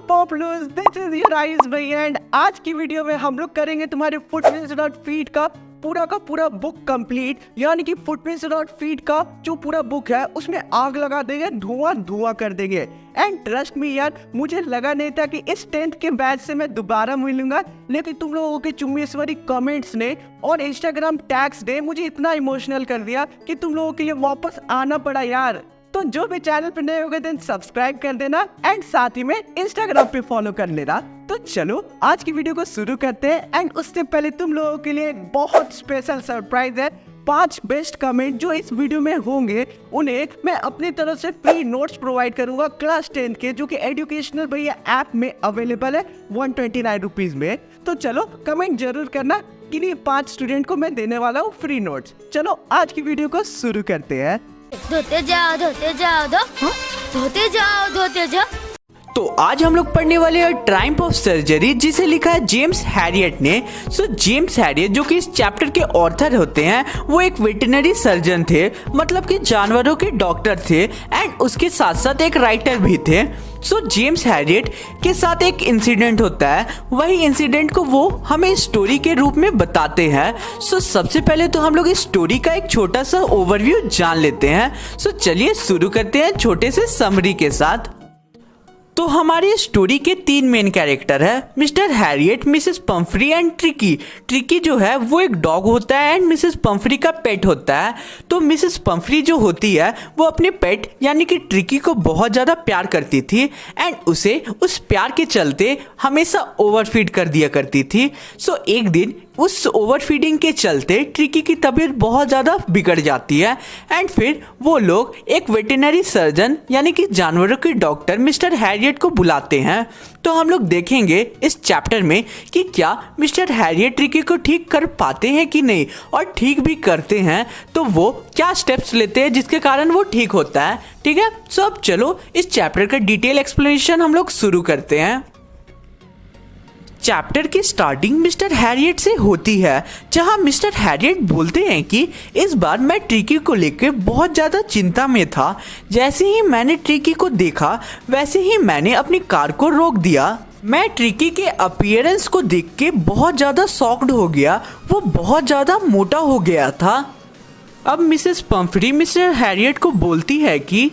पॉपुलर्स, this is your eyes भाई and आज की वीडियो में हम लोग करेंगे तुम्हारे फुटप्रिंट्स.फीड का पूरा बुक कंप्लीट। यानी कि फुटप्रिंट्स.फीड का जो पूरा बुक है उसमें आग लगा देंगे, धुआं कर देंगे। एंड ट्रस्ट मी यार, मुझे लगा नहीं था कि इस 10th के बैच से मैं दोबारा मिलूंगा, लेकिन तुम लोगों के चुम्बेश्वरी कमेंट्स ने और इंस्टाग्राम टैग्स ने मुझे इतना इमोशनल कर दिया कि तुम लोगों के लिए वापस आना पड़ा यार। तो जो भी चैनल पे नए हो गए देन सब्सक्राइब कर देना एंड साथ ही में इंस्टाग्राम पे फॉलो कर लेना। तो चलो आज की वीडियो को शुरू करते हैं एंड उससे पहले तुम लोगों के लिए एक बहुत स्पेशल सरप्राइज है। 5 बेस्ट कमेंट जो इस वीडियो में होंगे उन्हें मैं अपनी तरफ से फ्री नोट्स प्रोवाइड करूंगा क्लास 10 के, जो कि एजुकेशनल भैया ऐप में अवेलेबल है 129 रुपीज में। तो चलो कमेंट जरूर करना कि ये 5 स्टूडेंट को मैं देने वाला हूँ फ्री नोट्स। चलो आज की वीडियो को शुरू करते हैं। धोते जाओ धोते जाओ। तो आज हम लोग पढ़ने वाले हैं ट्रायम्फ ऑफ सर्जरी, जिसे लिखा है जेम्स हैरियट ने। जेम्स हैरियट जो कि इस चैप्टर के ऑथर होते हैं, वो एक वेटरनरी सर्जन थे, मतलब कि जानवरों के डॉक्टर थे एंड उसके साथ साथ एक राइटर भी थे। जेम्स हैरियट के साथ एक इंसिडेंट होता है, वही इंसिडेंट को वो हमें स्टोरी के रूप में बताते हैं। सबसे पहले तो हम लोग इस स्टोरी का एक छोटा सा ओवरव्यू जान लेते हैं। चलिए शुरू करते हैं छोटे से समरी के साथ। तो हमारी स्टोरी के 3 मेन कैरेक्टर है, mister Harriet, Mrs Pomfrey and tricky. Tricky जो है वो एक डॉग होता है एंड मिसेस पंफ्री का पेट होता है। तो मिसेस पंफ्री जो होती है वो अपने पेट यानी कि ट्रिकी को बहुत ज़्यादा प्यार करती थी एंड उसे उस प्यार के चलते हमेशा ओवरफीड कर दिया करती थी। एक दिन उस ओवरफीडिंग के चलते ट्रिकी की तबीयत बहुत ज़्यादा बिगड़ जाती है एंड फिर वो लोग एक वेटरनरी सर्जन यानी कि जानवरों के डॉक्टर मिस्टर हैरियट को बुलाते हैं। तो हम लोग देखेंगे इस चैप्टर में कि क्या मिस्टर हैरियट ट्रिकी को ठीक कर पाते हैं कि नहीं, और ठीक भी करते हैं तो वो क्या स्टेप्स लेते हैं जिसके कारण वो ठीक होता है। ठीक है, अब चलो इस चैप्टर का डिटेल एक्सप्लेनेशन हम लोग शुरू करते हैं। चैप्टर की स्टार्टिंग मिस्टर हैरियट से होती है, जहां मिस्टर हैरियट बोलते हैं कि इस बार मैं ट्रिकी को लेकर बहुत ज़्यादा चिंता में था। जैसे ही मैंने ट्रिकी को देखा वैसे ही मैंने अपनी कार को रोक दिया। मैं ट्रिकी के अपीयरेंस को देख के बहुत ज़्यादा शॉक्ड हो गया, वो बहुत ज़्यादा मोटा हो गया था। अब मिसेस पंफ्री मिस्टर हैरियट को बोलती है कि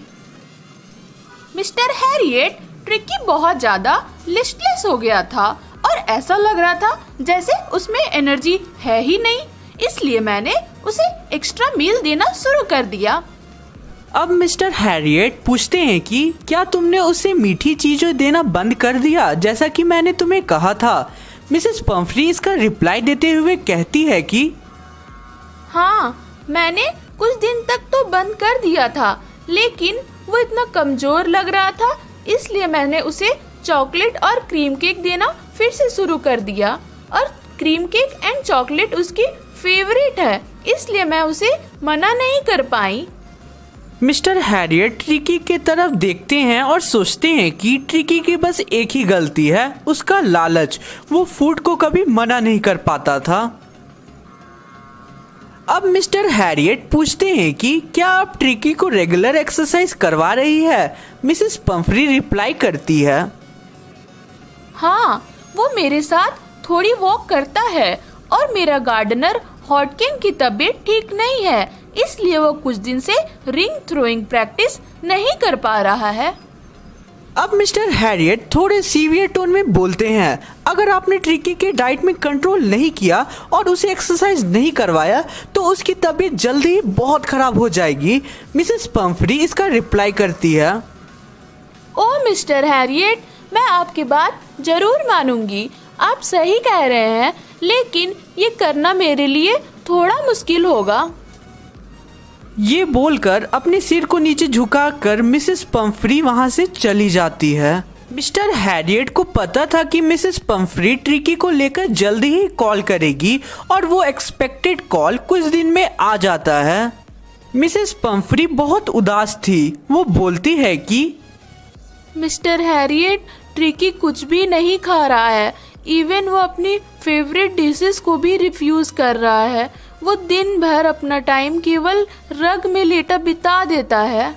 मिस्टर हैरियट, ट्रिकी बहुत ज़्यादा लिस्टलेस हो गया था और ऐसा लग रहा था जैसे उसमें एनर्जी है ही नहीं, इसलिए मैंने उसे एक्स्ट्रा मील देना शुरू कर दिया। अब मिस्टर हैरियट पूछते हैं कि क्या तुमने उसे मीठी चीजें देना बंद कर दिया जैसा कि मैंने तुम्हें कहा था। मिसेस पंफ्री इसका रिप्लाई देते हुए कहती है कि हाँ, मैंने कुछ दिन तक तो बंद कर दिया था, लेकिन वो इतना कमजोर लग रहा था, इसलिए मैंने उसे चॉकलेट और क्रीम केक देना फिर से शुरू कर दिया। और क्रीम केक एंड चॉकलेट उसकी फेवरेट है, इसलिए मैं उसे मना नहीं कर पाई। मिस्टर हैरियट ट्रिकी के तरफ देखते हैं और सोचते हैं कि ट्रिकी की बस एक ही गलती है, उसका लालच। वो फूड को कभी मना नहीं कर पाता था। अब मिस्टर हैरियट पूछते हैं कि क्या आप ट्रिकी को रेगुलर एक्सरसाइज करवा रही है। मिसेस पंफ्री रिप्लाई करती है हाँ, वो मेरे साथ थोड़ी वॉक करता है और मेरा गार्डनर हॉटकिन की तबीयत ठीक नहीं है, इसलिए वो कुछ दिन से रिंग थ्रोइंग प्रैक्टिस नहीं कर पा रहा है। अब मिस्टर हैरियट थोड़े सीवियर टोन में बोलते हैं, अगर आपने ट्रिकी के डाइट में कंट्रोल नहीं किया और उसे एक्सरसाइज नहीं करवाया तो उसकी तबीयत जल्दी ही बहुत खराब हो जाएगी। मिसेस पंफ्री इसका रिप्लाई करती है ओ मिस्टर हैरियट, मैं आपकी बात जरूर मानूंगी, आप सही कह रहे हैं, लेकिन ये करना मेरे लिए थोड़ा मुश्किल होगा। ये बोलकर अपने सिर को नीचे झुकाकर मिसेस पंफ्री वहां से चली जाती है। मिस्टर हैरियट को पता था कि मिसेस पंफ्री ट्रिकी को लेकर जल्दी ही कॉल करेगी और वो एक्सपेक्टेड कॉल कुछ दिन में आ जाता है। मिसेस पंफ्री बहुत उदास थी, वो बोलती है कि मिस्टर हैरियट, ट्रिकी कुछ भी नहीं खा रहा है, इवन वो अपनी फेवरेट डिशेस को भी रिफ्यूज कर रहा है। वो दिन भर अपना टाइम केवल रग में लेटा बिता देता है।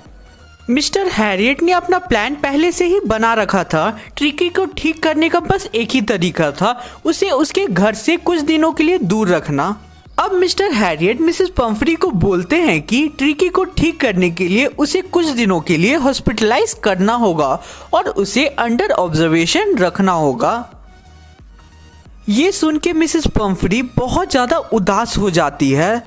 मिस्टर हैरियट ने अपना प्लान पहले से ही बना रखा था। ट्रिकी को ठीक करने का बस एक ही तरीका था, उसे उसके घर से कुछ दिनों के लिए दूर रखना। अब मिस्टर हैरियट मिसेस पम्फ्री को बोलते हैं कि ट्रिकी को ठीक करने के लिए उसे कुछ दिनों के लिए हॉस्पिटलाइज करना होगा और उसे अंडर ऑब्जर्वेशन रखना होगा। ये सुन के मिसेस पम्फ्री बहुत ज़्यादा उदास हो जाती है,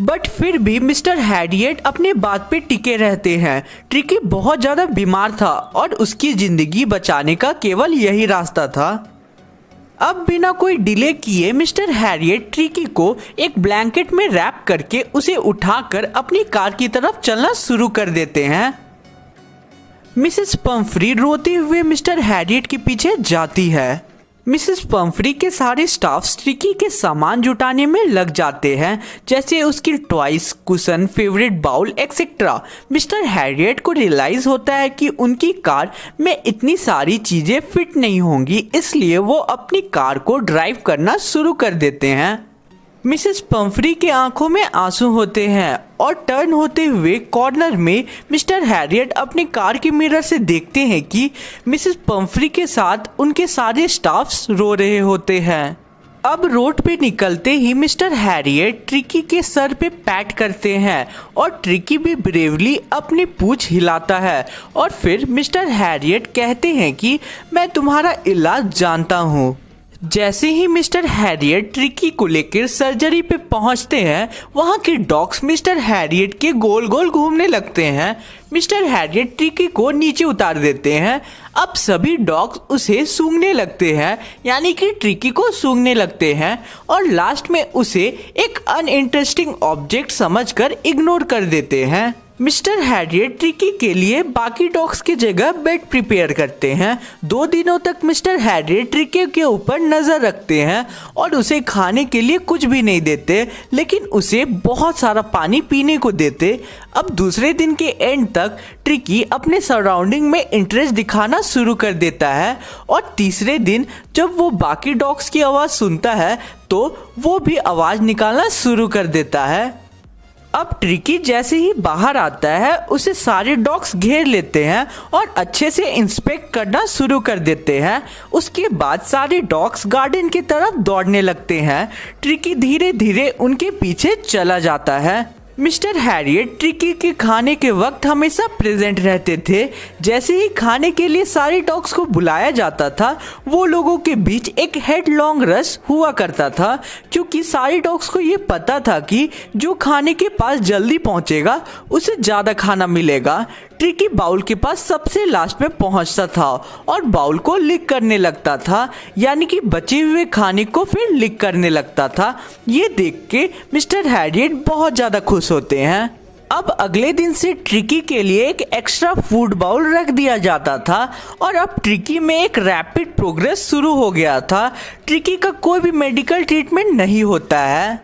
बट फिर भी मिस्टर हैरियट अपने बात पे टिके रहते हैं। ट्रिकी बहुत ज़्यादा बीमार था और उसकी ज़िंदगी बचाने का केवल यही रास्ता था। अब बिना कोई डिले किए मिस्टर हैरियट ट्रिकी को एक ब्लैंकेट में रैप करके उसे उठाकर अपनी कार की तरफ चलना शुरू कर देते हैं। मिसेस पम्फ्री रोते हुए मिस्टर हैरियट के पीछे जाती है। मिसेस पम्फ्री के सारे स्टाफ ट्रिकी के सामान जुटाने में लग जाते हैं, जैसे उसकी toys, cushion, favourite bowl etcetera. Mister Harriet को रियलाइज होता है कि उनकी कार में इतनी सारी चीजें फिट नहीं होंगी, इसलिए वो अपनी कार को ड्राइव करना शुरू कर देते हैं। मिसेस पम्फ्री के आंखों में आंसू होते हैं और टर्न होते हुए कॉर्नर में मिस्टर हैरियट अपनी कार के मिरर से देखते हैं कि मिसेस पम्फ्री के साथ उनके सारे स्टाफ्स रो रहे होते हैं। अब रोड पे निकलते ही मिस्टर हैरियट ट्रिकी के सर पे पैट करते हैं और ट्रिकी भी ब्रेवली अपनी पूंछ हिलाता है और फिर मिस्टर हैरियट कहते हैं कि मैं तुम्हारा इलाज जानता हूँ। जैसे ही मिस्टर हैरियट ट्रिकी को लेकर सर्जरी पे पहुंचते हैं, वहां के डॉग्स मिस्टर हैरियट के गोल गोल घूमने लगते हैं। मिस्टर हैरियट ट्रिकी को नीचे उतार देते हैं। अब सभी डॉग्स उसे सूंघने लगते हैं, यानी कि ट्रिकी को सूंघने लगते हैं और लास्ट में उसे एक अनइंटरेस्टिंग ऑब्जेक्ट समझकर इग्नोर कर देते हैं। मिस्टर हैरियट ट्रिकी के लिए बाकी डॉग्स की जगह बेड प्रिपेयर करते हैं। 2 दिनों तक मिस्टर हैरियट ट्रिकी के ऊपर नजर रखते हैं और उसे खाने के लिए कुछ भी नहीं देते, लेकिन उसे बहुत सारा पानी पीने को देते। अब दूसरे दिन के एंड तक ट्रिकी अपने सराउंडिंग में इंटरेस्ट दिखाना शुरू कर देता है और तीसरे दिन जब वो बाकी डॉग्स की आवाज़ सुनता है तो वो भी आवाज़ निकालना शुरू कर देता है। अब ट्रिकी जैसे ही बाहर आता है उसे सारे डॉग्स घेर लेते हैं और अच्छे से इंस्पेक्ट करना शुरू कर देते हैं। उसके बाद सारे डॉग्स गार्डन की तरफ दौड़ने लगते हैं। ट्रिकी धीरे धीरे उनके पीछे चला जाता है। मिस्टर हैरियट ट्रिकी के खाने के वक्त हमेशा प्रेजेंट रहते थे। जैसे ही खाने के लिए सारे डॉग्स को बुलाया जाता था, वो लोगों के बीच एक हेडलॉन्ग रश हुआ करता था, क्योंकि सारे डॉग्स को ये पता था कि जो खाने के पास जल्दी पहुंचेगा उसे ज़्यादा खाना मिलेगा। ट्रिकी बाउल के पास सबसे लास्ट में पहुंचता था और बाउल को लिक करने लगता था, यानी कि बचे हुए खाने को फिर लिक करने लगता था। ये देख के मिस्टर हैरियट बहुत ज़्यादा खुश होते हैं। अब अगले दिन से ट्रिकी के लिए एक एक्स्ट्रा फूड बाउल रख दिया जाता था और अब ट्रिकी में एक रैपिड प्रोग्रेस शुरू हो गया था। ट्रिकी का कोई भी मेडिकल ट्रीटमेंट नहीं होता है।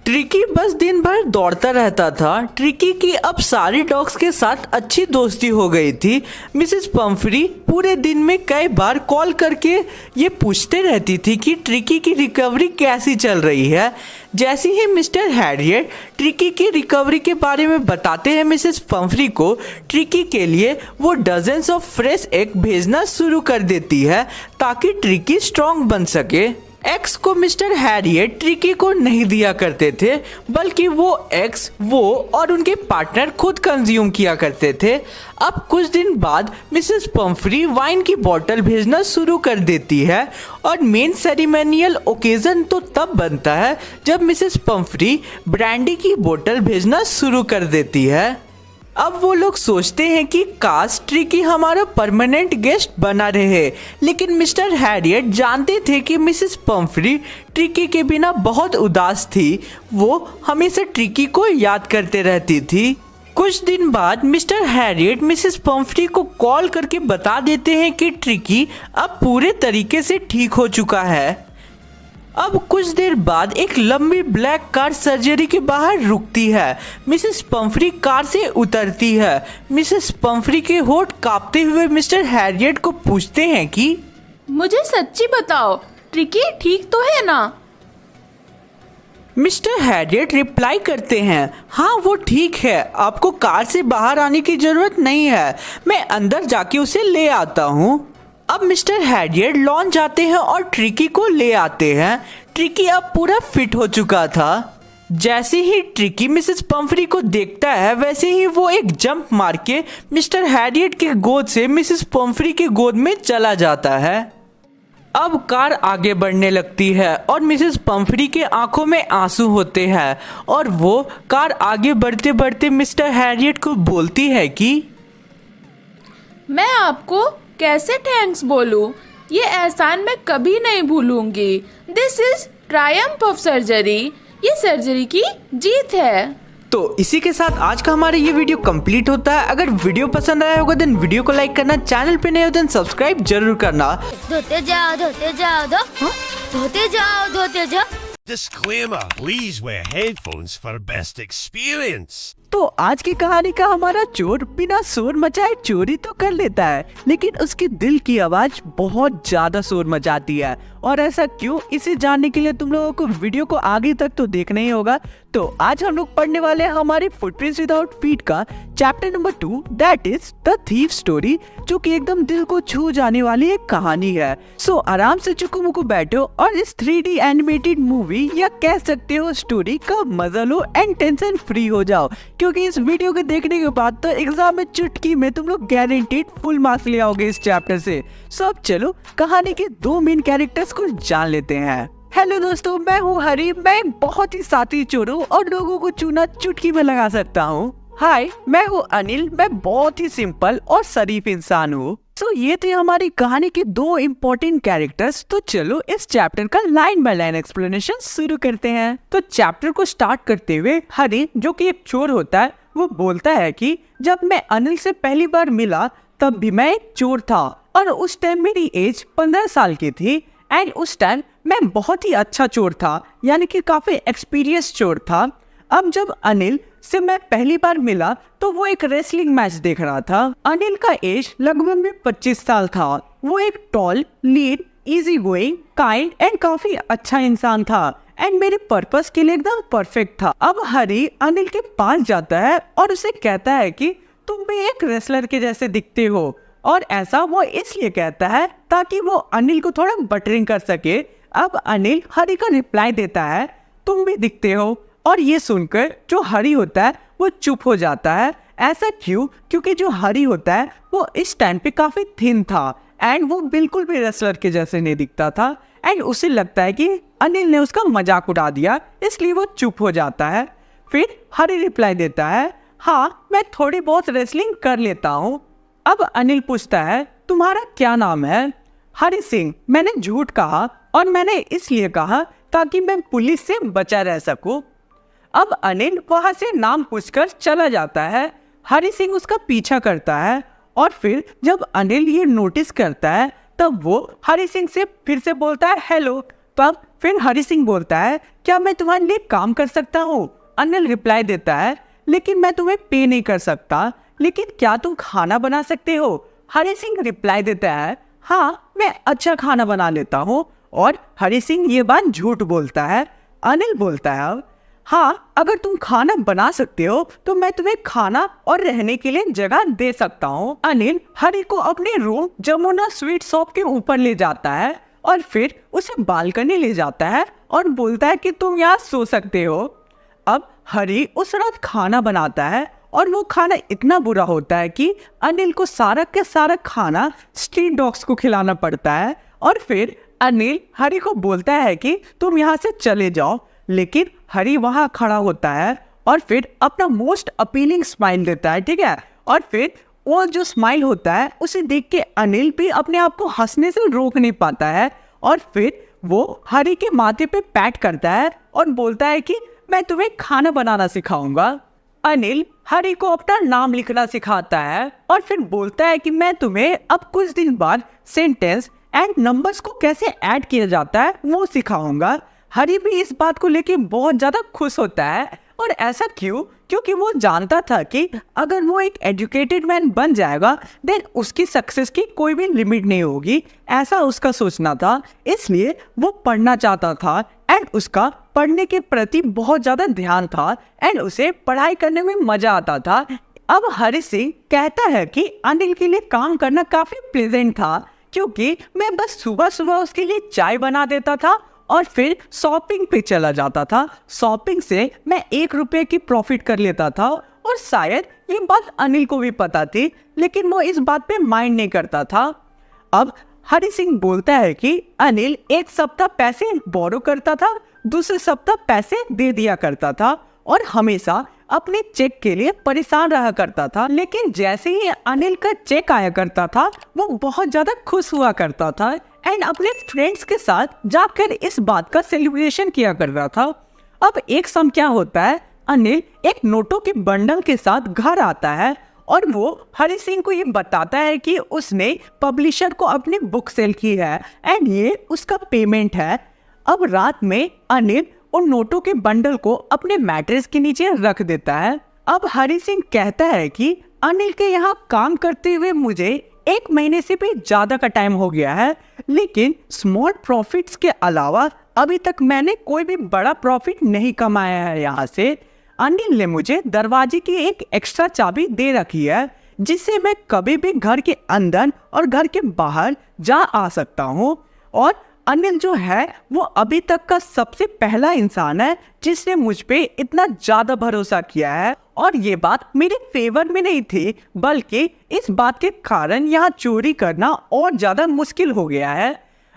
ट्रिकी बस दिन भर दौड़ता रहता था। ट्रिकी की अब सारे डॉग्स के साथ अच्छी दोस्ती हो गई थी। मिसेस पम्फ्री पूरे दिन में कई बार कॉल करके ये पूछते रहती थी कि ट्रिकी की रिकवरी कैसी चल रही है। जैसे ही मिस्टर हैरियट ट्रिकी की रिकवरी के बारे में बताते हैं मिसेस पम्फ्री को, ट्रिकी के लिए वो डजन्स ऑफ फ्रेश एग भेजना शुरू कर देती है ताकि ट्रिकी स्ट्रॉन्ग बन सके। एग्स को मिस्टर हैरियट ट्रिकी को नहीं दिया करते थे, बल्कि वो एग्स वो और उनके पार्टनर खुद कंज्यूम किया करते थे। अब कुछ दिन बाद मिसेस पम्फ्री वाइन की बोतल भेजना शुरू कर देती है और मेन सेरेमोनियल ओकेजन तो तब बनता है जब मिसेस पम्फ्री ब्रांडी की बोतल भेजना शुरू कर देती है। अब वो लोग सोचते हैं कि काश ट्रिकी हमारा परमानेंट गेस्ट बना रहे, लेकिन मिस्टर हैरियट जानते थे कि मिसेस पम्फ्री ट्रिकी के बिना बहुत उदास थी। वो हमेशा ट्रिकी को याद करते रहती थी। कुछ दिन बाद मिस्टर हैरियट मिसेस पम्फ्री को कॉल करके बता देते हैं कि ट्रिकी अब पूरे तरीके से ठीक हो चुका है। अब कुछ देर बाद एक लंबी ब्लैक कार सर्जरी के बाहर रुकती है। मिसेस पम्फ्री कार से उतरती है। मिसेस पम्फ्री के होठ कांपते हुए मिस्टर हैरियट को पूछते हैं कि मुझे सच्ची बताओ, ट्रिकी ठीक तो है ना? मिस्टर हैरियट रिप्लाई करते हैं, हाँ वो ठीक है, आपको कार से बाहर आने की जरूरत नहीं है, मैं अंदर जाके उसे ले आता हूँ। अब मिस्टर हैरियट लॉन जाते हैं और ट्रिकी को ले आते हैं। ट्रिकी अब पूरा फिट हो चुका था। जैसे ही ट्रिकी मिसेस पंफरी को देखता है वैसे ही वो एक जंप मार के मिस्टर हैरियट के गोद से मिसेस पंफरी के गोद में चला जाता है। अब कार आगे बढ़ने लगती है और मिसेस पंफरी के आंखों में आंसू होते हैं और वो कार आगे बढ़ते बढ़ते मिस्टर हैरियट को बोलती है कि मैं आपको कैसे थैंक्स बोलूं? ये एहसान मैं कभी नहीं भूलूंगी। This is triumph of surgery. ये सर्जरी की जीत है। तो इसी के साथ आज का हमारा ये वीडियो कंप्लीट होता है। अगर वीडियो पसंद आया होगा देन वीडियो को लाइक करना, चैनल पे नए हो देन सब्सक्राइब जरूर करना। धोते जाओ धोते जाओ धोते जाओ धोते जाओ। Disclaimer, please wear headphones for best experience. तो आज की कहानी का हमारा चोर बिना शोर मचाए चोरी तो कर लेता है, लेकिन उसके दिल की आवाज बहुत ज्यादा शोर मचाती है। और ऐसा क्यों, इसे जानने के लिए तुम लोगों को वीडियो को आगे तक तो देखना ही होगा। तो आज हम लोग पढ़ने वाले हैं हमारे फुटप्रिंट्स विदाउट फीट का chapter number 2, that is the thief story, जो कि एकदम दिल को छू जाने वाली एक कहानी है। सो आराम से चुकू बैठो और इस 3D एनिमेटेड मूवी या कह सकते हो स्टोरी का मजा लो एंड टेंशन फ्री हो जाओ, क्योंकि इस वीडियो को देखने के बाद तो एग्जाम में चुटकी में तुम लोग गारंटीड फुल मार्क्स ले आओगे इस चैप्टर से। सो अब चलो कहानी के 2 मेन कैरेक्टर्स को जान लेते हैं। हेलो दोस्तों, मैं हूँ हरी। मैं एक बहुत ही साथी चोर हूँ और लोगों को चूना चुटकी में लगा सकता हूँ। हाय, मैं हूँ अनिल। मैं बहुत ही सिंपल और शरीफ इंसान हूँ। सो ये थे हमारी कहानी के 2 इम्पोर्टेंट कैरेक्टर्स। तो चलो इस चैप्टर का लाइन बाय लाइन एक्सप्लेनेशन शुरू करते हैं। तो चैप्टर को स्टार्ट करते हुए हरी, जो कि एक चोर होता है, वो बोलता है कि जब मैं अनिल से पहली बार मिला तब भी मैं एक चोर था और उस टाइम मेरी एज 15 साल की थी एंड उस टाइम मैं बहुत ही अच्छा चोर था, यानी कि काफी एक्सपीरियंस चोर था। अब जब अनिल से मैं पहली बार मिला तो वो एक रेसलिंग मैच देख रहा था। अनिल का एज लगभग में 25 साल था। वो एक tall, lead, easy going, kind and काफी अच्छा इंसान था एंड मेरे पर्पस के लिए एकदम परफेक्ट था। अब हरी अनिल के पास जाता है और उसे कहता है कि तुम भी एक रेसलर के जैसे दिखते हो, और ऐसा वो इसलिए कहता है ताकि वो अनिल को थोड़ा बटरिंग कर सके। अब अनिल हरी का रिप्लाई देता है, तुम भी दिखते हो। और ये सुनकर जो हरी होता है वो चुप हो जाता है। ऐसा क्यों? क्योंकि जो हरी होता है वो इस टाइम पे काफी थिन था एंड वो बिल्कुल भी रेसलर के जैसे नहीं दिखता था एंड उसे लगता है कि अनिल ने उसका मजाक उड़ा दिया, इसलिए वो चुप हो जाता है। फिर हरी रिप्लाई देता है, हाँ मैं थोड़ी बहुत रेसलिंग कर लेता हूँ। अब अनिल पूछता है, तुम्हारा क्या नाम है? हरी सिंह। मैंने झूठ कहा और मैंने इसलिए कहा ताकि मैं पुलिस से बचा रह सकूं। अब अनिल वहां से नाम पूछकर चला जाता है। हरी सिंह उसका पीछा करता है और फिर जब अनिल ये नोटिस करता है तब वो हरी सिंह से फिर से बोलता है हेलो। तब फिर हरी सिंह बोलता है, क्या मैं तुम्हारे लिए काम कर सकता हूँ? अनिल रिप्लाई देता है, लेकिन मैं तुम्हें पे नहीं कर सकता, लेकिन क्या तुम खाना बना सकते हो? हरी सिंह रिप्लाई देता है, हाँ मैं अच्छा खाना बना लेता हूँ। और हरी सिंह ये बात झूठ बोलता है। अनिल बोलता है, अब हाँ अगर तुम खाना बना सकते हो तो मैं तुम्हें खाना और रहने के लिए जगह दे सकता हूँ। अनिल हरी को अपने रूम जमुना स्वीट शॉप के ऊपर ले जाता है और फिर उसे बालकनी ले जाता है और बोलता है कि तुम यहाँ सो सकते हो। अब हरी उस रात खाना बनाता है और वो खाना इतना बुरा होता है कि अनिल को सारा के सारा खाना स्ट्रीट डॉग्स को खिलाना पड़ता है। और फिर अनिल हरी को बोलता है कि तुम यहाँ से चले जाओ, लेकिन हरी वहाँ खड़ा होता है और फिर अपना मोस्ट अपीलिंग स्माइल देता है, ठीक है। और फिर वो जो स्माइल होता है उसे देख के अनिल भी अपने आप को हंसने से रोक नहीं पाता है और फिर वो हरी के माथे पे पैट करता है और बोलता है कि मैं तुम्हें खाना बनाना सिखाऊंगा। अनिल हरी को अपना नाम लिखना सिखाता है और फिर बोलता है कि मैं तुम्हें अब कुछ दिन बाद सेंटेंस एंड नंबर्स को कैसे ऐड किया जाता है वो सिखाऊंगा। हरी भी इस बात को लेके बहुत ज्यादा खुश होता है और ऐसा क्यों? क्योंकि वो जानता था कि अगर वो एक एजुकेटेड मैन बन जाएगा देन उसकी सक्सेस की कोई भी लिमिट नहीं होगी, ऐसा उसका सोचना था। इसलिए वो पढ़ना चाहता था एंड उसका पढ़ने के प्रति बहुत ज़्यादा ध्यान था एंड उसे पढ़ाई करने में मज़ा आता था। अब हरी सिंह कहता है कि अनिल के लिए काम करना काफ़ी प्लेजेंट था, क्योंकि मैं बस सुबह सुबह उसके लिए चाय बना देता था और फिर शॉपिंग पे चला जाता था। शॉपिंग से मैं 1 रुपये की प्रॉफिट कर लेता था और शायद ये बात अनिल को भी पता थी, लेकिन वो इस बात पे माइंड नहीं करता था। अब हरी सिंह बोलता है कि अनिल एक सप्ताह पैसे बोरो करता था, दूसरे सप्ताह पैसे दे दिया करता था और हमेशा अपने चेक के लिए परेशान रहा करता था। लेकिन जैसे ही अनिल का चेक आया करता था वो बहुत ज़्यादा खुश हुआ करता था एंड अपने फ्रेंड्स के साथ जाकर इस बात का सेलिब्रेशन किया करता था। अब एक समय क्या होता है, अनिल एक नोटों के बंडल के साथ घर आता है और वो हरी सिंह को ये बताता है कि उसने पब्लिशर को अपनी बुक सेल की है एंड ये उसका पेमेंट है। अब रात में अनिल उन नोटों के बंडल को अपने मैट्रेस के नीचे रख देता है। अब हरी सिंह कहता है कि अनिल के यहाँ काम करते हुए मुझे 1 महीने से भी ज़्यादा का टाइम हो गया है, लेकिन स्मॉल प्रॉफिट्स के अलावा अभी तक मैंने कोई भी बड़ा प्रॉफिट नहीं कमाया है यहाँ से। अनिल ने मुझे दरवाजे की एक एक्स्ट्रा चाबी दे रखी है जिससे मैं कभी भी घर के अंदर और घर के बाहर जा आ सकता हूँ, और अनिल जो है वो अभी तक का सबसे पहला इंसान है जिसने मुझ पे इतना ज़्यादा भरोसा किया है। और ये बात मेरे फेवर में नहीं थी, बल्कि इस बात के कारण यहाँ चोरी करना और ज़्यादा मुश्किल हो गया है।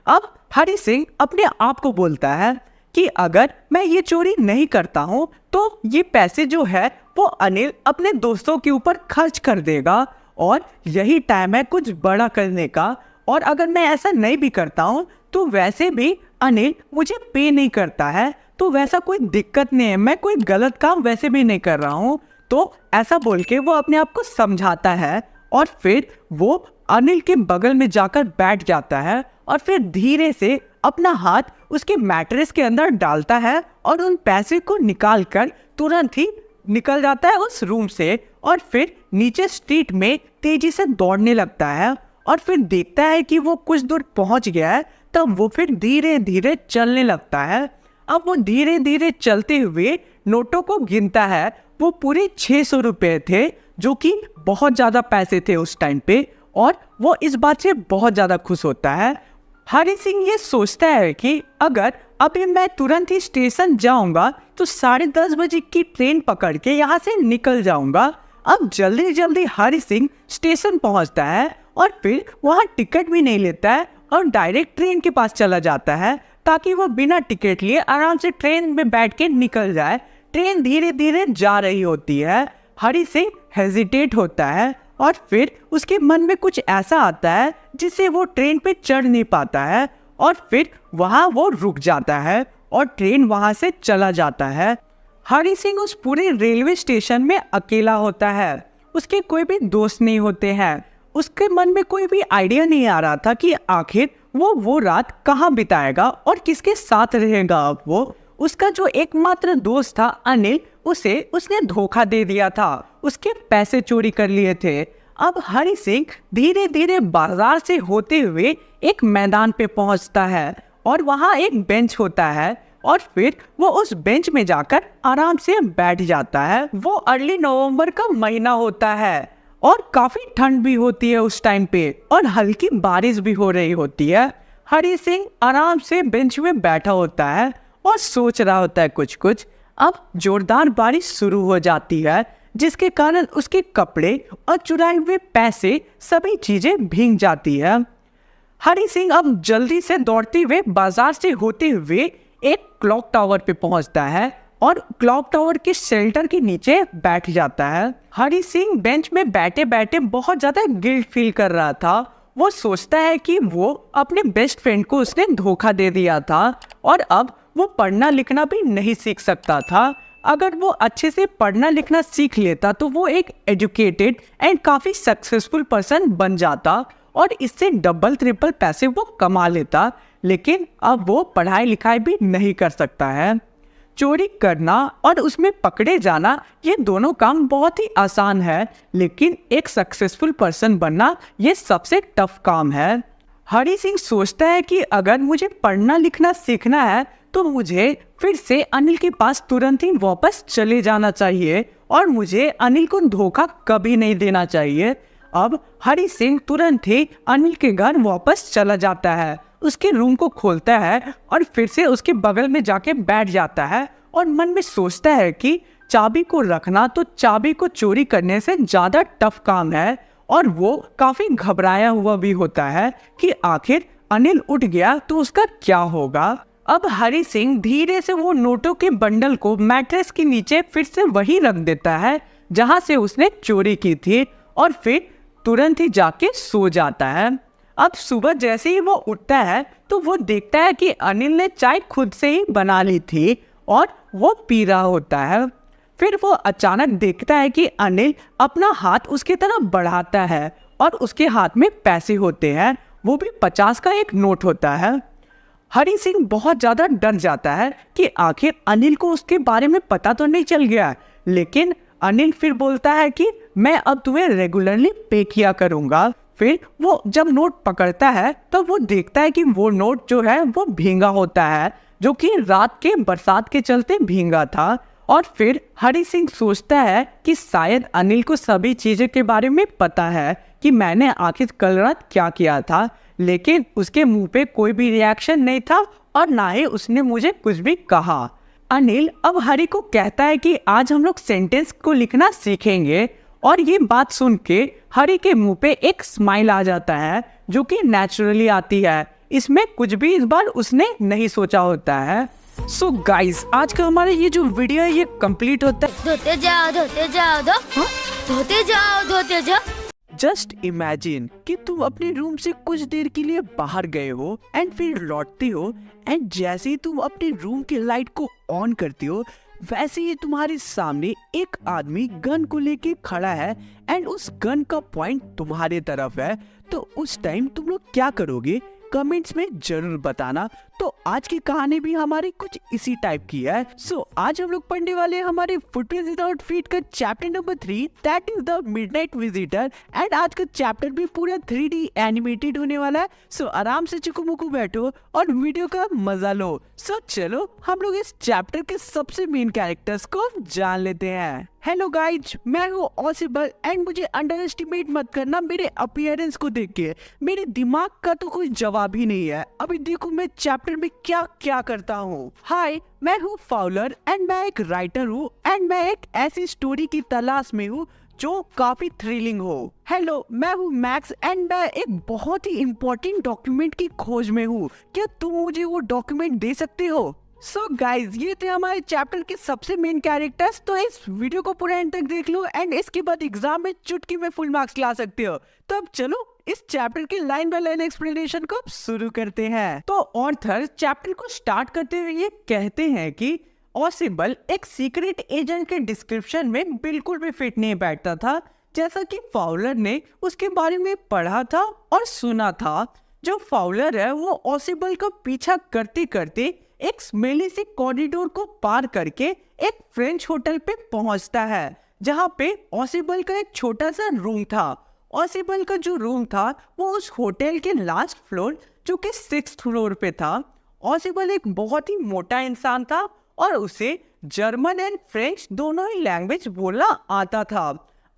अब हरी सिंह अपने आप को बोलता है कि अगर मैं ये चोरी नहीं करता हूँ तो ये पैसे जो है वो अनिल अपने दोस्तों के ऊपर खर्च कर देगा और यही टाइम है कुछ बड़ा करने का। और अगर मैं ऐसा नहीं भी करता हूँ तो वैसे भी अनिल मुझे पे नहीं करता है, तो वैसा कोई दिक्कत नहीं है, मैं कोई गलत काम वैसे भी नहीं कर रहा हूँ। तो ऐसा बोल के वो अपने आप को समझाता है और फिर वो अनिल के बगल में जाकर बैठ जाता है और फिर धीरे से अपना हाथ उसके मैट्रेस के अंदर डालता है और उन पैसे को निकाल कर तुरंत ही निकल जाता है उस रूम से और फिर नीचे स्ट्रीट में तेजी से दौड़ने लगता है। और फिर देखता है कि वो कुछ दूर पहुंच गया है, तब वो फिर धीरे धीरे चलने लगता है। अब वो धीरे धीरे चलते हुए नोटों को गिनता है। वो पूरे 600 रुपये थे, जो कि बहुत ज़्यादा पैसे थे उस टाइम पे, और वो इस बात से बहुत ज़्यादा खुश होता है। हरी सिंह ये सोचता है कि अगर अभी मैं तुरंत ही स्टेशन जाऊंगा तो 10:30 बजे की ट्रेन पकड़ के यहाँ से निकल जाऊंगा। अब जल्दी जल्दी हरी सिंह स्टेशन पहुँचता है और फिर वहाँ टिकट भी नहीं लेता है और डायरेक्ट ट्रेन के पास चला जाता है ताकि वो बिना टिकट लिए आराम से ट्रेन में बैठ के निकल जाए। ट्रेन धीरे धीरे जा रही होती है। हरी सिंह हेजिटेट होता है और फिर उसके मन में कुछ ऐसा आता है जिससे वो ट्रेन पे चढ़ नहीं पाता है और फिर वहाँ वो रुक जाता है और ट्रेन वहाँ से चला जाता है। हरी सिंह उस पूरे रेलवे स्टेशन में अकेला होता है। उसके कोई भी दोस्त नहीं होते हैं। उसके मन में कोई भी आइडिया नहीं आ रहा था कि आखिर वो रात कहाँ बिताएगा और किसके साथ रहेगा। अब वो उसका जो एकमात्र दोस्त था अनिल, उसने धोखा दे दिया था, उसके पैसे चोरी कर लिए थे। अब हरी सिंह धीरे धीरे बाजार से होते हुए एक मैदान पे पहुंचता है और वहाँ एक बेंच होता है और फिर वो उस बेंच में जाकर आराम से बैठ जाता है। वो अर्ली नवंबर का महीना होता है और काफी ठंड भी होती है उस टाइम पे और हल्की बारिश भी हो रही होती है। हरी सिंह आराम से बेंच में बैठा होता है और सोच रहा होता है कुछ। अब जोरदार बारिश शुरू हो जाती है जिसके कारण उसके कपड़े और चुराए हुए पैसे सभी चीजें भीग जाती है। हरी सिंह अब जल्दी से दौड़ते हुए बाजार से होते हुए एक क्लॉक टावर पे पहुंचता है और क्लॉक टावर के शेल्टर के नीचे बैठ जाता है। हरी सिंह बेंच में बैठे बैठे बहुत ज़्यादा गिल्ट फील कर रहा था। वो सोचता है कि वो अपने बेस्ट फ्रेंड को उसने धोखा दे दिया था और अब वो पढ़ना लिखना भी नहीं सीख सकता था। अगर वो अच्छे से पढ़ना लिखना सीख लेता तो वो एक एजुकेटेड एंड काफ़ी सक्सेसफुल पर्सन बन जाता और इससे डबल ट्रिपल पैसे वो कमा लेता। लेकिन अब वो पढ़ाई लिखाई भी नहीं कर सकता है। चोरी करना और उसमें पकड़े जाना ये दोनों काम बहुत ही आसान है, लेकिन एक सक्सेसफुल पर्सन बनना ये सबसे टफ काम है। हरी सिंह सोचता है कि अगर मुझे पढ़ना लिखना सीखना है तो मुझे फिर से अनिल के पास तुरंत ही वापस चले जाना चाहिए और मुझे अनिल को धोखा कभी नहीं देना चाहिए। अब हरी सिंह तुरंत ही अनिल के घर वापस चला जाता है, उसके रूम को खोलता है और फिर से उसके बगल में जाके बैठ जाता है और मन में सोचता है कि चाबी को रखना तो चाबी को चोरी करने से ज़्यादा टफ काम है। और वो काफ़ी घबराया हुआ भी होता है कि आखिर अनिल उठ गया तो उसका क्या होगा। अब हरी सिंह धीरे से वो नोटों के बंडल को मैट्रेस के नीचे फिर से वही रख देता है जहाँ से उसने चोरी की थी और फिर तुरंत ही जाके सो जाता है। अब सुबह जैसे ही वो उठता है तो वो देखता है कि अनिल ने चाय खुद से ही बना ली थी और वो पी रहा होता है। फिर वो अचानक देखता है कि अनिल अपना हाथ उसकी तरफ बढ़ाता है और उसके हाथ में पैसे होते हैं, वो भी 50 का एक नोट होता है। हरी सिंह बहुत ज़्यादा डर जाता है कि आखिर अनिल को उसके बारे में पता तो नहीं चल गया, लेकिन अनिल फिर बोलता है कि मैं अब तुम्हें रेगुलरली पे किया करूँगा। फिर वो जब नोट पकड़ता है तो वो देखता है कि वो नोट जो है वो भींगा होता है, जो कि रात के बरसात के चलते भींगा था। और फिर हरी सिंह सोचता है कि शायद अनिल को सभी चीज़ों के बारे में पता है कि मैंने आखिर कल रात क्या किया था, लेकिन उसके मुंह पे कोई भी रिएक्शन नहीं था और ना ही उसने मुझे कुछ भी कहा। अनिल अब हरी को कहता है कि आज हम लोग सेंटेंस को लिखना सीखेंगे और ये बात सुन के हरी के मुंह पे एक स्माइल आ जाता है जो कि नेचुरली आती है। इसमें कुछ भी इस बार उसने नहीं सोचा होता है। सो गाइस, आज का हमारा ये जो वीडियो है ये कंप्लीट होता है। धोते जाओ धोते जाओ धोते जाओ धोते जाओ। जस्ट इमेजिन कि तुम अपने रूम से कुछ देर के लिए बाहर गए हो एंड फिर लौटते हो एंड जैसे ही तुम अपने रूम की लाइट को ऑन करते हो वैसे ही तुम्हारे सामने एक आदमी गन को लेके खड़ा है एंड उस गन का पॉइंट तुम्हारे तरफ है। तो उस टाइम तुम लोग क्या करोगे कमेंट्स में जरूर बताना। तो आज की कहानी भी हमारी कुछ इसी टाइप की है। सो आज हम लोग पढ़ने वाले हैं हमारे फुटप्रिंट्स विदाउट फीट का chapter number 3, that is the midnight visitor. And आज का चैप्टर भी पूरा 3D एनिमेटेड होने वाला है। सो आराम से चुकू बैठो और वीडियो का मजा लो। सो चलो हम लोग इस चैप्टर के सबसे मेन कैरेक्टर्स को जान लेते हैं। हेलो गाइज, मैं हूँ ऑसिबल एंड मुझे अंडर एस्टिमेट मत करना मेरे अपीयरेंस को देख के। मेरे दिमाग का तो कोई जवाब ही नहीं है। अभी देखो मैं चैप्टर में क्या क्या करता हूँ। हाय, मैं हूँ फाउलर एंड मैं एक राइटर हूँ एंड मैं एक ऐसी स्टोरी की तलाश में हूँ जो काफी थ्रिलिंग हो। हेलो, मैं हूँ मैक्स एंड मैं एक बहुत ही इम्पोर्टेंट डॉक्यूमेंट की खोज में हूँ। क्या तुम मुझे वो डॉक्यूमेंट दे सकते हो? सो गाइज, ये थे हमारे चैप्टर के सबसे मेन कैरेक्टर्स। तो इस वीडियो को पूरा एंड तक देख लो एंड इसके बाद एग्जाम में चुटकी में फुल मार्क्स ला सकते हो। तो अब चलो इस चैप्टर के लाइन बाय लाइन एक्सप्लेनेशन को शुरू करते हैं। तो ऑथर चैप्टर को स्टार्ट करते हुए ये कहते हैं कि ऑसिबल एक सीक्रेट एजेंट के डिस्क्रिप्शन में बिल्कुल भी फिट नहीं बैठता था, जैसा कि फाउलर ने उसके बारे में पढ़ा था और सुना था। जो फाउलर है वो ऑसिबल का पीछा करते करते एक स्मेली सी कॉरिडोर को पार करके एक फ्रेंच होटल पे पहुंचता है, जहां पे ऑसिबल का एक छोटा सा रूम था। ऑसिबल का जो रूम था वो उस होटल के लास्ट फ्लोर जो कि 6th फ्लोर पे था। ऑसिबल एक बहुत ही मोटा इंसान था और उसे जर्मन एंड फ्रेंच दोनों ही लैंग्वेज बोलना आता था।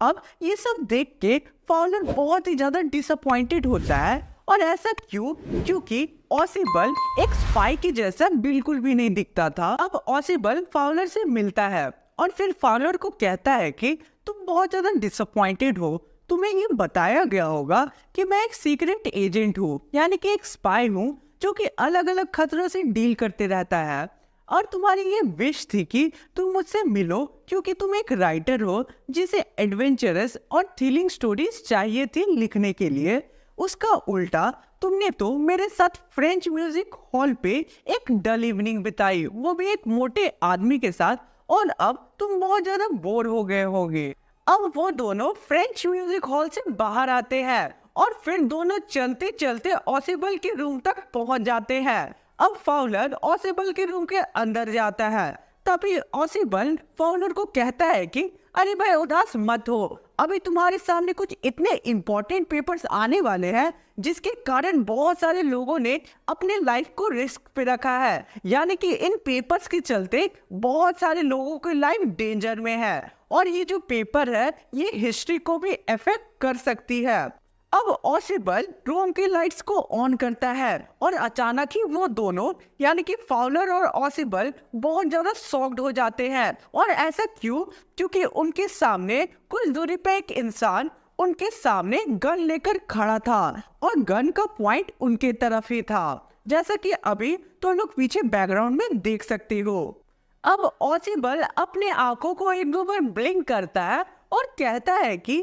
अब ये सब देख के फाउलर बहुत ही ज्यादा डिसअपॉइंटेड होता है। और ऐसा क्यों? क्योंकि ऑसिबल एक स्पाई के जैसा बिल्कुल भी नहीं दिखता था। अब ऑसिबल फाउलर से मिलता है और फिर फाउलर को कहता है कि तुम बहुत ज्यादा डिसअपॉइंटेड हो। तुम्हें ये बताया गया होगा कि मैं एक सीक्रेट एजेंट हूँ, यानी कि एक स्पाई हूँ जो कि अलग अलग खतरों से डील करते रहता है। और तुम्हारी ये विश थी कि तुम मुझसे मिलो क्योंकि तुम एक राइटर हो जिसे एडवेंचरस और थ्रिलिंग स्टोरीज चाहिए थी लिखने के लिए। उसका उल्टा तुमने तो मेरे साथ फ्रेंच म्यूजिक हॉल पे एक डल इवनिंग बिताई, वो भी एक मोटे आदमी के साथ, और अब तुम बहुत ज्यादा बोर हो गए होगे। अब वो दोनों फ्रेंच म्यूजिक हॉल से बाहर आते हैं और फिर दोनों चलते चलते ऑसिबल के रूम तक पहुंच जाते हैं। अब फाउलर ऑसिबल के रूम के अंदर जाता है तभी ऑसिबल फाउलर को कहता है कि अरे भाई उदास मत हो, अभी तुम्हारे सामने कुछ इतने इम्पोर्टेंट पेपर्स आने वाले हैं जिसके कारण बहुत सारे लोगों ने अपने लाइफ को रिस्क पे रखा है। यानी कि इन पेपर्स के चलते बहुत सारे लोगों की लाइफ डेंजर में है और ये जो पेपर है ये हिस्ट्री को भी अफेक्ट कर सकती है। अब ऑसिबल रूम की लाइट्स को ऑन करता है और अचानक ही वो दोनों यानी कि फाउलर और ऑसिबल बहुत ज्यादा शॉक्ड हो जाते हैं। और ऐसा क्यों? क्योंकि उनके सामने कुछ दूरी पे एक इंसान उनके सामने गन लेकर खड़ा था और गन का पॉइंट उनके तरफ ही था, जैसा कि अभी तो लोग पीछे बैकग्राउंड में देख सकते हो। अब ऑसिबल अपने आंखों को एक दो बार ब्लिंक करता है और कहता है कि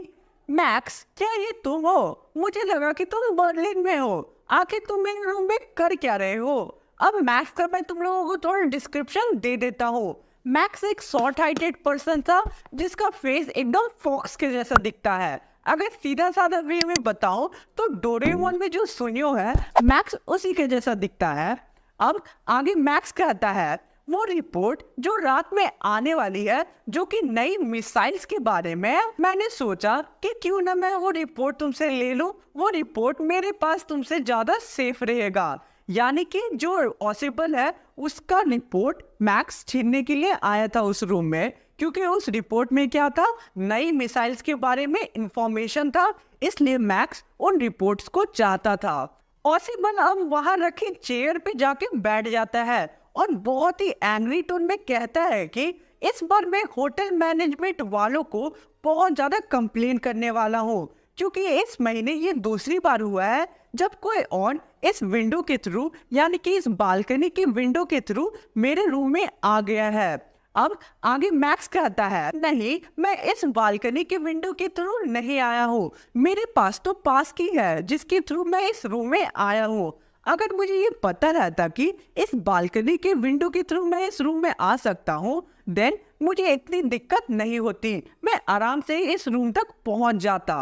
मैक्स, क्या ये तुम हो? मुझे लगा कि तुम बर्लिन में हो, आखिर तुम मेरे रूम में कर क्या रहे हो? अब मैक्स का मैं तुम लोगों को थोड़ा डिस्क्रिप्शन दे देता हूँ। मैक्स एक शॉर्ट हाइटेड पर्सन था जिसका फेस एकदम फॉक्स के जैसा दिखता है। अगर सीधा साधा वे में बताऊं तो डोरेमोन में जो सुनियो है मैक्स उसी के जैसा दिखता है। अब आगे मैक्स कहता है वो रिपोर्ट जो रात में आने वाली है जो कि नई मिसाइल्स के बारे में, मैंने सोचा कि क्यों ना मैं वो रिपोर्ट तुमसे ले लूं। वो रिपोर्ट मेरे पास तुमसे ज्यादा सेफ रहेगा। यानी कि जो ऑसिबल है उसका रिपोर्ट मैक्स छीनने के लिए आया था उस रूम में, क्योंकि उस रिपोर्ट में क्या था, नई मिसाइल्स के बारे में इंफॉर्मेशन था, इसलिए मैक्स उन रिपोर्ट्स को चाहता था। ऑसिबल अब वहां रखी चेयर पे जाके बैठ जाता है और बहुत ही एंग्री टोन में कहता है कि इस बार मैं होटल मैनेजमेंट वालों को बहुत ज्यादा कंप्लेन करने वाला हूँ, क्योंकि इस महीने ये दूसरी बार हुआ है जब कोई और इस विंडो के थ्रू यानी कि इस बालकनी की विंडो के थ्रू मेरे रूम में आ गया है। अब आगे मैक्स कहता है नहीं, मैं इस बालकनी के विंडो के थ्रू नहीं आया हूँ, मेरे पास तो पास की है जिसके थ्रू मैं इस रूम में आया हूँ। अगर मुझे ये पता रहता कि इस बालकनी के विंडो के थ्रू मैं इस रूम में आ सकता हूँ देन मुझे इतनी दिक्कत नहीं होती, मैं आराम से इस रूम तक पहुँच जाता।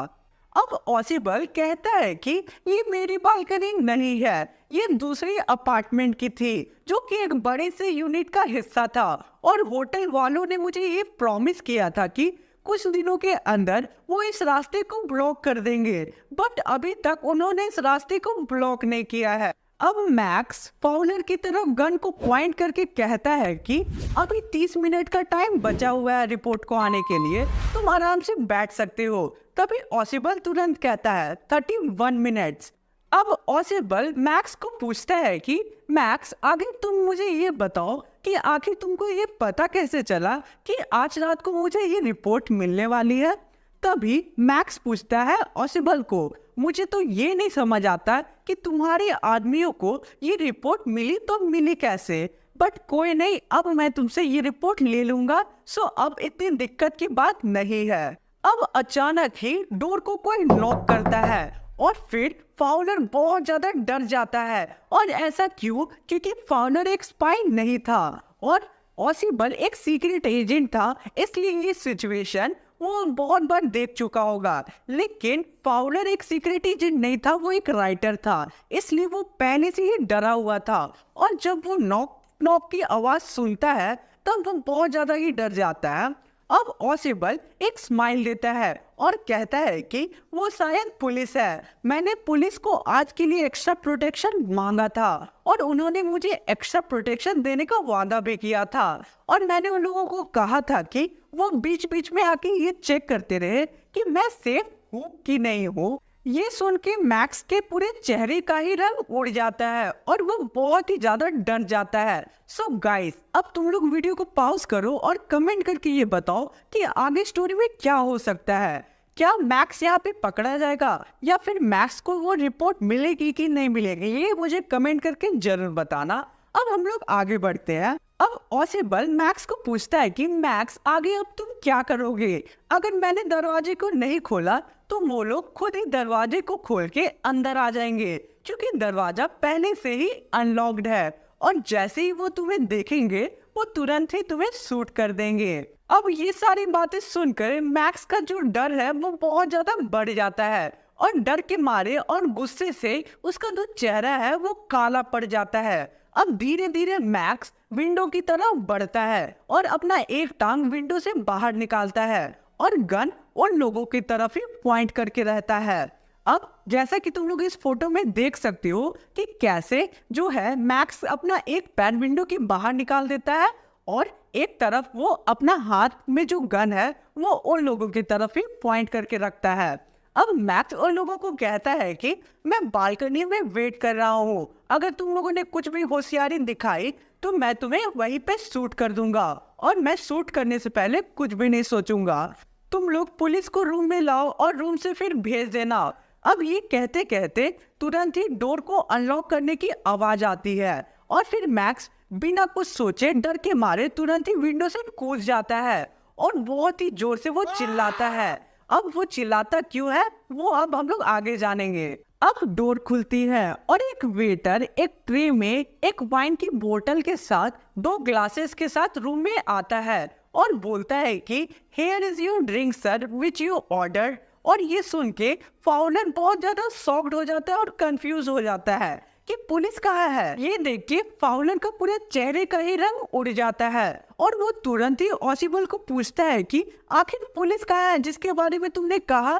अब ऑसिबल कहता है कि ये मेरी बालकनी नहीं है, ये दूसरी अपार्टमेंट की थी जो कि एक बड़े से यूनिट का हिस्सा था और होटल वालों ने मुझे ये प्रॉमिस किया था कि कुछ दिनों के अंदर वो इस रास्ते को ब्लॉक कर देंगे, बट अभी तक उन्होंने इस रास्ते को ब्लॉक नहीं किया है। अब मैक्स फाउलर की तरफ गन को पॉइंट करके कहता है कि अभी 30 मिनट का टाइम बचा हुआ है रिपोर्ट को आने के लिए, तुम आराम से बैठ सकते हो। तभी ऑसिबल तुरंत कहता है 31 मिनट्स। अब ऑसिबल मैक्स को पूछता है कि मैक्स, आगे तुम मुझे ये बताओ कि आखिर तुमको ये पता कैसे चला कि आज रात को मुझे ये रिपोर्ट मिलने वाली है? तभी मैक्स पूछता है ऑसिबल को, मुझे तो ये नहीं समझ आता कि तुम्हारे आदमियों को ये रिपोर्ट मिली तो मिली कैसे, बट कोई नहीं, अब मैं तुमसे ये रिपोर्ट ले लूंगा, सो अब इतनी दिक्कत की बात नहीं है। अब अचानक ही डोर को कोई नॉक करता है और फिर फाउलर बहुत ज्यादा डर जाता है। और ऐसा क्यों? क्योंकि फाउलर एक स्पाई नहीं था और ऑसिबल एक सीक्रेट एजेंट था, इसलिए ये सिचुएशन वो बहुत बार देख चुका होगा। लेकिन फाउलर एक सीक्रेट एजेंट नहीं था, वो एक राइटर था, इसलिए वो पहले से ही डरा हुआ था। और जब वो नॉक की आवाज सुनता है तब वो बहुत ज्यादा ही डर जाता है। अब ऑसिबल एक स्माइल देता है और कहता है कि वो शायद पुलिस है, मैंने पुलिस को आज के लिए एक्स्ट्रा प्रोटेक्शन मांगा था और उन्होंने मुझे एक्स्ट्रा प्रोटेक्शन देने का वादा भी किया था। और मैंने उन लोगों को कहा था कि वो बीच बीच में आके ये चेक करते रहे कि मैं सेफ हूँ कि नहीं हूँ। ये सुन के मैक्स के पूरे चेहरे का ही रंग उड़ जाता है और वो बहुत ही ज्यादा डर जाता है। सो गाइस, अब तुम लोग वीडियो को पॉज करो और कमेंट करके ये बताओ कि आगे स्टोरी में क्या हो सकता है। क्या मैक्स यहाँ पे पकड़ा जाएगा या फिर मैक्स को वो रिपोर्ट मिलेगी कि नहीं मिलेगी, ये मुझे कमेंट करके जरूर बताना। अब हम लोग आगे बढ़ते हैं। अब ऑसिबल मैक्स को पूछता है कि मैक्स, आगे अब तुम क्या करोगे? अगर मैंने दरवाजे को नहीं खोला तो वो लोग खुद ही दरवाजे को खोल के अंदर आ जाएंगे, क्योंकि दरवाजा पहले से ही अनलॉक्ड है और जैसे ही वो तुम्हें देखेंगे वो तुरंत ही तुम्हें शूट कर देंगे। अब ये सारी बातें सुनकर मैक्स का जो डर है वो बहुत ज्यादा बढ़ जाता है और डर के मारे और गुस्से से उसका जो चेहरा है वो काला पड़ जाता है। अब धीरे धीरे मैक्स विंडो की तरफ बढ़ता है और अपना एक टांग विंडो से बाहर निकालता है और गन उन लोगों की तरफ ही पॉइंट करके रहता है। अब जैसा कि तुम लोग इस फोटो में देख सकते हो कि कैसे जो है मैक्स अपना एक पैर विंडो के बाहर निकाल देता है और एक तरफ वो अपना हाथ में जो गन है वो उन लोगों की तरफ ही पॉइंट करके रखता है। अब मैक्स उन लोगों को कहता है कि मैं बालकनी में वेट कर रहा हूँ, अगर तुम लोगों ने कुछ भी होशियारी दिखाई तो मैं तुम्हें वहीं पे शूट कर दूंगा और मैं शूट करने से पहले कुछ भी नहीं सोचूंगा। तुम लोग पुलिस को रूम में लाओ और रूम से फिर भेज देना। अब ये कहते कहते तुरंत ही डोर को अनलॉक करने की आवाज आती है और फिर मैक्स बिना कुछ सोचे डर के मारे तुरंत ही विंडो से कूद जाता है और बहुत ही जोर से वो चिल्लाता है। अब वो चिल्लाता क्यों है वो अब हम लोग आगे जानेंगे। अब डोर खुलती है और एक वेटर एक ट्रे में एक वाइन की बोतल के साथ 2 ग्लासेस के साथ रूम में आता है और बोलता है कि here is your drink sir which you order. और ये सुन के फाउलर बहुत ज्यादा शॉक्ड हो जाता है और कंफ्यूज हो जाता है कि पुलिस कहाँ है। ये देख के फाउलर का पूरे चेहरे का ही रंग उड़ जाता है और वो तुरंत ही ऑसिबल को पूछता है कि आखिर पुलिस कहाँ है जिसके बारे में तुमने कहा।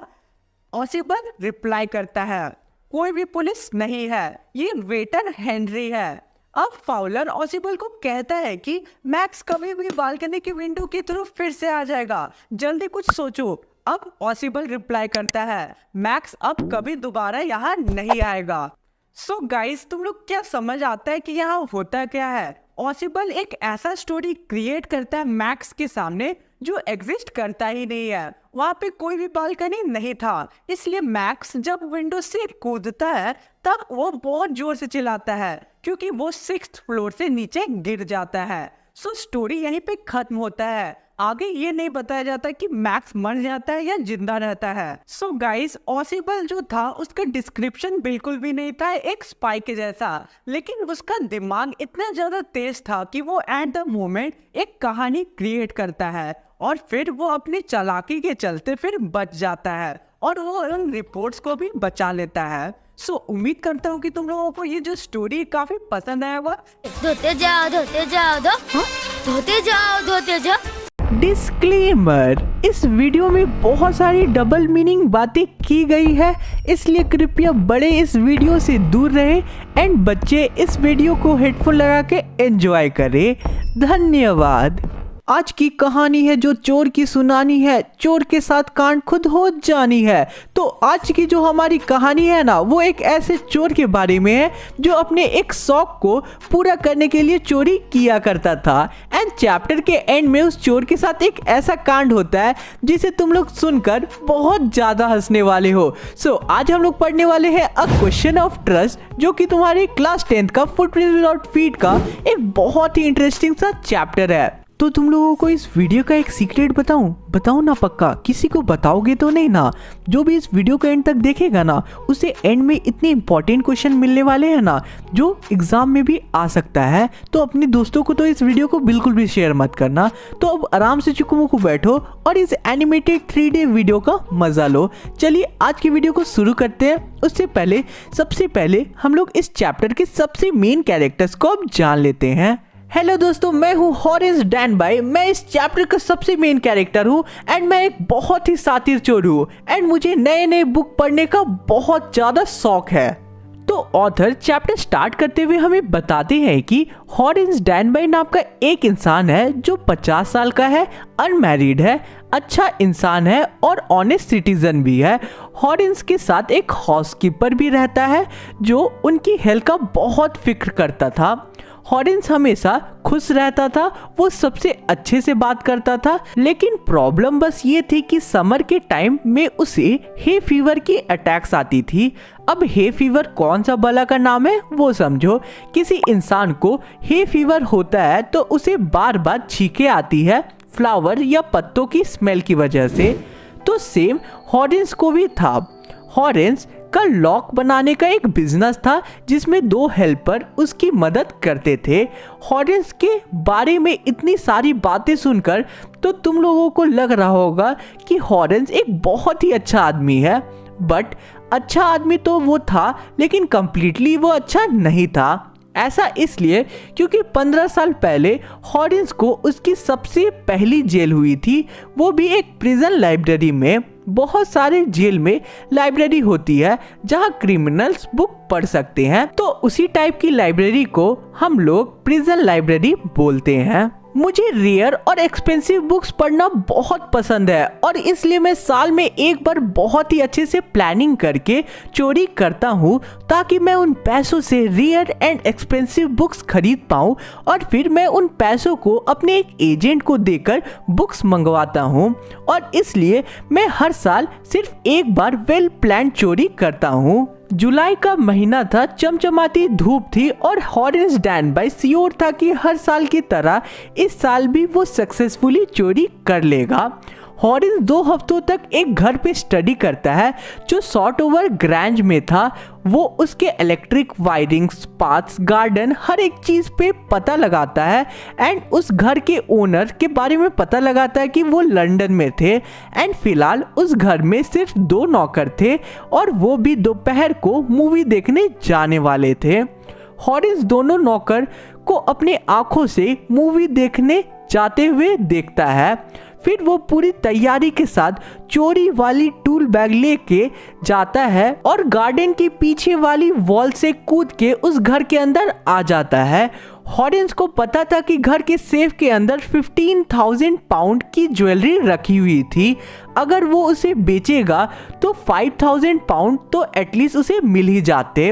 ऑसिबल रिप्लाई करता है कोई भी पुलिस नहीं है, ये वेटर हेनरी है। अब फाउलर ऑसिबल को कहता है कि मैक्स कभी भी बालकनी की विंडो की तरफ फिर से आ जाएगा, जल्दी कुछ सोचो। अब ऑसिबल रिप्लाई करता है मैक्स अब कभी दोबारा यहाँ नहीं आएगा। सो गाइस तुम लोग क्या समझ आता है कि यहाँ होता क्या है। ऑसिबल एक ऐसा स्टोरी क्रिएट करता है मैक्स के सामने जो एग्जिस्ट करता ही नहीं है, वहाँ पे कोई भी बालकनी नहीं था। इसलिए मैक्स जब विंडो से कूदता है तब वो बहुत जोर से चिल्लाता है क्योंकि वो 6th फ्लोर से नीचे गिर जाता है। सो स्टोरी यहीं पे खत्म होता है, आगे ये नहीं बताया जाता कि मैक्स मर जाता है या जिंदा रहता है। सो गाइस ऑसिबल जो था उसका डिस्क्रिप्शन बिल्कुल भी नहीं था एक स्पाई के जैसा, लेकिन उसका दिमाग इतना ज्यादा तेज था कि वो एट द मोमेंट एक कहानी क्रिएट करता है और फिर वो अपनी चालाकी के चलते फिर बच जाता है और वो उन रिपोर्ट्स को भी बचा लेता है। सो उम्मीद करता हूँ कि तुम लोगों को ये जो स्टोरी काफी पसंद आया होगा। धोते जाओ धोते जाओ। डिस्क्लेमर, इस वीडियो में बहुत सारी डबल मीनिंग बातें की गई है, इसलिए कृपया बड़े इस वीडियो से दूर रहें एंड बच्चे इस वीडियो को हेडफोन लगा के एंजॉय करें। धन्यवाद। आज की कहानी है जो चोर की सुनानी है, चोर के साथ कांड खुद हो जानी है। तो आज की जो हमारी कहानी है ना वो एक ऐसे चोर के बारे में है जो अपने एक शौक को पूरा करने के लिए चोरी किया करता था। एंड चैप्टर के एंड में उस चोर के साथ एक ऐसा कांड होता है जिसे तुम लोग सुनकर बहुत ज्यादा हंसने वाले हो। सो आज हम लोग पढ़ने वाले हैं अ क्वेश्चन ऑफ ट्रस्ट, जो कि तुम्हारे क्लास 10th का फुटप्रिंट्स विदाउट फीट का एक बहुत ही इंटरेस्टिंग सा चैप्टर है। तो तुम लोगों को इस वीडियो का एक सीक्रेट बताऊं ना, पक्का किसी को बताओगे तो नहीं ना। जो भी इस वीडियो का एंड तक देखेगा ना उसे एंड में इतने इंपॉर्टेंट क्वेश्चन मिलने वाले हैं ना जो एग्जाम में भी आ सकता है। तो अपने दोस्तों को तो इस वीडियो को बिल्कुल भी शेयर मत करना। तो अब आराम से चुकमुकु बैठो और इस एनिमेटेड 3D वीडियो का मजा लो। चलिए आज की वीडियो को शुरू करते हैं। उससे पहले सबसे पहले हम लोग इस चैप्टर के सबसे मेन कैरेक्टर्स को अब जान लेते हैं। हेलो दोस्तों, मैं हूँ हॉरेंस डैनबाई। मैं इस चैप्टर का सबसे मेन कैरेक्टर हूँ एंड मैं एक बहुत ही शातिर चोर हूँ एंड मुझे नए नए बुक पढ़ने का बहुत ज़्यादा शौक है। तो ऑथर चैप्टर स्टार्ट करते हुए हमें बताते हैं कि हॉरेंस डैनबाई नाम का एक इंसान है जो 50 साल का है, अनमैरिड है, अच्छा इंसान है और ऑनेस्ट सिटीजन भी है। हॉरेंस के साथ एक हाउसकीपर भी रहता है जो उनकी हेल्थ का बहुत फिक्र करता था। हॉरेंस हमेशा खुश रहता था, वो सबसे अच्छे से बात करता था, लेकिन प्रॉब्लम बस ये थी कि समर के टाइम में उसे हे फीवर की अटैक्स आती थी। अब हे फीवर कौन सा बला का नाम है वो समझो। किसी इंसान को हे फीवर होता है तो उसे बार बार छींके आती है फ्लावर या पत्तों की स्मेल की वजह से। तो सेम हॉरेंस को भी था। हॉरेंस का लॉक बनाने का एक बिजनेस था जिसमें 2 हेल्पर उसकी मदद करते थे। हॉरेंस के बारे में इतनी सारी बातें सुनकर तो तुम लोगों को लग रहा होगा कि हॉरेंस एक बहुत ही अच्छा आदमी है, बट अच्छा आदमी तो वो था, लेकिन कंप्लीटली वो अच्छा नहीं था। ऐसा इसलिए क्योंकि 15 साल पहले हॉरिन्स को उसकी सबसे पहली जेल हुई थी, वो भी एक प्रिजन लाइब्रेरी में। बहुत सारे जेल में लाइब्रेरी होती है जहां क्रिमिनल्स बुक पढ़ सकते हैं, तो उसी टाइप की लाइब्रेरी को हम लोग प्रिजन लाइब्रेरी बोलते हैं। मुझे रेयर और एक्सपेंसिव बुक्स पढ़ना बहुत पसंद है और इसलिए मैं साल में एक बार बहुत ही अच्छे से प्लानिंग करके चोरी करता हूँ, ताकि मैं उन पैसों से रेयर एंड एक्सपेंसिव बुक्स खरीद पाऊँ और फिर मैं उन पैसों को अपने एक एजेंट को देकर बुक्स मंगवाता हूँ। और इसलिए मैं हर साल सिर्फ एक बार वेल प्लान चोरी करता हूँ। जुलाई का महीना था, चमचमाती धूप थी और हॉरिन्स डैनबाई श्योर था कि हर साल की तरह इस साल भी वो सक्सेसफुली चोरी कर लेगा। हॉरिन्स 2 हफ्तों तक एक घर पे स्टडी करता है जो सॉर्ट ओवर ग्रैंज में था। वो उसके इलेक्ट्रिक वायरिंग्स, पाथ्स, गार्डन, हर एक चीज़ पे पता लगाता है एंड उस घर के ओनर के बारे में पता लगाता है कि वो लंदन में थे एंड फिलहाल उस घर में सिर्फ 2 नौकर थे और वो भी दोपहर को मूवी देखने जाने वाले थे। हॉरिन्स दोनों नौकर को अपने आंखों से मूवी देखने जाते हुए देखता है। फिर वो पूरी तैयारी के साथ चोरी वाली टूल बैग लेके जाता है और गार्डन के पीछे वाली वॉल से कूद के उस घर के अंदर आ जाता है। हॉरिन्स को पता था कि घर के सेफ के अंदर 15,000 पाउंड की ज्वेलरी रखी हुई थी। अगर वो उसे बेचेगा तो 5,000 पाउंड तो एटलीस्ट उसे मिल ही जाते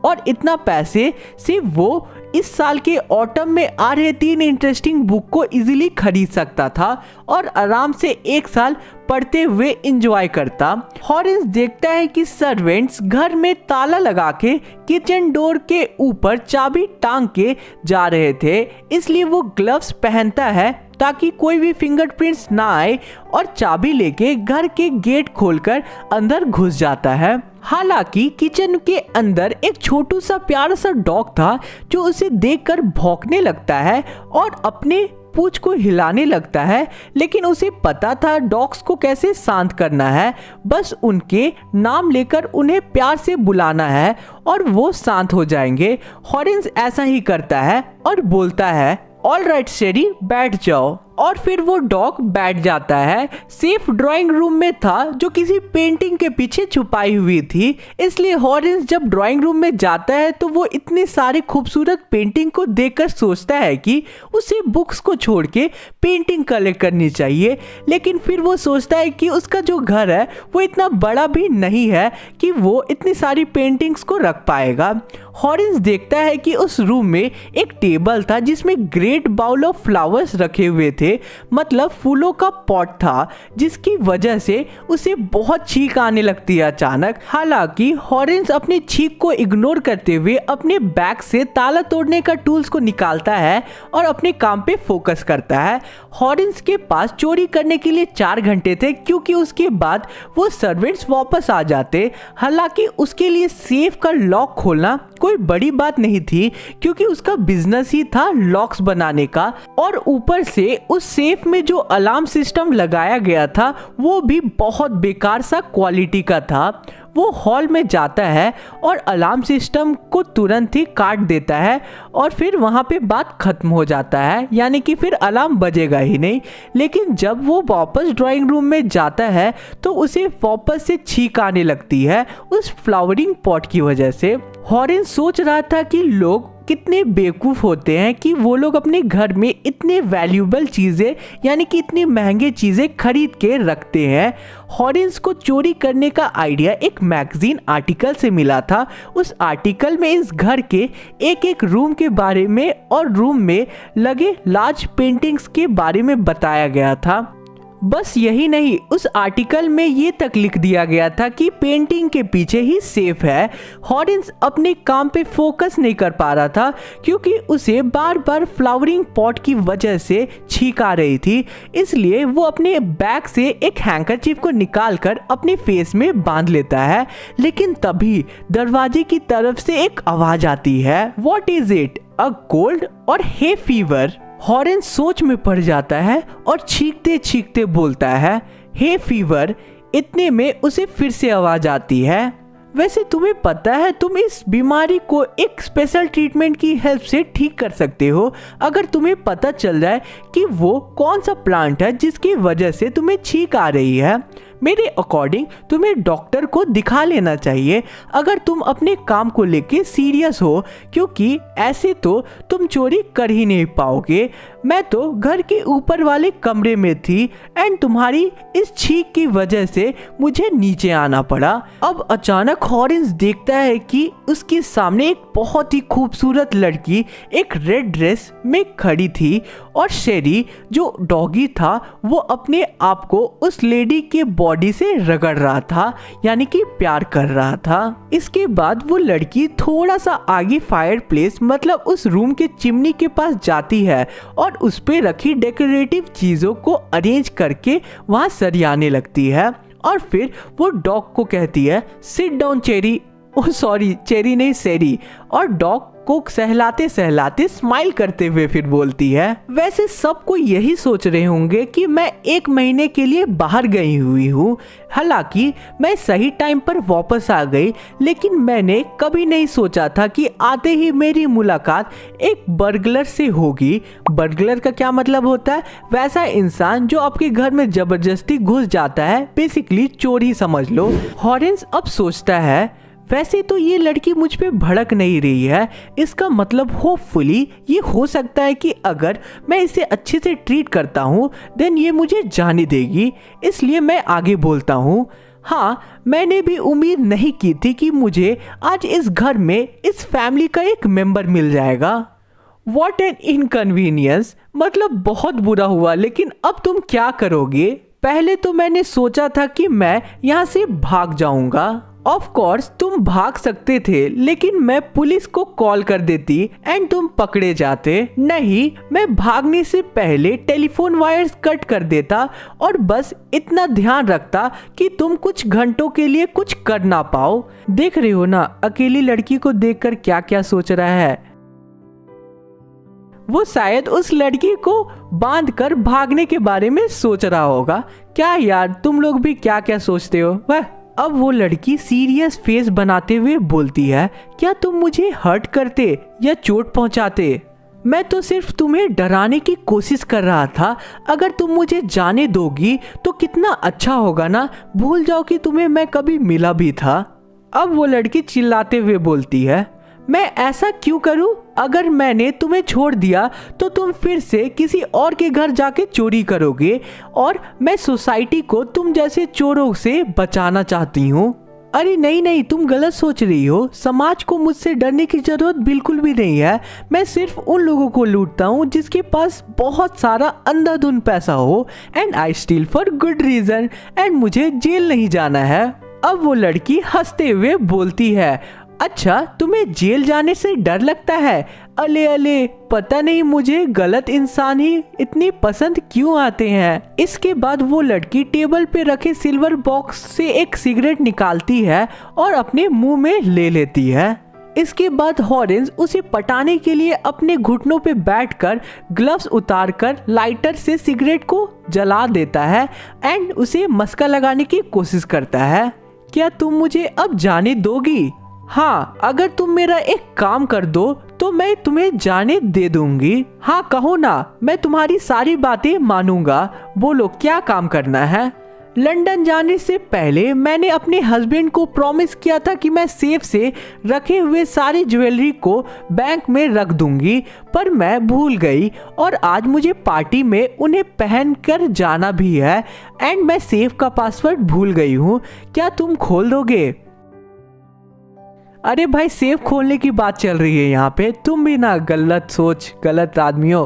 और इतना पैसे से वो इस साल के ऑटम में आ रहे 3 इंटरेस्टिंग बुक को इजीली खरीद सकता था और आराम से एक साल पढ़ते हुए एंजॉय करता। हॉरिन्स देखता है कि सर्वेंट्स घर में ताला लगा के किचन डोर के ऊपर चाबी टांग के जा रहे थे, इसलिए वो ग्लव्स पहनता है ताकि कोई भी फिंगरप्रिंट्स ना आए और चाबी लेके घर के गेट खोलकर अंदर घुस जाता है। हालांकि किचन के अंदर एक छोटू सा प्यारा सा डॉग था जो उसे देखकर भौंकने लगता है और अपने पूंछ को हिलाने लगता है, लेकिन उसे पता था डॉग्स को कैसे शांत करना है। बस उनके नाम लेकर उन्हें प्यार से बुलाना है और वो शांत हो जाएंगे। हॉरिन्स ऐसा ही करता है और बोलता है, ऑल राइट शेरी, बैठ जाओ। और फिर वो डॉग बैठ जाता है। सेफ ड्राइंग रूम में था जो किसी पेंटिंग के पीछे छुपाई हुई थी, इसलिए हॉरिन्स जब ड्राइंग रूम में जाता है तो वो इतने सारे खूबसूरत पेंटिंग को देखकर सोचता है कि उसे बुक्स को छोड़ के पेंटिंग कलेक्ट करनी चाहिए, लेकिन फिर वो सोचता है कि उसका जो घर है वो इतना बड़ा भी नहीं है कि वो इतनी सारी पेंटिंग्स को रख पाएगा। हॉरिन्स देखता है कि उस रूम में एक टेबल था जिसमें ग्रेट बाउल ऑफ फ्लावर्स रखे हुए थे, मतलब फूलों का पॉट था, जिसकी वजह से उसे बहुत छींक आने लगती है अचानक। हालांकि हॉरिन्स अपनी छींक को इग्नोर करते हुए अपने बैग से ताला तोड़ने का टूल्स को निकालता है और अपने काम पे फोकस करता है। हॉरिन्स के पास चोरी करने के लिए 4 घंटे थे, क्योंकि उसके बाद वो सर्वेंट्स वापस आ जाते। हालांकि उसके लिए सेफ का लॉक खोलना कोई बड़ी बात नहीं थी, क्योंकि उसका बिजनेस ही था लॉक्स बनाने का, और ऊपर से उस सेफ में जो अलार्म सिस्टम लगाया गया था वो भी बहुत बेकार सा क्वालिटी का था। वो हॉल में जाता है और अलार्म सिस्टम को तुरंत ही काट देता है और फिर वहाँ पे बात खत्म हो जाता है, यानी कि फिर अलार्म बजेगा ही नहीं। लेकिन जब वो वापस ड्राइंग रूम में जाता है तो उसे वापस से छींक आने लगती है उस फ्लावरिंग पॉट की वजह से। हॉरिन्स सोच रहा था कि लोग कितने बेवकूफ़ होते हैं कि वो लोग अपने घर में इतने वैल्यूएबल चीज़ें, यानी कि इतनी महंगे चीज़ें खरीद के रखते हैं। हॉरिन्स को चोरी करने का आइडिया एक मैगजीन आर्टिकल से मिला था। उस आर्टिकल में इस घर के एक एक रूम के बारे में और रूम में लगे लार्ज पेंटिंग्स के बारे में बताया गया था। बस यही नहीं, उस आर्टिकल में ये तक लिख दिया गया था कि पेंटिंग के पीछे ही सेफ है। हॉरिन्स अपने काम पे फोकस नहीं कर पा रहा था, क्योंकि उसे बार बार फ्लावरिंग पॉट की वजह से छींक आ रही थी। इसलिए वो अपने बैग से एक हैंकरचीफ को निकालकर अपने फेस में बांध लेता है। लेकिन तभी दरवाजे की तरफ से एक आवाज आती है, what is it, a cold और हे फीवर। हॉरिन्स सोच में पड़ जाता है और छींकते छींकते बोलता है, हे फीवर। इतने में उसे फिर से आवाज आती है, वैसे तुम्हें पता है तुम इस बीमारी को एक स्पेशल ट्रीटमेंट की हेल्प से ठीक कर सकते हो अगर तुम्हें पता चल जाए कि वो कौन सा प्लांट है जिसकी वजह से तुम्हें छींक आ रही है। मेरे अकॉर्डिंग तुम्हें डॉक्टर को दिखा लेना चाहिए अगर तुम अपने काम को लेके सीरियस हो, क्योंकि ऐसे तो तुम चोरी कर ही नहीं पाओगे। मैं तो घर के ऊपर वाले कमरे में थी एंड तुम्हारी इस छींक की वजह से मुझे नीचे आना पड़ा। अब अचानक हॉरेंस देखता है कि उसके सामने एक बहुत ही खूबसूरत लड़की एक रेड ड्रेस में खड़ी थी और शेरी जो डॉगी था वो अपने आप को उस लेडी के बॉडी से रगड़ रहा था, यानी कि प्यार कर रहा था। इसके बाद वो लड़की थोड़ा सा आगे फायर प्लेस मतलब उस रूम के चिमनी के पास जाती है और उस पे रखी डेकोरेटिव चीजों को अरेंज करके वहां सरियाने लगती है और फिर वो डॉग को कहती है sit down cherry, oh sorry cherry नहीं सेरी, और डॉग को सहलाते सहलाते स्माइल करते हुए फिर बोलती है वैसे सबको यही सोच रहे होंगे कि मैं 1 महीने के लिए बाहर गई हुई हूँ, हालांकि मैं सही टाइम पर वापस आ गई, लेकिन मैंने कभी नहीं सोचा था कि आते ही मेरी मुलाकात एक बर्गलर से होगी। बर्गलर का क्या मतलब होता है? वैसा इंसान जो आपके घर में जबरदस्ती घुस जाता है, बेसिकली चोरी समझ लो। हॉरेंस अब सोचता है वैसे तो ये लड़की मुझ पे भड़क नहीं रही है, इसका मतलब होपफुली ये हो सकता है कि अगर मैं इसे अच्छे से ट्रीट करता हूँ देन ये मुझे जाने देगी, इसलिए मैं आगे बोलता हूँ। हाँ, मैंने भी उम्मीद नहीं की थी कि मुझे आज इस घर में इस फैमिली का एक मेंबर मिल जाएगा। व्हाट एन इनकन्वीनियंस, मतलब बहुत बुरा हुआ, लेकिन अब तुम क्या करोगे? पहले तो मैंने सोचा था कि मैं यहाँ से भाग जाऊंगा। ऑफ कोर्स तुम भाग सकते थे, लेकिन मैं पुलिस को कॉल कर देती एंड तुम पकड़े जाते। नहीं, मैं भागने से पहले टेलीफोन वायर्स कट कर देता और बस इतना ध्यान रखता कि तुम कुछ घंटों के लिए कुछ कर ना पाओ। देख रहे हो ना अकेली लड़की को देखकर क्या क्या सोच रहा है। वो शायद उस लड़की को बांधकर भागने के बारे में सोच रहा होगा। क्या यार, तुम लोग भी क्या क्या सोचते हो? वह अब वो लड़की सीरियस फेस बनाते हुए बोलती है क्या तुम मुझे हर्ट करते या चोट पहुंचाते? मैं तो सिर्फ तुम्हें डराने की कोशिश कर रहा था। अगर तुम मुझे जाने दोगी तो कितना अच्छा होगा ना, भूल जाओ कि तुम्हें मैं कभी मिला भी था। अब वो लड़की चिल्लाते हुए बोलती है मैं ऐसा क्यों करूं? अगर मैंने तुम्हें छोड़ दिया तो तुम फिर से किसी और के घर जाके चोरी करोगे और मैं सोसाइटी को तुम जैसे चोरों से बचाना चाहती हूँ। अरे नहीं नहीं, तुम गलत सोच रही हो। समाज को मुझसे डरने की जरूरत बिल्कुल भी नहीं है। मैं सिर्फ उन लोगों को लूटता हूँ जिसके पास बहुत सारा अंधाधुन पैसा हो and I steal for good reason and मुझे जेल नहीं जाना है। अब वो लड़की हंसते हुए बोलती है अच्छा, तुम्हें जेल जाने से डर लगता है? अले अले, पता नहीं मुझे गलत इंसान ही इतनी पसंद क्यों आते हैं। इसके बाद वो लड़की टेबल पे रखे सिल्वर बॉक्स से एक सिगरेट निकालती है और अपने मुंह में ले लेती है। इसके बाद हॉरेंस उसे पटाने के लिए अपने घुटनों पे बैठकर ग्लव्स उतारकर लाइटर से सिगरेट को जला देता है एंड उसे मस्का लगाने की कोशिश करता है। क्या तुम मुझे अब जाने दोगी? हाँ, अगर तुम मेरा एक काम कर दो तो मैं तुम्हें जाने दे दूंगी। हाँ कहो ना, मैं तुम्हारी सारी बातें मानूंगा। बोलो क्या काम करना है? लंदन जाने से पहले मैंने अपने हस्बैंड को प्रॉमिस किया था कि मैं सेफ से रखे हुए सारी ज्वेलरी को बैंक में रख दूंगी, पर मैं भूल गई और आज मुझे पार्टी में उन्हें पहन कर जाना भी है एंड मैं सेफ का पासवर्ड भूल गई हूँ। क्या तुम खोल दोगे? अरे भाई, सेफ खोलने की बात चल रही है यहाँ पे, तुम भी ना गलत सोच, गलत आदमी हो।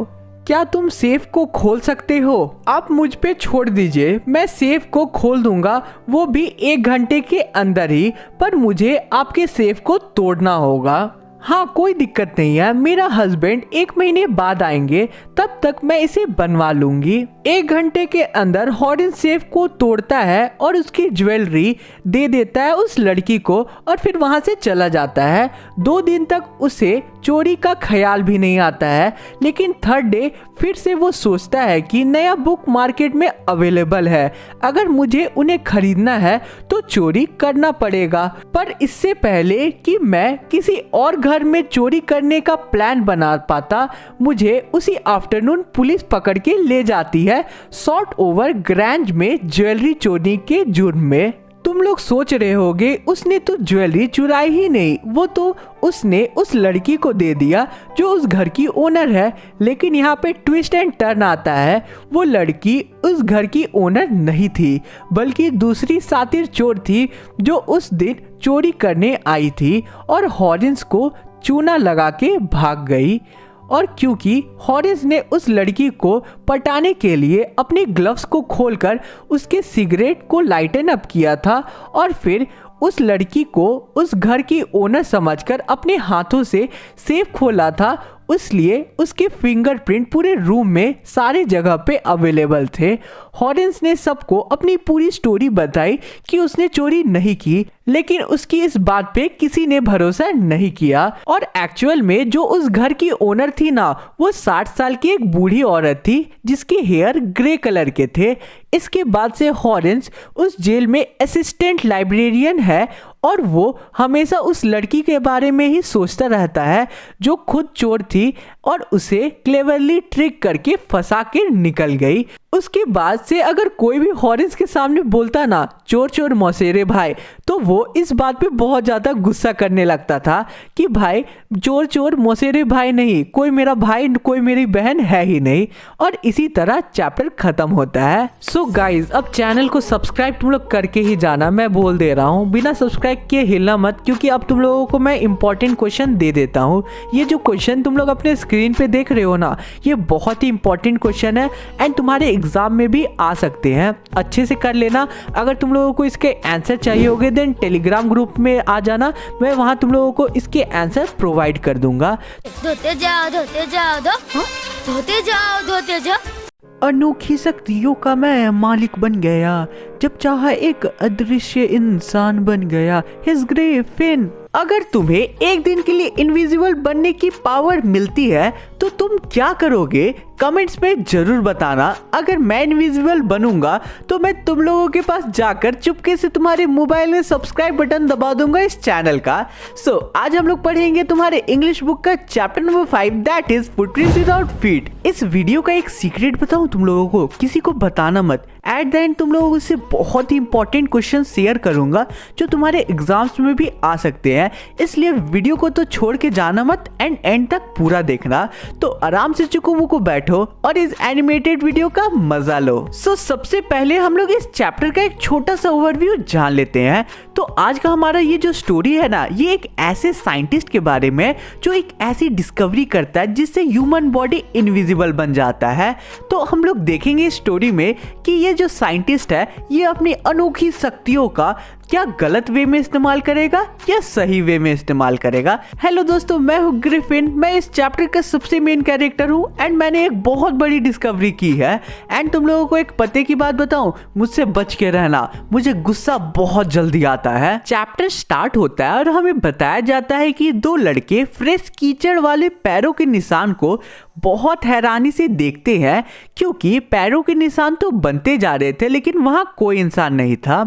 क्या तुम सेफ को खोल सकते हो? आप मुझ पे छोड़ दीजिए, मैं सेफ को खोल दूंगा, वो भी 1 घंटे के अंदर ही, पर मुझे आपके सेफ को तोड़ना होगा। हाँ कोई दिक्कत नहीं है, मेरा हस्बैंड 1 महीने बाद आएंगे, तब तक मैं इसे बनवा लूंगी। 1 घंटे के अंदर हॉरेंस सेफ को तोड़ता है और उसकी ज्वेलरी दे देता है उस लड़की को और फिर वहां से चला जाता है। 2 दिन तक उसे चोरी का ख्याल भी नहीं आता है। लेकिन थर्ड डे फिर से वो सोचता है कि नया बुक मार्केट में अवेलेबल है, अगर मुझे उन्हें खरीदना है तो चोरी करना पड़ेगा। पर इससे पहले कि मैं किसी और घर में चोरी करने का प्लान बना पाता, मुझे उसी आफ्टरनून पुलिस पकड़ के ले जाती है सॉर्ट ओवर ग्रैंज में ज्वेलरी चोरी के जुर्म में। तुम लोग सोच रहे होगे उसने तो ज्वेलरी चुराई ही नहीं, वो तो उसने उस लड़की को दे दिया जो उस घर की ओनर है। लेकिन यहाँ पे ट्विस्ट एंड टर्न आता है, वो लड़की उस घर की ओनर नहीं थी बल्कि दूसरी सातिर चोर थी जो उस दिन चोरी करने आई थी और हॉरिस को चूना लगा के भाग गई। और क्योंकि हॉरिस ने उस लड़की को पटाने के लिए अपने ग्लव्स को खोलकर उसके सिगरेट को लाइटन अप किया था और फिर उस लड़की को उस घर की ओनर समझकर अपने हाथों से सेफ खोला था, इसलिए उसके फिंगरप्रिंट पूरे रूम में सारे जगह पे अवेलेबल थे। हॉरिस ने सबको अपनी पूरी स्टोरी बताई कि उसने चोरी नहीं की, लेकिन उसकी इस बात पे किसी ने भरोसा नहीं किया। और एक्चुअल में जो उस घर की ओनर थी ना, वो 60 साल की एक बूढ़ी औरत थी जिसके हेयर ग्रे कलर के थे। इसके बाद से हॉरिस उस जेल में असिस्टेंट लाइब्रेरियन है और वो हमेशा उस लड़की के बारे में ही सोचता रहता है जो खुद चोर थी और उसे क्लेवरली ट्रिक करके फंसा के निकल गई। उसके बाद से अगर कोई भी हॉरिस के सामने बोलता ना चोर चोर मौसेरे भाई, तो वो इस बात पे बहुत ज़्यादा गुस्सा करने लगता था कि भाई चोर चोर मौसेरे भाई नहीं, कोई मेरा भाई कोई मेरी बहन है ही नहीं। और इसी तरह चैप्टर खत्म होता है। सो गाइज अब चैनल को सब्सक्राइब तुम लोग करके ही जाना, मैं बोल दे रहा हूँ, बिना सब्सक्राइब किए हिलना मत, क्योंकि अब तुम लोगों को मैं इंपॉर्टेंट क्वेश्चन दे देता हूँ। ये जो क्वेश्चन तुम लोग अपने स्क्रीन पे देख रहे हो ना, ये बहुत ही इंपॉर्टेंट क्वेश्चन है एंड तुम्हारे एग्जाम में भी आ सकते हैं, अच्छे से कर लेना। अगर तुम लोगों को इसके आंसर चाहिए होंगे देन टेलीग्राम ग्रुप में आ जाना, मैं वहाँ तुम लोगों को इसके आंसर प्रोवाइड कर दूंगा। धोते जाओ धोते जाओ धोते जाओ धोते जाओ। अनोखी शक्तियों का मैं मालिक बन गया, जब चाहा एक अदृश्य इंसान बन गया। His Griffin. अगर तुम्हें एक दिन के लिए इनविजिबल बनने की पावर मिलती है तो तुम क्या करोगे? कमेंट्स में जरूर बताना। अगर मैं इनविजिबल बनूंगा तो मैं तुम लोगों के पास जाकर चुपके से तुम्हारे मोबाइल में सब्सक्राइब बटन दबा दूंगा इस चैनल का। सो आज हम लोग पढ़ेंगे तुम्हारे इंग्लिश बुक का chapter number 5, that is footprints without feet. इस वीडियो का एक सीक्रेट बताऊं तुम लोगों को, किसी को बताना मत। एट द एंड तुम लोगों से बहुत ही इंपॉर्टेंट क्वेश्चन शेयर करूंगा जो तुम्हारे एग्जाम्स में भी आ सकते हैं, इसलिए वीडियो को तो छोड़ के जाना मत एंड एंड तक पूरा देखना। तो आराम से चुकू मुकू बैठो और इस एनिमेटेड वीडियो का मजा लो। सो सबसे पहले हम लोग इस चैप्टर का एक छोटा सा ओवरव्यू जान लेते हैं। तो आज का हमारा ये जो स्टोरी है ना, ये एक ऐसे साइंटिस्ट के बारे में जो एक ऐसी डिस्कवरी करता है जिससे ह्यूमन बॉडी इनविजिबल बन जाता है। तो हम लोग देखेंगे इस स्टोरी में कि ये जो साइंटिस्ट है ये अपनी अनोखी शक्तियों का क्या गलत वे में इस्तेमाल करेगा या सही वे में इस्तेमाल करेगा। हेलो दोस्तों, मैं हूँ ग्रिफिन, मैं इस चैप्टर का सबसे मेन कैरेक्टर हूँ एंड मैंने एक बहुत बड़ी डिस्कवरी की है। एंड तुम लोगों को एक पते की बात बताऊं, मुझसे बच के रहना, मुझे गुस्सा बहुत जल्दी आता है। चैप्टर स्टार्ट होता है और हमें बताया जाता है कि दो लड़के फ्रेश कीचड़ वाले पैरों के निशान को बहुत हैरानी से देखते हैं, क्योंकि पैरों के निशान तो बनते जा रहे थे लेकिन वहां कोई इंसान नहीं था।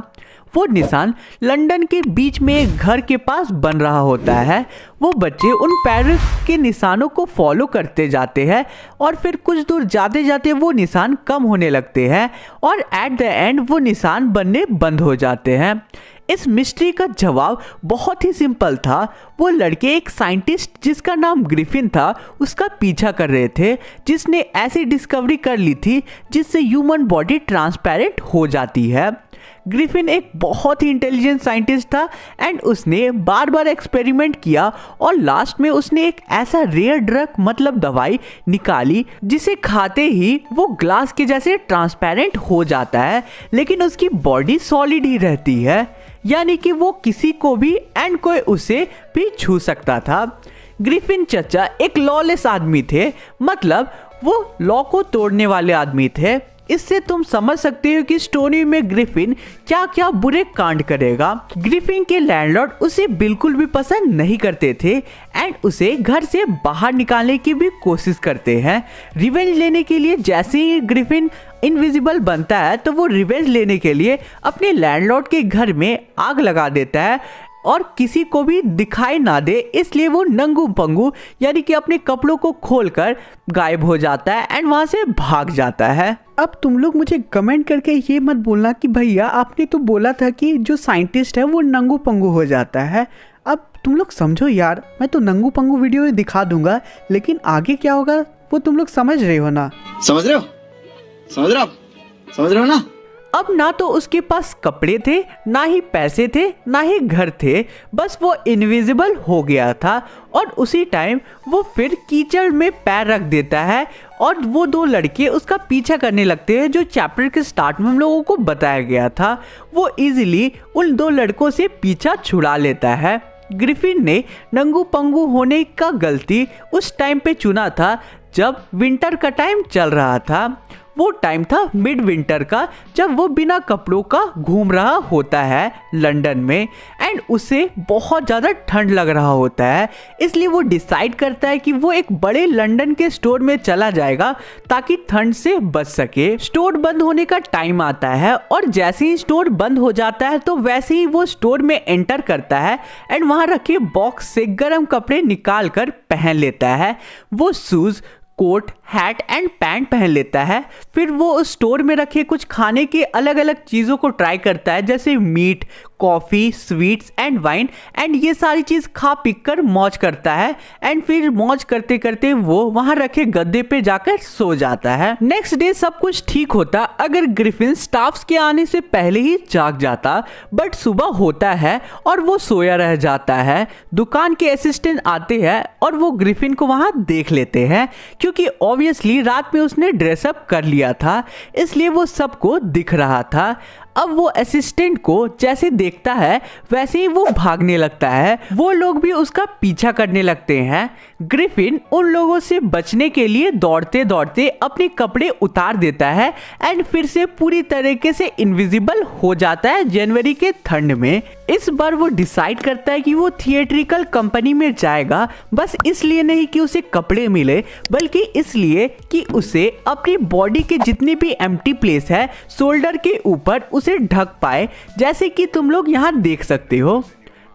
वो निशान लंदन के बीच में एक घर के पास बन रहा होता है। वो बच्चे उन पैरों के निशानों को फॉलो करते जाते हैं और फिर कुछ दूर जाते जाते वो निशान कम होने लगते हैं और एट द एंड वो निशान बनने बंद हो जाते हैं। इस मिस्ट्री का जवाब बहुत ही सिंपल था। वो लड़के एक साइंटिस्ट जिसका नाम ग्रिफिन था उसका पीछा कर रहे थे, जिसने ऐसी डिस्कवरी कर ली थी जिससे ह्यूमन बॉडी ट्रांसपेरेंट हो जाती है। ग्रिफिन एक बहुत ही इंटेलिजेंट साइंटिस्ट था एंड उसने बार बार एक्सपेरिमेंट किया और लास्ट में उसने एक ऐसा रेयर ड्रग मतलब दवाई निकाली जिसे खाते ही वो ग्लास के जैसे ट्रांसपेरेंट हो जाता है, लेकिन उसकी बॉडी सॉलिड ही रहती है, यानी कि वो किसी को भी एंड कोई उसे भी छू सकता था। ग्रिफिन चचा एक लॉलेस आदमी थे, मतलब वो लॉ को तोड़ने वाले आदमी थे। इससे तुम समझ सकते हो कि स्टोरी में ग्रिफिन क्या क्या बुरे कांड करेगा। ग्रिफिन के लैंडलॉर्ड उसे बिल्कुल भी पसंद नहीं करते थे एंड उसे घर से बाहर निकालने की भी कोशिश करते हैं। रिवेंज लेने के लिए जैसे ही ग्रिफिन इनविजिबल बनता है तो वो रिवेंज लेने के लिए अपने लैंडलॉर्ड के घर में आग लगा देता है और किसी को भी दिखाई ना दे, इसलिए वो नंगू पंगू यानी कि अपने कपड़ों को खोलकर गायब हो जाता है एंड वहां से भाग जाता है। अब तुम लोग मुझे कमेंट करके ये मत बोलना कि भैया आपने तो बोला था कि जो साइंटिस्ट है वो नंगू पंगू हो जाता है। अब तुम लोग समझो यार, मैं तो नंगू पंगू वीडियो में दिखा दूंगा, लेकिन आगे क्या होगा वो तुम लोग समझ रहे हो ना? समझ रहे हो? समझ रहे हो आप? समझ रहे हो ना? अब ना तो उसके पास कपड़े थे, ना ही पैसे थे, ना ही घर थे, बस वो इनविजिबल हो गया था और उसी टाइम वो फिर कीचड़ में पैर रख देता है और वो दो लड़के उसका पीछा करने लगते हैं जो चैप्टर के स्टार्ट में हम लोगों को बताया गया था। वो इजीली उन दो लड़कों से पीछा छुड़ा लेता है। ग्रिफिन ने नंगू पंगू होने का गलती उस टाइम पे चुना था जब विंटर का टाइम चल रहा था। वो टाइम था मिड विंटर का, जब वो बिना कपड़ों का घूम रहा होता है लंदन में एंड उसे बहुत ज़्यादा ठंड लग रहा होता है। इसलिए वो डिसाइड करता है कि वो एक बड़े लंदन के स्टोर में चला जाएगा ताकि ठंड से बच सके। स्टोर बंद होने का टाइम आता है और जैसे ही स्टोर बंद हो जाता है तो वैसे ही वो स्टोर में एंटर करता है एंड वहाँ रखे बॉक्स से गर्म कपड़े निकाल कर पहन लेता है। वो shoes, coat, hat and pants पहन लेता है। फिर वो उस स्टोर में रखे कुछ खाने की अलग अलग चीज़ों को ट्राई करता है, जैसे meat, coffee, sweets and wine and ये सारी चीज़ खा पी कर मौज करता है एंड फिर मौज करते करते वो वहाँ रखे गद्दे पे जाकर सो जाता है। नेक्स्ट डे सब कुछ ठीक होता अगर ग्रिफिन स्टाफ्स के आने से पहले ही जाग जाता, बट सुबह होता है और वो सोया रह जाता है। दुकान के असिस्टेंट आते हैं और वो ग्रिफिन को वहाँ देख लेते हैं क्योंकि ऑब्वियसली रात में उसने ड्रेसअप कर लिया था, इसलिए वो सबको दिख रहा था। अब वो असिस्टेंट को जैसे देखता है वैसे ही वो भागने लगता है। वो लोग भी उसका पीछा करने लगते हैं। ग्रिफिन उन लोगों से बचने के लिए दौड़ते दौड़ते अपने कपड़े उतार देता है एंड फिर से पूरी तरीके से इनविजिबल हो जाता है जनवरी के ठंड में। इस बार वो डिसाइड करता है कि वो थिएट्रिकल कंपनी में जाएगा, बस इसलिए नहीं कि उसे कपड़े मिले, बल्कि इसलिए कि उसे अपनी बॉडी के जितने भी एम्प्टी प्लेस है शोल्डर के ऊपर उसे ढक पाए, जैसे कि तुम लोग यहाँ देख सकते हो।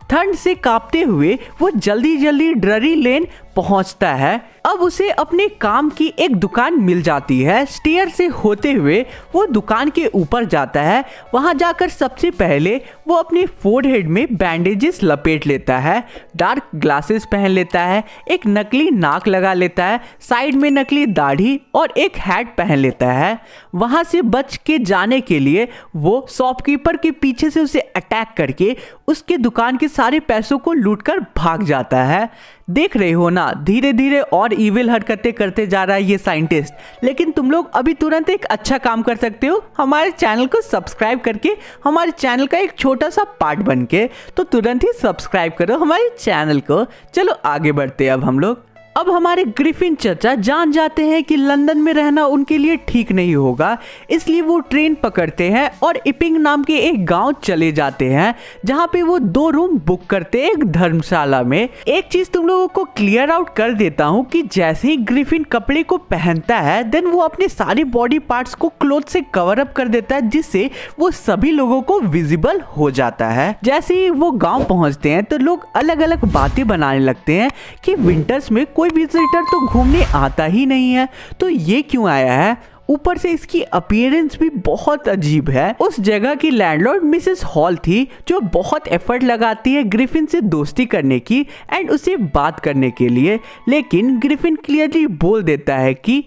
ठंड से कांपते हुए वो जल्दी जल्दी ड्ररी लेन पहुंचता है। अब उसे अपने काम की एक दुकान मिल जाती है। स्टेयर से होते हुए वो दुकान के ऊपर जाता है। वहां जाकर सबसे पहले वो अपने फोरहेड में बैंडेजेस लपेट लेता है, डार्क ग्लासेस पहन लेता है, एक नकली नाक लगा लेता है, साइड में नकली दाढ़ी और एक हैट पहन लेता है। वहां से बच के जाने के लिए वो शॉपकीपर के पीछे से उसे अटैक करके उसके दुकान के सारे पैसों को लूटकर भाग जाता है। देख रहे हो ना, धीरे धीरे और इविल हरकतें करते जा रहा है ये साइंटिस्ट। लेकिन तुम लोग अभी तुरंत एक अच्छा काम कर सकते हो, हमारे चैनल को सब्सक्राइब करके हमारे चैनल का एक छोटा सा पार्ट बन के, तो तुरंत ही सब्सक्राइब करो हमारे चैनल को। चलो आगे बढ़ते हैं अब हम लोग। अब हमारे ग्रिफिन चाचा जान जाते हैं कि लंदन में रहना उनके लिए ठीक नहीं होगा, इसलिए वो ट्रेन पकड़ते हैं और इपिंग नाम के एक गांव चले जाते हैं, जहां पे वो 2 रूम बुक करते हैं एक धर्मशाला में। एक चीज तुम लोगों को क्लियर आउट कर देता हूं कि जैसे ही ग्रिफिन कपड़े को पहनता है देन वो अपने सारे बॉडी पार्ट्स को क्लोथ से कवर अप कर देता है, जिससे वो सभी लोगों को विजिबल हो जाता है। जैसे ही वो गाँव पहुंचते हैं तो लोग अलग अलग बातें बनाने लगते हैं कि विंटर्स में कोई विजिटर तो घूमने आता ही नहीं है, तो ये क्यों आया है। ऊपर से इसकी अपीयरेंस भी बहुत अजीब है। उस जगह की लैंडलॉर्ड मिसेस हॉल थी, जो बहुत एफर्ट लगाती है ग्रिफिन से दोस्ती करने की एंड उसे बात करने के लिए, लेकिन ग्रिफिन क्लियरली बोल देता है कि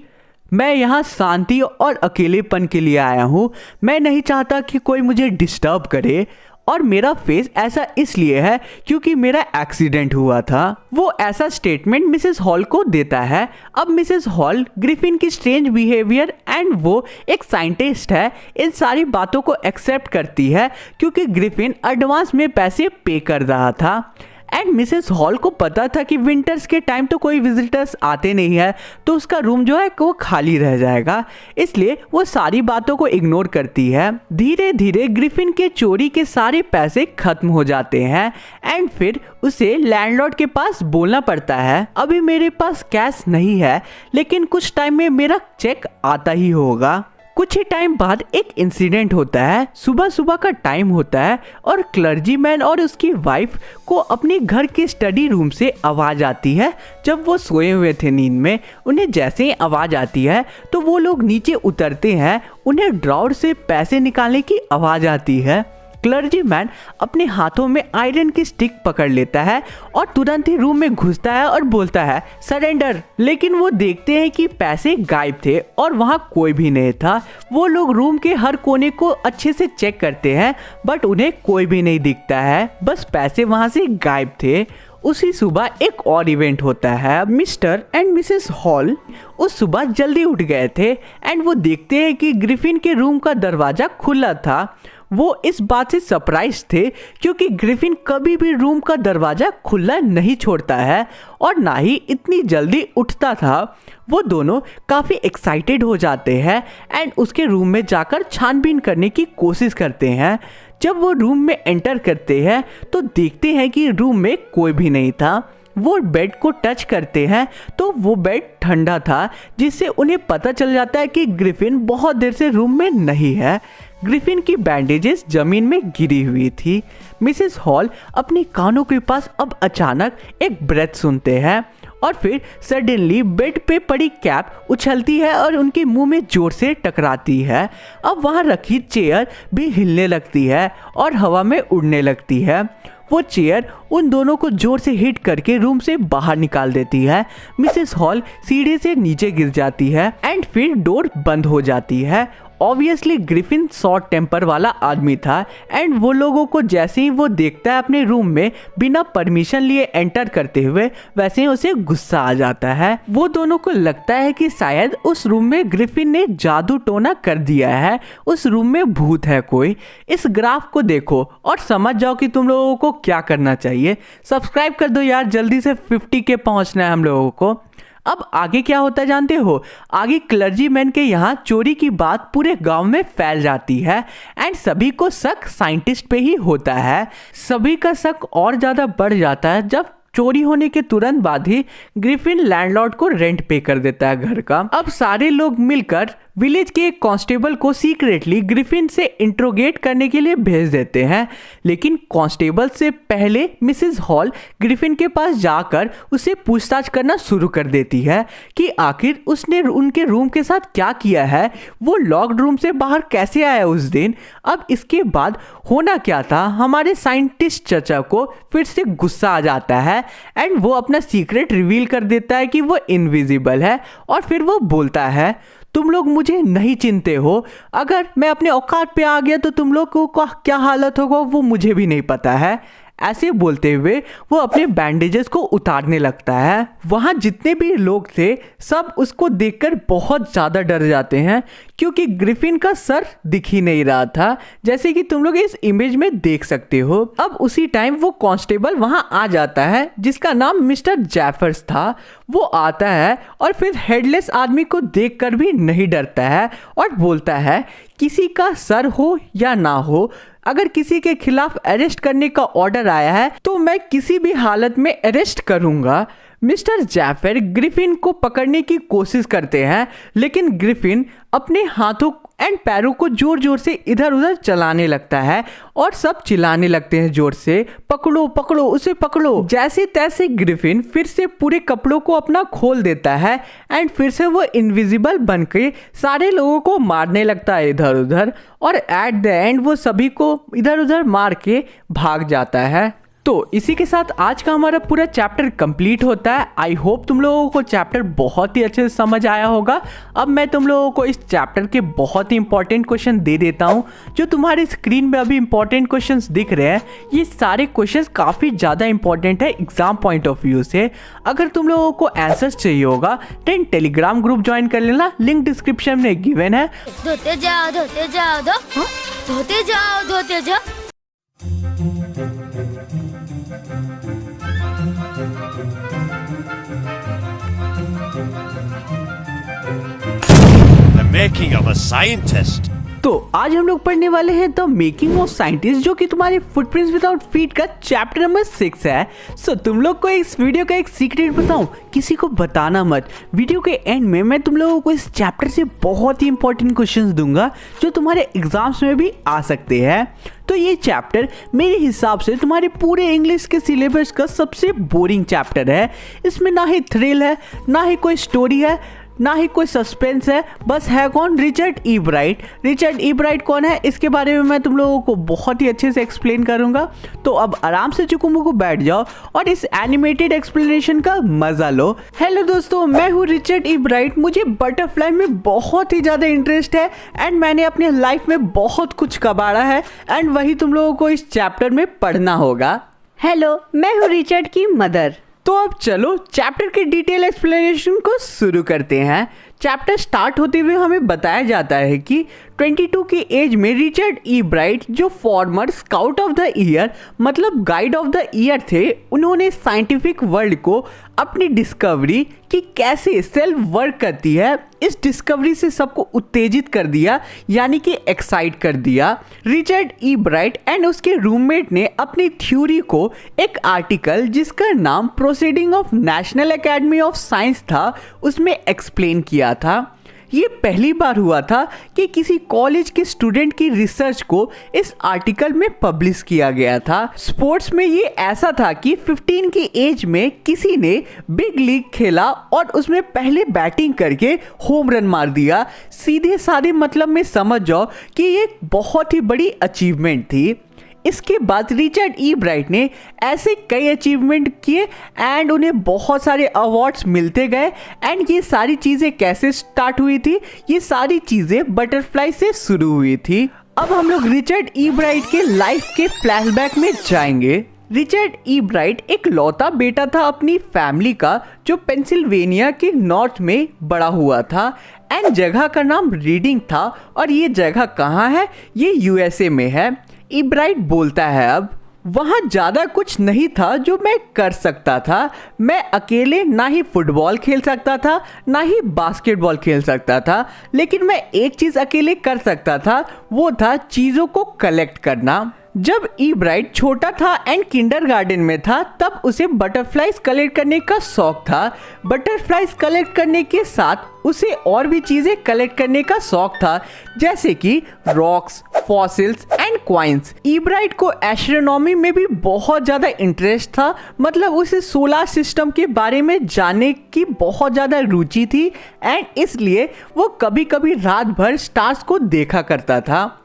मैं यहाँ शांति और अकेलेपन के लिए आया हूँ, मैं नहीं चाहता कि कोई मुझे डिस्टर्ब करे, और मेरा फेस ऐसा इसलिए है क्योंकि मेरा एक्सीडेंट हुआ था। वो ऐसा स्टेटमेंट मिसेस हॉल को देता है। अब मिसेस हॉल ग्रिफिन की स्ट्रेंज बिहेवियर एंड वो एक साइंटिस्ट है, इन सारी बातों को एक्सेप्ट करती है क्योंकि ग्रिफिन एडवांस में पैसे पे कर रहा था। एंड मिसेस हॉल को पता था कि विंटर्स के टाइम तो कोई विजिटर्स आते नहीं है, तो उसका रूम जो है वो खाली रह जाएगा, इसलिए वो सारी बातों को इग्नोर करती है। धीरे धीरे ग्रिफिन के चोरी के सारे पैसे खत्म हो जाते हैं एंड फिर उसे लैंडलॉर्ड के पास बोलना पड़ता है, अभी मेरे पास कैश नहीं है लेकिन कुछ टाइम में मेरा चेक आता ही होगा। कुछ ही टाइम बाद एक इंसिडेंट होता है। सुबह सुबह का टाइम होता है और क्लर्जीमैन और उसकी वाइफ को अपने घर के स्टडी रूम से आवाज़ आती है। जब वो सोए हुए थे नींद में, उन्हें जैसे ही आवाज़ आती है तो वो लोग नीचे उतरते हैं। उन्हें ड्रॉवर से पैसे निकालने की आवाज़ आती है। क्लर्जीमैन अपने हाथों में आयरन की स्टिक पकड़ लेता है और तुरंत ही रूम में घुसता है और बोलता है सरेंडर। लेकिन वो देखते हैं कि पैसे गायब थे और वहाँ कोई भी नहीं था। वो लोग रूम के हर कोने को अच्छे से चेक करते हैं बट उन्हें कोई भी नहीं दिखता है, बस पैसे वहाँ से गायब थे। उसी सुबह एक और इवेंट होता है। मिस्टर एंड मिसेस हॉल उस सुबह जल्दी उठ गए थे एंड वो देखते हैं कि ग्रिफिन के रूम का दरवाज़ा खुला था। वो इस बात से सरप्राइज थे क्योंकि ग्रिफिन कभी भी रूम का दरवाज़ा खुला नहीं छोड़ता है और ना ही इतनी जल्दी उठता था। वो दोनों काफ़ी एक्साइटेड हो जाते हैं एंड उसके रूम में जाकर छानबीन करने की कोशिश करते हैं। जब वो रूम में एंटर करते हैं तो देखते हैं कि रूम में कोई भी नहीं था। वो बेड को टच करते हैं तो वो बेड ठंडा था, जिससे उन्हें पता चल जाता है कि ग्रिफिन बहुत देर से रूम में नहीं है। ग्रिफिन की बैंडेजेस जमीन में गिरी हुई थी। मिसेस हॉल अपने कानों के पास अब अचानक एक ब्रेथ सुनते हैं और फिर सडनली बेड पे पड़ी कैप उछलती है और उनके मुंह में जोर से टकराती है। अब वहाँ रखी चेयर भी हिलने लगती है और हवा में उड़ने लगती है। वो चेयर उन दोनों को जोर से हिट करके रूम से बाहर निकाल देती है। मिसेस हॉल सीढ़ी से नीचे गिर जाती है एंड फिर डोर बंद हो जाती है। ऑब्वियसली ग्रिफिन शॉर्ट टेम्पर वाला आदमी था एंड वो लोगों को जैसे ही वो देखता है अपने रूम में बिना परमिशन लिए एंटर करते हुए, वैसे ही उसे गुस्सा आ जाता है। वो दोनों को लगता है कि शायद उस रूम में ग्रिफिन ने जादू टोना कर दिया है, उस रूम में भूत है कोई। इस ग्राफ को देखो और समझ जाओ कि तुम लोगों को क्या करना चाहिए। सब्सक्राइब कर दो यार, जल्दी से 50 के पहुंचना है हम लोगों को। अब आगे क्या होता है जानते हो? आगे क्लर्जीमैन के यहाँ चोरी की बात पूरे गांव में फैल जाती है एंड सभी को शक साइंटिस्ट पे ही होता है। सभी का शक और ज़्यादा बढ़ जाता है जब चोरी होने के तुरंत बाद ही ग्रिफिन लैंडलॉर्ड को रेंट पे कर देता है घर का। अब सारे लोग मिलकर विलेज के एक कांस्टेबल को सीक्रेटली ग्रिफिन से इंट्रोगेट करने के लिए भेज देते हैं, लेकिन कांस्टेबल से पहले मिसेस हॉल ग्रिफिन के पास जाकर उसे पूछताछ करना शुरू कर देती है कि आखिर उसने उनके रूम के साथ क्या किया है, वो लॉक्ड रूम से बाहर कैसे आया उस दिन। अब इसके बाद होना क्या था, हमारे साइंटिस्ट चचा को फिर से गुस्सा आ जाता है एंड वो अपना सीक्रेट रिवील कर देता है कि वो इनविजिबल है और फिर वो बोलता है तुम लोग मुझे नहीं चिनते हो, अगर मैं अपने औकात पे आ गया तो तुम लोगों को क्या हालत होगा वो मुझे भी नहीं पता है। ऐसे बोलते हुए वो अपने बैंडेजेस को उतारने लगता है। वहाँ जितने भी लोग थे सब उसको देखकर बहुत ज़्यादा डर जाते हैं क्योंकि ग्रिफिन का सर दिख ही नहीं रहा था, जैसे कि तुम लोग इस इमेज में देख सकते हो। अब उसी टाइम वो कांस्टेबल वहाँ आ जाता है जिसका नाम मिस्टर जैफर्स था। वो आता है और फिर हेडलेस आदमी को देखकर भी नहीं डरता है और बोलता है किसी का सर हो या ना हो, अगर किसी के खिलाफ अरेस्ट करने का ऑर्डर आया है तो मैं किसी भी हालत में अरेस्ट करूंगा। मिस्टर जैफर ग्रिफिन को पकड़ने की कोशिश करते हैं, लेकिन ग्रिफिन अपने हाथों एंड पैरों को जोर जोर से इधर उधर चलाने लगता है और सब चिल्लाने लगते हैं जोर से, पकड़ो पकड़ो उसे पकड़ो। जैसे तैसे ग्रिफिन फिर से पूरे कपड़ों को अपना खोल देता है एंड फिर से वो इनविजिबल बन के सारे लोगों को मारने लगता है इधर उधर, और एट द एंड वो सभी को इधर उधर मार के भाग जाता है। तो इसी के साथ आज का हमारा पूरा चैप्टर कंप्लीट होता है। आई होप तुम लोगों को चैप्टर बहुत ही अच्छे से समझ आया होगा। अब मैं तुम लोगों को इस चैप्टर के बहुत ही इंपॉर्टेंट क्वेश्चन दे देता हूं। जो तुम्हारी स्क्रीन में अभी इंपॉर्टेंट क्वेश्चंस दिख रहे हैं, ये सारे क्वेश्चंस काफ़ी ज़्यादा इंपॉर्टेंट है एग्जाम पॉइंट ऑफ व्यू से। अगर तुम लोगों को आंसर्स चाहिए होगा देन टेलीग्राम ग्रुप ज्वाइन कर लेना, लिंक डिस्क्रिप्शन में गिवन है। धोते जाओ धोते जाओ धोते जाओ धोते जाओ। making of a scientist. तो आज हम लोग पढ़ने वाले हैं द मेकिंग ऑफ साइंटिस्ट, जो कि तुम्हारे फुटप्रिंट्स विदाउट फीट का चैप्टर नंबर 6 है। सो तुम लोग को इस वीडियो का एक सीक्रेट बताऊं, किसी को बताना मत। वीडियो के एंड में मैं तुम लोगों को इस चैप्टर से बहुत ही इंपॉर्टेंट क्वेश्चंस दूंगा जो तुम्हारे एग्जाम्स में भी आ सकते हैं। तो ये चैप्टर मेरे हिसाब से तुम्हारे पूरे इंग्लिश के सिलेबस का सबसे बोरिंग चैप्टर है। इसमें ना ही थ्रिल है, ना ही कोई स्टोरी है, ना ही कोई सस्पेंस है। बस है कौन? रिचर्ड ई ब्राइट। रिचर्ड ई ब्राइट कौन है, इसके बारे में मैं तुम लोगों को बहुत ही अच्छे से एक्सप्लेन करूंगा। तो अब आराम से चुकू बैठ जाओ और इस एनिमेटेड एक्सप्लेनेशन का मजा लो। हेलो दोस्तों, मैं हूँ रिचर्ड ई ब्राइट। मुझे बटरफ्लाई में बहुत ही ज़्यादा इंटरेस्ट है एंड मैंने अपने लाइफ में बहुत कुछ कबाड़ा है एंड वही तुम लोगों को इस चैप्टर में पढ़ना होगा। हेलो, मैं हूँ रिचर्ड की मदर। तो अब चलो चैप्टर के डिटेल एक्सप्लेनेशन को शुरू करते हैं। चैप्टर स्टार्ट होते हुए हमें बताया जाता है कि 22 की एज में रिचर्ड ई ब्राइट, जो farmer scout of the year मतलब गाइड ऑफ द ईयर थे, उन्होंने साइंटिफिक वर्ल्ड को अपनी डिस्कवरी कि कैसे सेल वर्क करती है, इस डिस्कवरी से सबको उत्तेजित कर दिया, यानी कि एक्साइट कर दिया। रिचर्ड ई ब्राइट एंड उसके रूममेट ने अपनी थ्योरी को एक आर्टिकल जिसका नाम proceeding of national academy of science था, उसमें एक्सप्लेन किया था। ये पहली बार हुआ था कि किसी कॉलेज के स्टूडेंट की रिसर्च को इस आर्टिकल में पब्लिश किया गया था। स्पोर्ट्स में ये ऐसा था कि 15 की एज में किसी ने बिग लीग खेला और उसमें पहले बैटिंग करके होम रन मार दिया। सीधे साधे मतलब में समझ जाओ कि ये बहुत ही बड़ी अचीवमेंट थी। इसके बाद रिचर्ड ई ब्राइट ने ऐसे कई अचीवमेंट किए एंड उन्हें बहुत सारे अवार्ड्स मिलते गए। एंड ये सारी चीज़ें कैसे स्टार्ट हुई थी? ये सारी चीज़ें बटरफ्लाई से शुरू हुई थी। अब हम लोग रिचर्ड ई ब्राइट के लाइफ के फ्लैशबैक में जाएंगे। रिचर्ड ई ब्राइट एक लौता बेटा था अपनी फैमिली का, जो पेंसिल्वेनिया के नॉर्थ में बड़ा हुआ था एंड जगह का नाम रीडिंग था। और ये जगह कहाँ है? ये यूएसए में है। ई ब्राइट बोलता है, अब वहाँ ज़्यादा कुछ नहीं था जो मैं कर सकता था। मैं अकेले ना ही फुटबॉल खेल सकता था, ना ही बास्केटबॉल खेल सकता था, लेकिन मैं एक चीज़ अकेले कर सकता था, वो था चीज़ों को कलेक्ट करना। जब ई ब्राइट छोटा था एंड किंडरगार्टन में था, तब उसे बटरफ्लाइज कलेक्ट करने का शौक था। बटरफ्लाइज कलेक्ट करने के साथ उसे और भी चीज़ें कलेक्ट करने का शौक था, जैसे कि rocks, fossils and coins. E bright को एस्ट्रोनॉमी में भी बहुत ज़्यादा इंटरेस्ट था, मतलब उसे सोलर सिस्टम के बारे में जानने की बहुत ज़्यादा रुचि थी एंड इसलिए वो कभी कभी रात भर स्टार्स को देखा करता था।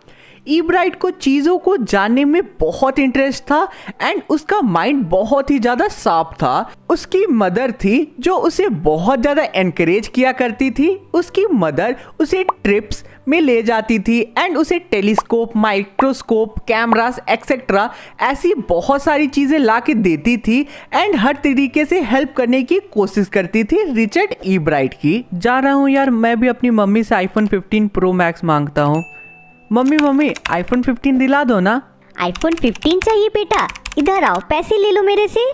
ई ब्राइट को चीज़ों को जानने में बहुत इंटरेस्ट था एंड उसका माइंड बहुत ही ज़्यादा शार्प था। उसकी मदर थी जो उसे बहुत ज़्यादा एनकरेज किया करती थी। उसकी मदर उसे ट्रिप्स में ले जाती थी एंड उसे टेलीस्कोप, माइक्रोस्कोप, कैमरास एक्सेट्रा ऐसी बहुत सारी चीज़ें ला के देती थी एंड हर तरीके से हेल्प करने की कोशिश करती थी रिचर्ड ई ब्राइट की। जा रहा हूँ यार, मैं भी अपनी मम्मी से iPhone 15 Pro Max मांगता हूँ। मम्मी iPhone 15 दिला दो ना। iPhone 15 चाहिए बेटा? इधर आओ, पैसे ले लो मेरे से।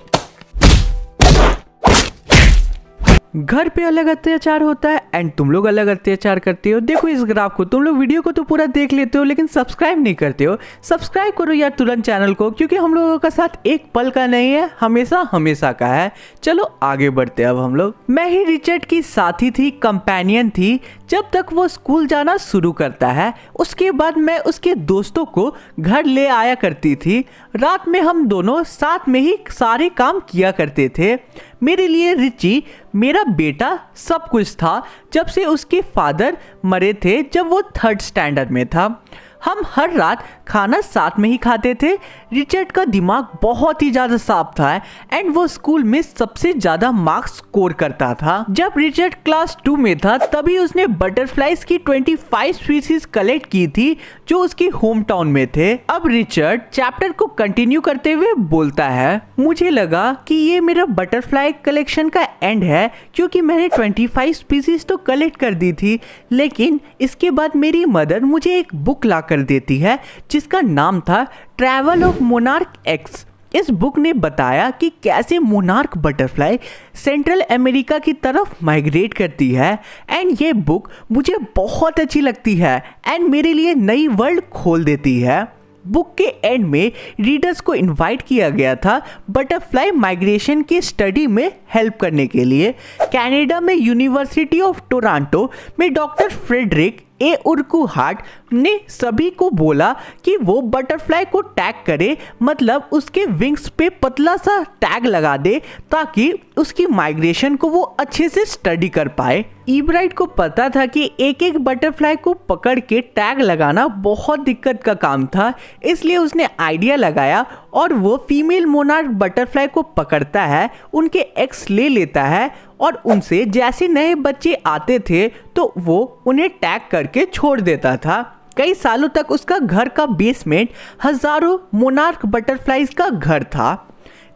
घर पे अलग अत्याचार होता है एंड तुम लोग अलग अत्याचार करते हो। देखो इस ग्राफ को, तुम लोग वीडियो को तो पूरा देख लेते हो लेकिन सब्सक्राइब नहीं करते हो। सब्सक्राइब करो यार तुरंत चैनल को, क्योंकि हम लोगों का साथ एक पल का नहीं है, हमेशा हमेशा का है। चलो आगे बढ़ते हैं अब हम लोग। मैं ही रिचर्ड की साथी थी, कंपेनियन थी जब तक वो स्कूल जाना शुरू करता है। उसके बाद मैं उसके दोस्तों को घर ले आया करती थी। रात में हम दोनों साथ में ही सारे काम किया करते थे। मेरे लिए रिची मेरा बेटा सब कुछ था, जब से उसके फादर मरे थे जब वो 3rd स्टैंडर्ड में था। हम हर रात खाना साथ में ही खाते थे। रिचर्ड का दिमाग बहुत ही ज़्यादा साफ था एंड वो स्कूल में सबसे ज़्यादा मार्क्स स्कोर करता था। जब रिचर्ड क्लास 2 में था तभी उसने बटरफ्लाइज की 25 स्पीसीज कलेक्ट की थी जो उसके होम टाउन में थे। अब रिचर्ड चैप्टर को कंटिन्यू करते हुए बोलता है, मुझे लगा कि ये मेरा बटरफ्लाई कलेक्शन का एंड है, क्योंकि मैंने 25 स्पीसीज तो कलेक्ट कर दी थी, लेकिन इसके बाद मेरी मदर मुझे एक बुक ला कर देती है जिसका नाम था ट्रैवल ऑफ मोनार्क एक्स। इस बुक ने बताया कि कैसे मोनार्क बटरफ्लाई सेंट्रल अमेरिका की तरफ माइग्रेट करती है एंड ये बुक मुझे बहुत अच्छी लगती है एंड मेरे लिए नई वर्ल्ड खोल देती है। बुक के एंड में रीडर्स को इनवाइट किया गया था बटरफ्लाई माइग्रेशन की स्टडी में हेल्प करने के लिए। कनाडा में यूनिवर्सिटी ऑफ टोरंटो में डॉक्टर फ्रेडरिक ए उर्कुहार्ट ने सभी को बोला कि वो बटरफ्लाई को टैग करे, मतलब उसके विंग्स पे पतला सा टैग लगा दे ताकि उसकी माइग्रेशन को वो अच्छे से स्टडी कर पाए। ईब्राइट को पता था कि एक एक बटरफ्लाई को पकड़ के टैग लगाना बहुत दिक्कत का काम था, इसलिए उसने आइडिया लगाया और वो फीमेल मोनार्क बटरफ्लाई को पकड़ता है, उनके एग्स ले लेता है और उनसे जैसे नए बच्चे आते थे तो वो उन्हें टैग करके छोड़ देता था। कई सालों तक उसका घर का बेसमेंट हजारों मोनार्क बटरफ्लाईज का घर था।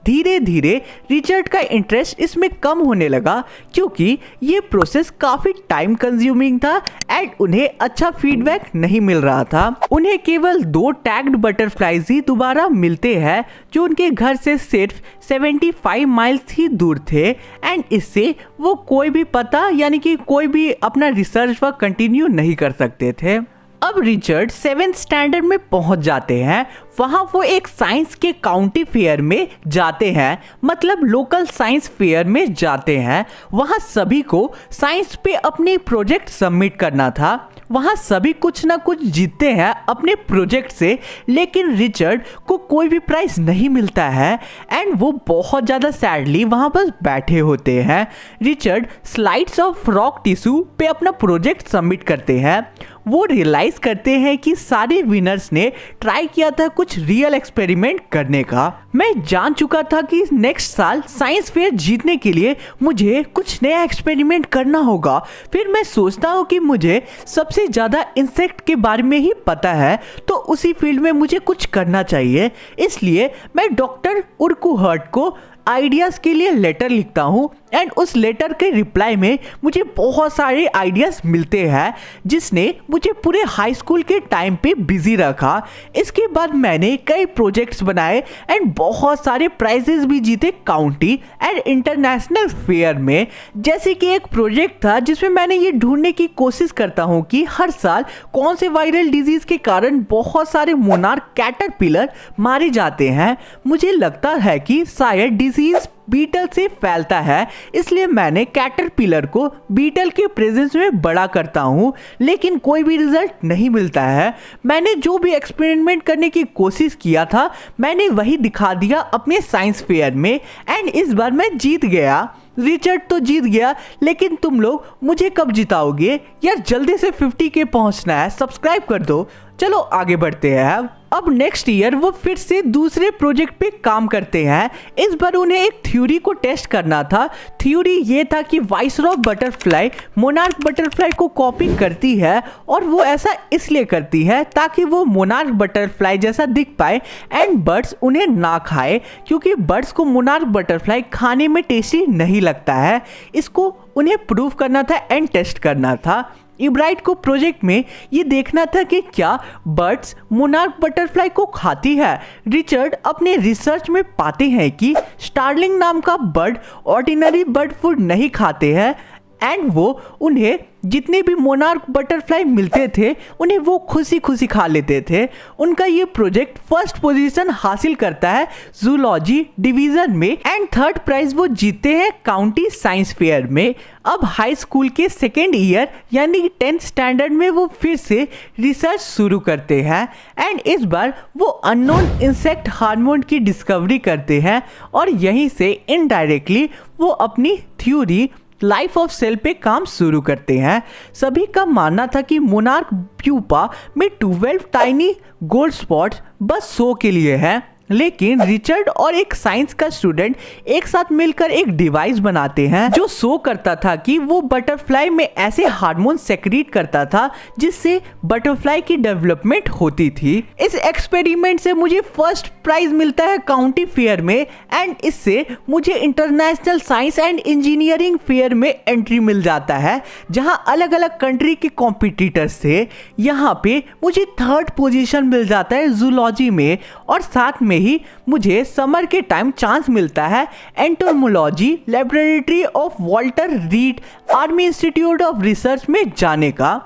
धीरे धीरे रिचर्ड का इंटरेस्ट इसमें कम होने लगा क्योंकि ये प्रोसेस काफ़ी टाइम कंज्यूमिंग था एंड उन्हें अच्छा फीडबैक नहीं मिल रहा था। उन्हें केवल 2 टैग्ड बटरफ्लाईज ही दोबारा मिलते हैं जो उनके घर से सिर्फ 75 माइल्स ही दूर थे एंड इससे वो कोई भी पता यानी कि कोई भी अपना रिसर्च वर्क कंटिन्यू नहीं कर सकते थे। अब रिचर्ड 7th स्टैंडर्ड में पहुंच जाते हैं। वहां वो एक साइंस के काउंटी फेयर में जाते हैं, मतलब लोकल साइंस फेयर में जाते हैं। वहां सभी को साइंस पे अपने प्रोजेक्ट सबमिट करना था। वहां सभी कुछ ना कुछ जीतते हैं अपने प्रोजेक्ट से, लेकिन रिचर्ड को कोई भी प्राइज नहीं मिलता है एंड वो बहुत ज़्यादा सैडली वहां बस बैठे होते हैं। Richard slides of rock tissue पे अपना प्रोजेक्ट सबमिट करते हैं। वो रियलाइज करते हैं कि सारे विनर्स ने ट्राई किया था कुछ रियल एक्सपेरिमेंट करने का। मैं जान चुका था कि नेक्स्ट साल साइंस फेयर जीतने के लिए मुझे कुछ नया एक्सपेरिमेंट करना होगा। फिर मैं सोचता हूँ कि मुझे सबसे ज़्यादा इंसेक्ट के बारे में ही पता है, तो उसी फील्ड में मुझे कुछ करना चाहिए। इसलिए मैं डॉक्टर उर्कुहार्ट को आइडियाज़ के लिए लेटर लिखता हूँ एंड उस लेटर के रिप्लाई में मुझे बहुत सारे आइडियाज़ मिलते हैं जिसने मुझे पूरे हाई स्कूल के टाइम पे बिजी रखा। इसके बाद मैंने कई प्रोजेक्ट्स बनाए एंड बहुत सारे प्राइजेस भी जीते काउंटी एंड इंटरनेशनल फेयर में। जैसे कि एक प्रोजेक्ट था जिसमें मैंने ये ढूंढने की कोशिश करता हूँ कि हर साल कौन से वायरल डिजीज़ के कारण बहुत सारे मोनार्क कैटरपिलर मारे जाते हैं। मुझे लगता है कि शायद डिजीज बीटल से फैलता है, इसलिए मैंने कैटरपिलर को बीटल के प्रेजेंस में बड़ा करता हूँ, लेकिन कोई भी रिजल्ट नहीं मिलता है। मैंने जो भी एक्सपेरिमेंट करने की कोशिश किया था मैंने वही दिखा दिया अपने साइंस फेयर में एंड इस बार मैं जीत गया। रिचर्ड तो जीत गया, लेकिन तुम लोग मुझे कब जिताओगे यार? जल्दी से 50K पहुंचना है, सब्सक्राइब कर दो। चलो आगे बढ़ते हैं। अब नेक्स्ट ईयर वो फिर से दूसरे प्रोजेक्ट पे काम करते हैं। इस बार उन्हें एक थ्योरी को टेस्ट करना था। थ्योरी ये था कि वाइसरॉय बटरफ्लाई मोनार्क बटरफ्लाई को कॉपी करती है और वो ऐसा इसलिए करती है ताकि वो मोनार्क बटरफ्लाई जैसा दिख पाए एंड बर्ड्स उन्हें ना खाए, क्योंकि बर्ड्स को मोनार्क बटरफ्लाई खाने में टेस्टी नहीं लगता है। इसको उन्हें प्रूव करना था एंड टेस्ट करना था। ईब्राइट को प्रोजेक्ट में ये देखना था कि क्या बर्ड्स मोनार्क बटरफ्लाई को खाती है। रिचर्ड अपने रिसर्च में पाते हैं कि स्टार्लिंग नाम का बर्ड ऑर्डिनरी बर्ड फूड नहीं खाते हैं एंड वो उन्हें जितने भी मोनार्क बटरफ्लाई मिलते थे उन्हें वो खुशी खुशी खा लेते थे। उनका ये प्रोजेक्ट फर्स्ट पोजीशन हासिल करता है जूलॉजी डिवीज़न में एंड 3rd प्राइज वो जीतते हैं काउंटी साइंस फेयर में। अब हाई स्कूल के 2nd ईयर यानी 10th स्टैंडर्ड में वो फिर से रिसर्च शुरू करते हैं एंड इस बार वो अननोन इंसेक्ट हार्मोन की डिस्कवरी करते हैं और यहीं से इनडायरेक्टली वो अपनी थ्योरी लाइफ ऑफ सेल पे काम शुरू करते हैं। सभी का मानना था कि मोनार्क प्यूपा में 12 टाइनी गोल्ड स्पॉट्स बस शो के लिए है, लेकिन रिचर्ड और एक साइंस का स्टूडेंट एक साथ मिलकर एक डिवाइस बनाते हैं जो शो करता था कि वो बटरफ्लाई में ऐसे हार्मोन सेक्रीट करता था जिससे बटरफ्लाई की डेवलपमेंट होती थी। इस एक्सपेरिमेंट से मुझे फर्स्ट प्राइज मिलता है काउंटी फेयर में एंड इससे मुझे international science and engineering fair में एंट्री मिल जाता है जहां अलग अलग कंट्री के कॉम्पिटिटर्स थे। यहाँ पे मुझे 3rd पोजीशन मिल जाता है जूलॉजी में और साथ में ही मुझे समर के टाइम चांस मिलता है entomology laboratory of Walter read army institute of research में जाने का।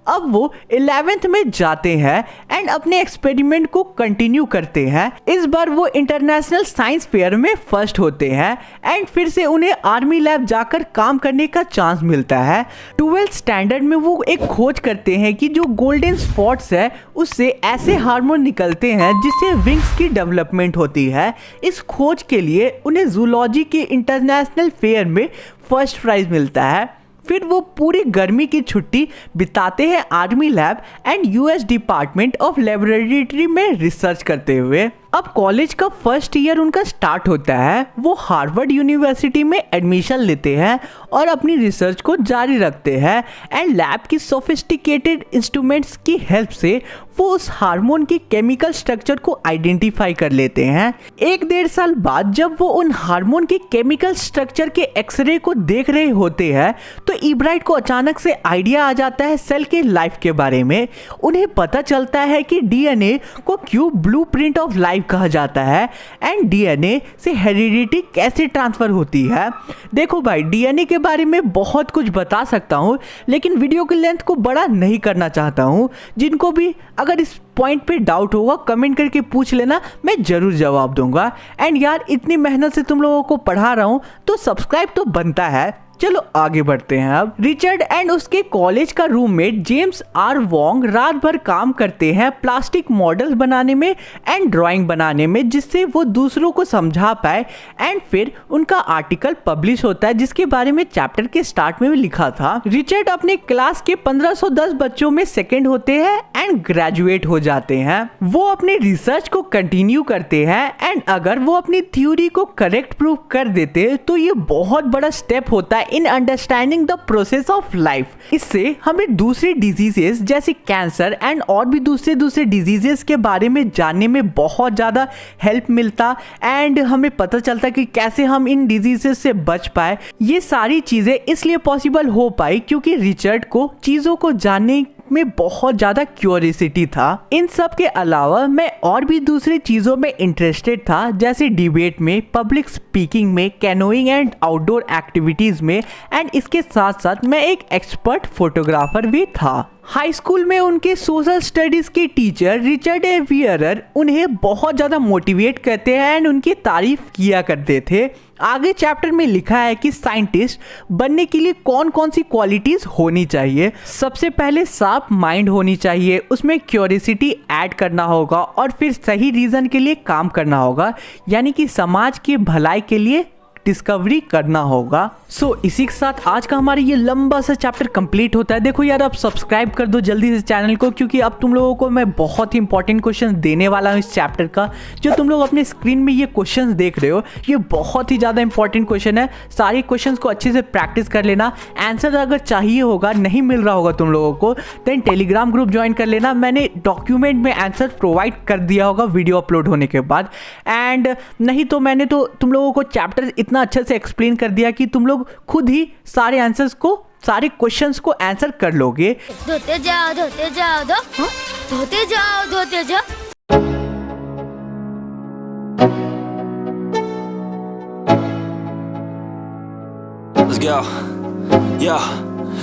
अब वो 11th में जाते हैं एंड अपने एक्सपेरिमेंट को कंटिन्यू करते हैं। इस बार वो इंटरनेशनल साइंस फेयर में फर्स्ट होते हैं एंड फिर से उन्हें आर्मी लैब जाकर काम करने का चांस मिलता है। 12th स्टैंडर्ड में वो एक खोज करते हैं कि जो गोल्डन स्पॉट्स है उससे ऐसे हार्मोन निकलते हैं जिससे विंग्स की डेवलपमेंट होती है। इस खोज के लिए उन्हें जूलॉजी के इंटरनेशनल फेयर में फर्स्ट प्राइज मिलता है। फिर वो पूरी गर्मी की छुट्टी बिताते हैं army lab and US department of laboratory में रिसर्च करते हुए। अब कॉलेज का फर्स्ट ईयर उनका स्टार्ट होता है। वो हार्वर्ड यूनिवर्सिटी में एडमिशन लेते हैं और अपनी रिसर्च को जारी रखते हैं एंड लैब की सोफिस्टिकेटेड इंस्ट्रूमेंट्स की हेल्प से वो उस हार्मोन की केमिकल स्ट्रक्चर को आइडेंटिफाई कर लेते हैं। 1-1.5 साल बाद जब वो उन हार्मोन के केमिकल स्ट्रक्चर के एक्सरे को देख रहे होते हैं तो इब्राइट को अचानक से आइडिया आ जाता है सेल के लाइफ के बारे में। उन्हें पता चलता है कि डीएनए को क्यों ब्लूप्रिंट ऑफ लाइफ कहा जाता है एंड डीएनए से हेरिडिटी कैसे ट्रांसफर होती है। देखो भाई, डीएनए के बारे में बहुत कुछ बता सकता हूँ लेकिन वीडियो की लेंथ को बड़ा नहीं करना चाहता हूँ। जिनको भी अगर इस पॉइंट पे डाउट होगा कमेंट करके पूछ लेना, मैं जरूर जवाब दूंगा। एंड यार इतनी मेहनत से तुम लोगों को पढ़ा रहा हूँ तो सब्सक्राइब तो बनता है। चलो आगे बढ़ते हैं। अब रिचर्ड एंड उसके कॉलेज का रूममेट जेम्स आर वोंग रात भर काम करते हैं प्लास्टिक मॉडल्स बनाने में एंड ड्राइंग बनाने में जिससे वो दूसरों को समझा पाए। एंड फिर उनका आर्टिकल पब्लिश होता है जिसके बारे में चैप्टर के स्टार्ट में भी लिखा था। रिचर्ड अपने क्लास के 1510 बच्चों में सेकेंड होते हैं एंड ग्रेजुएट हो जाते हैं। वो अपने रिसर्च को कंटिन्यू करते हैं एंड अगर वो अपनी थ्योरी को करेक्ट प्रूव कर देते तो ये बहुत बड़ा स्टेप होता है in understanding the process of life. इससे हमें दूसरी डिजीजेस जैसे कैंसर एंड और भी दूसरे डिजीजेस के बारे में जानने में बहुत ज़्यादा हेल्प मिलता एंड हमें पता चलता कि कैसे हम इन डिजीजेस से बच पाए। ये सारी चीज़ें इसलिए पॉसिबल हो पाई क्योंकि रिचर्ड को चीज़ों को जानने में बहुत ज़्यादा क्यूरियोसिटी था। इन सब के अलावा मैं और भी दूसरी चीज़ों में इंटरेस्टेड था जैसे डिबेट में, पब्लिक स्पीकिंग में, कैनोइंग एंड आउटडोर एक्टिविटीज़ में एंड इसके साथ साथ मैं एक एक्सपर्ट फोटोग्राफर भी था। हाई स्कूल में उनके सोशल स्टडीज़ के टीचर रिचर्ड ए वियरर उन्हें बहुत ज़्यादा मोटिवेट करते हैं एंड उनकी तारीफ किया करते थे। आगे चैप्टर में लिखा है कि साइंटिस्ट बनने के लिए कौन कौन सी क्वालिटीज़ होनी चाहिए। सबसे पहले शार्प माइंड होनी चाहिए, उसमें क्यूरियोसिटी ऐड करना होगा और फिर सही रीज़न के लिए काम करना होगा, यानी कि समाज की भलाई के लिए डिस्कवरी करना होगा। सो इसी के साथ आज का हमारा ये लंबा सा चैप्टर कंप्लीट होता है। देखो यार, आप सब्सक्राइब कर दो जल्दी से चैनल को क्योंकि अब तुम लोगों को मैं बहुत ही इंपॉर्टेंट क्वेश्चन देने वाला हूँ इस चैप्टर का। जो तुम लोग अपने स्क्रीन में ये क्वेश्चन देख रहे हो ये बहुत ही ज़्यादा इंपॉर्टेंट क्वेश्चन है। सारे क्वेश्चन को अच्छे से प्रैक्टिस कर लेना। आंसर अगर चाहिए होगा, नहीं मिल रहा होगा तुम लोगों को, देन टेलीग्राम ग्रुप ज्वाइन कर लेना। मैंने डॉक्यूमेंट में आंसर प्रोवाइड कर दिया होगा वीडियो अपलोड होने के बाद। एंड नहीं तो मैंने तो तुम लोगों को चैप्टर इतना अच्छे से एक्सप्लेन कर दिया कि तुम लोग खुद ही सारे आंसर्स को, सारे क्वेश्चंस को आंसर कर लोगे। धोते जाओ धोते जाओ धोते जाओ धोते जाओ। Let's go. Yeah.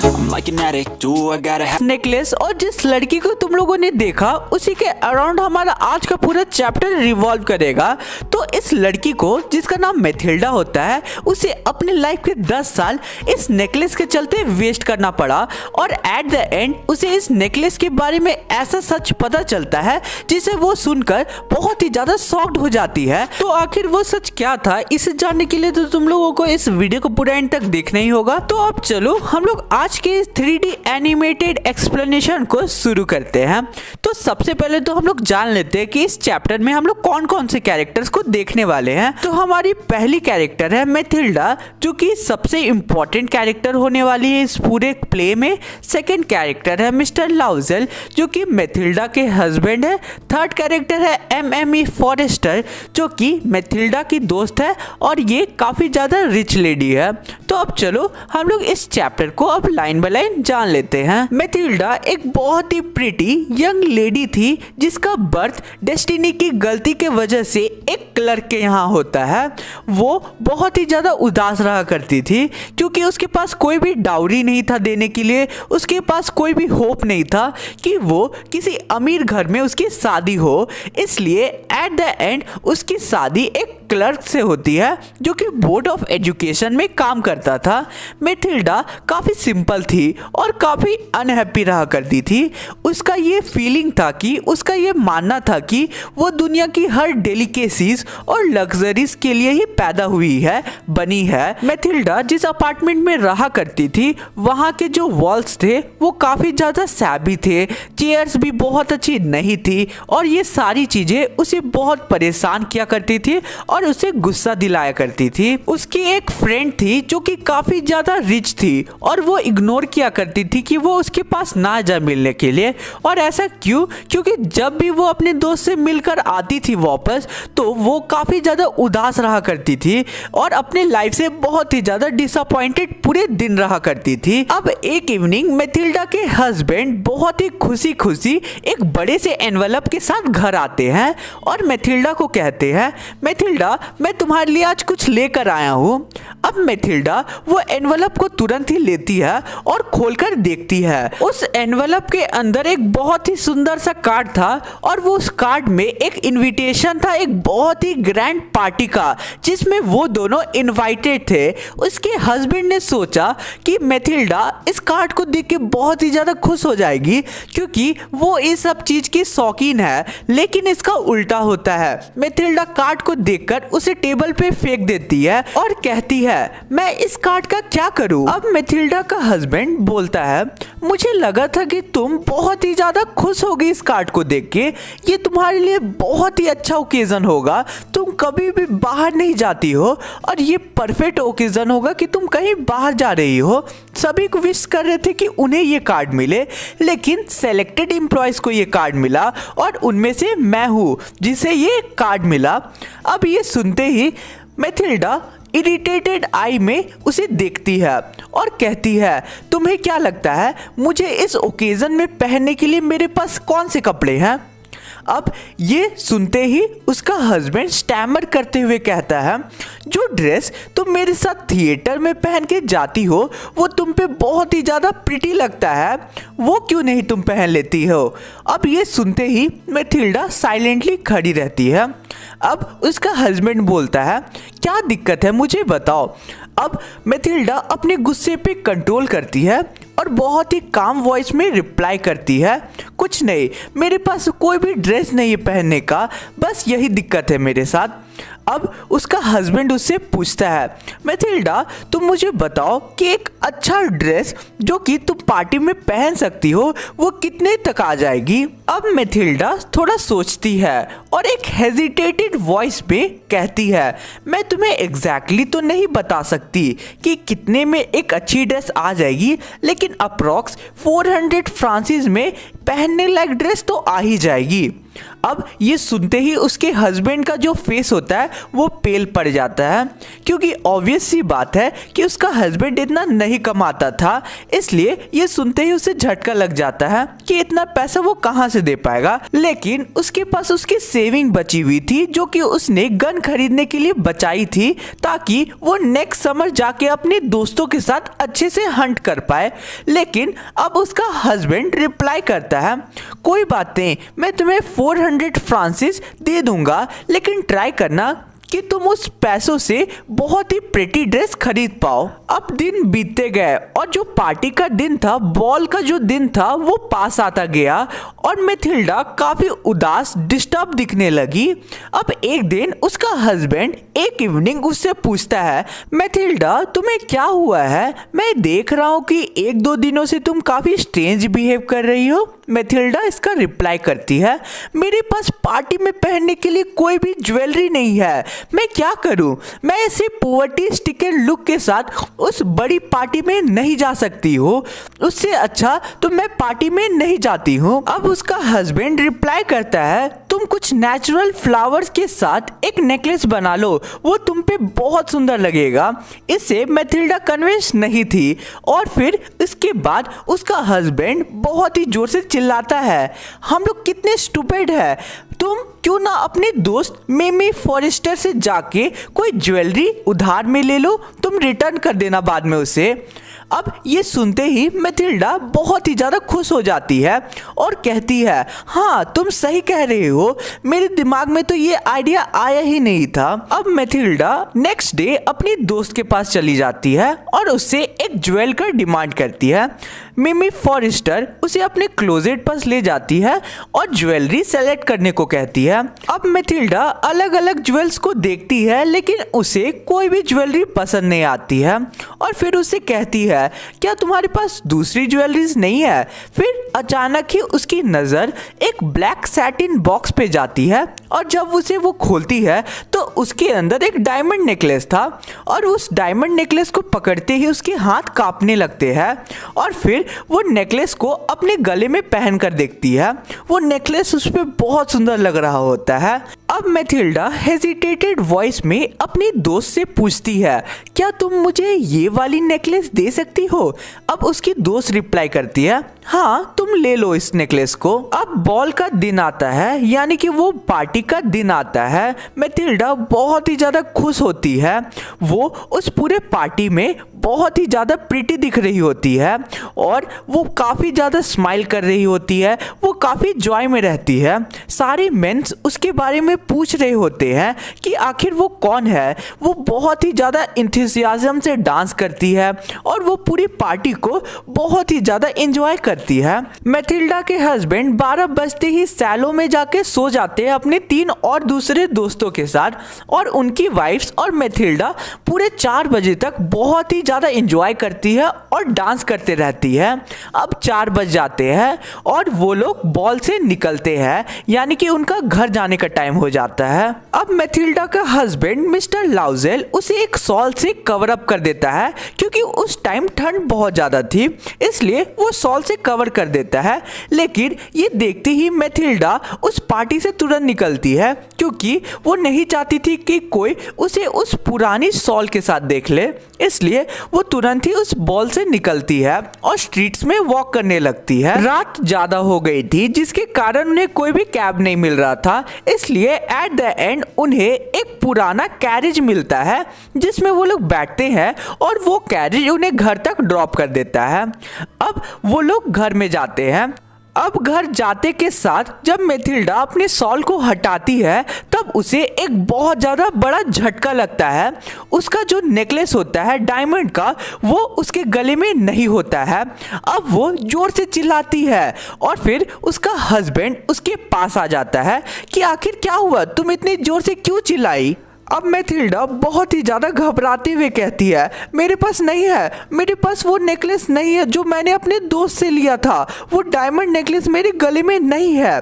I'm like an addict, do I gotta have necklace. और जिस लड़की को तुम लोगों ने देखा उसी के अराउंड हमारा आज का पूरा चैप्टर रिवॉल्व करेगा। तो इस लड़की को जिसका नाम मैथिल्डा होता है उसे अपने लाइफ के 10 साल इस नेकलेस के चलते वेस्ट करना पड़ा और एट द एंड उसे इस नेकलेस के बारे में ऐसा सच पता चलता है जिसे वो सुनकर बहुत ही ज्यादा शॉक्ड हो जाती है। तो आखिर वो सच क्या था, इसे जानने के लिए तो तुम लोगों को इस वीडियो को पूरा एंड तक देखना ही होगा। तो अब चलो हम लोग आज के 3D एनिमेटेड एक्सप्लेनेशन को शुरू करते हैं। तो सबसे पहले तो हम लोग जान लेते हैं कि इस चैप्टर में हम लोग कौन कौन से कैरेक्टर्स को देखने वाले हैं। तो हमारी पहली कैरेक्टर है मैथिल्डा, जो कि सबसे इंपॉर्टेंट कैरेक्टर होने वाली है इस पूरे प्ले में। सेकंड कैरेक्टर है मिस्टर लाउजेल, जो कि मैथिल्डा के हस्बैंड है। थर्ड कैरेक्टर है एमएमई फॉरेस्टर, जो कि मैथिल्डा की दोस्त है और ये काफी ज्यादा रिच लेडी है। तो अब चलो हम लोग इस चैप्टर को अब लाइन बाय लाइन जान लेते हैं। मैथिल्डा एक बहुत ही प्रिटी यंग लेडी थी जिसका बर्थ डेस्टिनी की गलती के वजह से एक क्लर्क के यहाँ होता है। वो बहुत ही ज़्यादा उदास रहा करती थी क्योंकि उसके पास कोई भी डाउरी नहीं था देने के लिए, उसके पास कोई भी होप नहीं था कि वो किसी अमीर घर में उसकी शादी हो। इसलिए एट द एंड उसकी शादी एक क्लर्क से होती है जो कि बोर्ड ऑफ एजुकेशन में काम करता था। मैथिल्डा काफ़ी सिंपल थी और काफ़ी अनहैप्पी रहा करती थी। उसका ये फीलिंग था कि उसका ये मानना था कि वो दुनिया की हर डेलिकेसीज और लग्जरीज के लिए ही पैदा हुई है, बनी है। मैथिल्डा जिस अपार्टमेंट में रहा करती थी वहाँ के जो वॉल्स थे वो काफ़ी ज़्यादा सैबी थे, चेयर्स भी बहुत अच्छी नहीं थी और ये सारी चीज़ें उसे बहुत परेशान किया करती थी और उसे गुस्सा दिलाया करती थी। उसकी एक फ्रेंड थी जो कि काफ़ी ज़्यादा रिच थी और वो इग्नोर किया करती थी कि वो उसके पास ना जाए मिलने के लिए। और ऐसा क्यों? क्योंकि जब भी वो अपने दोस्त से मिलकर आती थी वापस तो वो काफ़ी ज़्यादा उदास रहा करती थी और अपने लाइफ से बहुत ही ज़्यादा डिसअपॉइंटेड पूरे दिन रहा करती थी। अब एक इवनिंग मैथिल्डा के हस्बैंड बहुत ही खुशी खुशी एक बड़े से एनवलप के साथ घर आते हैं और मैथिल्डा को कहते हैं, मैथिल्डा मैं तुम्हारे लिए आज कुछ लेकर आया हूँ। अब मैथिल्डा वो एनवलप को तुरंत ही लेती है और खोलकर देखती है। उस एनवलप के अंदर एक बहुत ही सुंदर सा कार्ड था और वो उस कार्ड में एक इनविटेशन था एक बहुत ही ग्रैंड पार्टी का जिसमें वो दोनों इनवाइटेड थे। उसके हस्बैंड ने सोचा कि मैथिल्डा इस कार्ड को देख के बहुत ही ज़्यादा खुश हो जाएगी क्योंकि वो इस सब चीज़ की शौकीन है, लेकिन इसका उल्टा होता है। मैथिल्डा कार्ड को देखकर उसे टेबल पे फेंक देती है और कहती है, मैं इस कार्ड का क्या करूं? अब मैथिल्डा का हस्बैंड बोलता है, मुझे लगा था कि तुम बहुत ही ज़्यादा खुश होगी इस कार्ड को देख के, ये तुम्हारे लिए बहुत ही अच्छा ओकेजन होगा, तुम कभी भी बाहर नहीं जाती हो और ये परफेक्ट ओकेजन होगा कि तुम कहीं बाहर जा रही हो। सभी को विश कर रहे थे कि उन्हें ये कार्ड मिले, लेकिन सेलेक्टेड एम्प्लॉयज़ को ये कार्ड मिला और उनमें से मैं हूँ जिसे ये कार्ड मिला। अब ये सुनते ही मैथिल्डा इरिटेटेड आई में उसे देखती है और कहती है, तुम्हें क्या लगता है मुझे इस ओकेजन में पहनने के लिए मेरे पास कौन से कपड़े हैं? अब ये सुनते ही उसका हस्बैंड स्टैमर करते हुए कहता है, जो ड्रेस तुम मेरे साथ थिएटर में पहन के जाती हो वो तुम पे बहुत ही ज़्यादा प्रिटी लगता है, वो क्यों नहीं तुम पहन लेती हो? अब ये सुनते ही मैथिल्डा साइलेंटली खड़ी रहती है। अब उसका हस्बैंड बोलता है, क्या दिक्कत है मुझे बताओ। अब मैथिल्डा अपने गुस्से पे कंट्रोल करती है और बहुत ही काम वॉइस में रिप्लाई करती है, कुछ नहीं, मेरे पास कोई भी ड्रेस नहीं है पहनने का, बस यही दिक्कत है मेरे साथ। अब उसका हस्बैंड उससे पूछता है, मैथिल्डा तुम मुझे बताओ कि एक अच्छा ड्रेस जो कि तुम पार्टी में पहन सकती हो वो कितने तक आ जाएगी? अब मैथिल्डा थोड़ा सोचती है और एक हेजिटेटेड वॉइस में कहती है, मैं तुम्हें एग्जैक्टली तो नहीं बता सकती कि कितने में एक अच्छी ड्रेस आ जाएगी, लेकिन अप्रॉक्स 400 फ्रांसिस में पहनने लायक ड्रेस तो आ ही जाएगी। अब ये सुनते ही उसके हस्बैंड का जो फेस होता है वो पेल पड़ जाता है क्योंकि ऑब्वियस सी बात है कि उसका हस्बैंड इतना नहीं कमाता था, इसलिए ये सुनते ही उसे झटका लग जाता है कि इतना पैसा वो कहाँ से दे पाएगा। लेकिन उसके पास उसकी सेविंग बची हुई थी जो कि उसने गन खरीदने के लिए बचाई थी ताकि वो नेक्स्ट समर जाके अपने दोस्तों के साथ अच्छे से हंट कर पाए। लेकिन अब उसका हस्बैंड रिप्लाई करता है, कोई बात नहीं, मैं तुम्हें 400 फ्रांसिस दे दूंगा, लेकिन ट्राई करना कि तुम उस पैसों से बहुत ही प्रेटी ड्रेस खरीद पाओ। अब दिन बीतते गए और जो पार्टी का दिन था, बॉल का जो दिन था वो पास आता गया और मैथिल्डा काफी उदास डिस्टर्ब दिखने लगी। अब एक दिन उसका हस्बैंड एक इवनिंग उससे पूछता है, मैथिल्डा तुम्हें क्या हुआ है? मैं देख रहा हूँ कि 1-2 दिनों से तुम काफी स्ट्रेंज बिहेव कर रही हो। मैथिल्डा इसका रिप्लाई करती है, मेरे पास पार्टी में पहनने के लिए कोई भी ज्वेलरी नहीं है, मैं क्या करूं? मैं ऐसे पॉवर्टी स्टिकन लुक के साथ उस बड़ी पार्टी में नहीं जा सकती हूँ, उससे अच्छा तो मैं पार्टी में नहीं जाती हूँ। अब उसका हस्बैंड रिप्लाई करता है, तुम कुछ नेचुरल फ्लावर्स के साथ एक नेकलेस बना लो, वो तुम पे बहुत सुंदर लगेगा। इससे मैथिल्डा कन्विंस नहीं थी और फिर इसके बाद उसका हस्बैंड बहुत ही जोर से चिल्लाता है, हम लोग कितने स्टूपिड है, तुम क्यों ना अपने दोस्त मेमी फॉरेस्टर से जाके कोई ज्वेलरी उधार में ले लो, तुम रिटर्न कर देना बाद में उसे। अब ये सुनते ही मैथिल्डा बहुत ही ज़्यादा खुश हो जाती है और कहती है, हाँ तुम सही कह रहे हो, मेरे दिमाग में तो ये आइडिया आया ही नहीं था। अब मैथिल्डा नेक्स्ट डे अपनी दोस्त के पास चली जाती है और उससे एक ज्वेल का डिमांड करती है। मिमी फॉरेस्टर उसे अपने क्लोजेट पर ले जाती है और ज्वेलरी सेलेक्ट करने को कहती है। अब मैथिल्डा अलग अलग ज्वेल्स को देखती है लेकिन उसे कोई भी ज्वेलरी पसंद नहीं आती है और फिर उसे कहती है, क्या तुम्हारे पास दूसरी ज्वेलरीज नहीं है? फिर अचानक ही उसकी नज़र एक ब्लैक सैटिन बॉक्स पे जाती है और जब उसे वो खोलती है तो उसके अंदर एक डायमंड नेकलेस था और उस डायमंड नेकलेस को पकड़ते ही उसके हाथ कांपने लगते हैं और फिर वो नेकलेस को अपने गले में पहन कर देखती है। वो नेकलेस उस पर बहुत सुंदर लग रहा होता है। अब मैथिल्डा हेजिटेटेड वॉइस में अपनी दोस्त से पूछती है, क्या तुम मुझे ये वाली नेकलेस दे सकती हो? अब उसकी दोस्त रिप्लाई करती है, हाँ तुम ले लो इस नेकलेस को। अब बॉल का दिन आता है, यानी कि वो पार्टी का दिन आता है। मैथिल्डा बहुत ही ज्यादा खुश होती है, वो उस पूरे पार्टी में बहुत ही ज़्यादा प्रिटी दिख रही होती है और वो काफ़ी ज़्यादा स्माइल कर रही होती है, वो काफ़ी जॉय में रहती है। सारे मेंस उसके बारे में पूछ रहे होते हैं कि आखिर वो कौन है। वो बहुत ही ज़्यादा इंथुसियाज्म से डांस करती है और वो पूरी पार्टी को बहुत ही ज़्यादा एंजॉय करती है। मैथिल्डा के हस्बैंड 12 बजते ही सैलो में जाके सो जाते हैं अपने 3 और दूसरे दोस्तों के साथ और उनकी वाइफ्स और मैथिल्डा पूरे 4 बजे तक बहुत ही ज़्यादा एंजॉय करती है और डांस करते रहती है। अब 4 बज जाते हैं और वो लोग बॉल से निकलते हैं, यानी कि उनका घर जाने का टाइम हो जाता है। अब मैथिल्डा का हस्बैंड मिस्टर लाउजेल उसे एक सॉल से कवर अप कर देता है क्योंकि उस टाइम ठंड बहुत ज़्यादा थी, इसलिए वो सॉल से कवर कर देता है। लेकिन ये देखते ही मैथिल्डा उस पार्टी से तुरंत निकलती है क्योंकि वो नहीं चाहती थी कि कोई उसे उस पुरानी सॉल के साथ देख ले, इसलिए वो तुरंत ही उस बॉल से निकलती है और स्ट्रीट्स में वॉक करने लगती है। रात ज्यादा हो गई थी जिसके कारण उन्हें कोई भी कैब नहीं मिल रहा था, इसलिए एट द एंड उन्हें एक पुराना कैरेज मिलता है जिसमें वो लोग बैठते हैं और वो कैरेज उन्हें घर तक ड्रॉप कर देता है। अब वो लोग घर में जाते हैं। अब घर जाते के साथ जब मैथिल्डा अपने सॉल को हटाती है तब उसे एक बहुत ज़्यादा बड़ा झटका लगता है। उसका जो नेकलेस होता है डायमंड का वो उसके गले में नहीं होता है। अब वो जोर से चिल्लाती है और फिर उसका हस्बैंड उसके पास आ जाता है कि आखिर क्या हुआ, तुम इतनी जोर से क्यों चिल्लाई? अब मैथिल्डा बहुत ही ज़्यादा घबराते हुए कहती है, मेरे पास नहीं है, मेरे पास वो नेकलेस नहीं है जो मैंने अपने दोस्त से लिया था, वो डायमंड नेकलेस मेरे गले में नहीं है।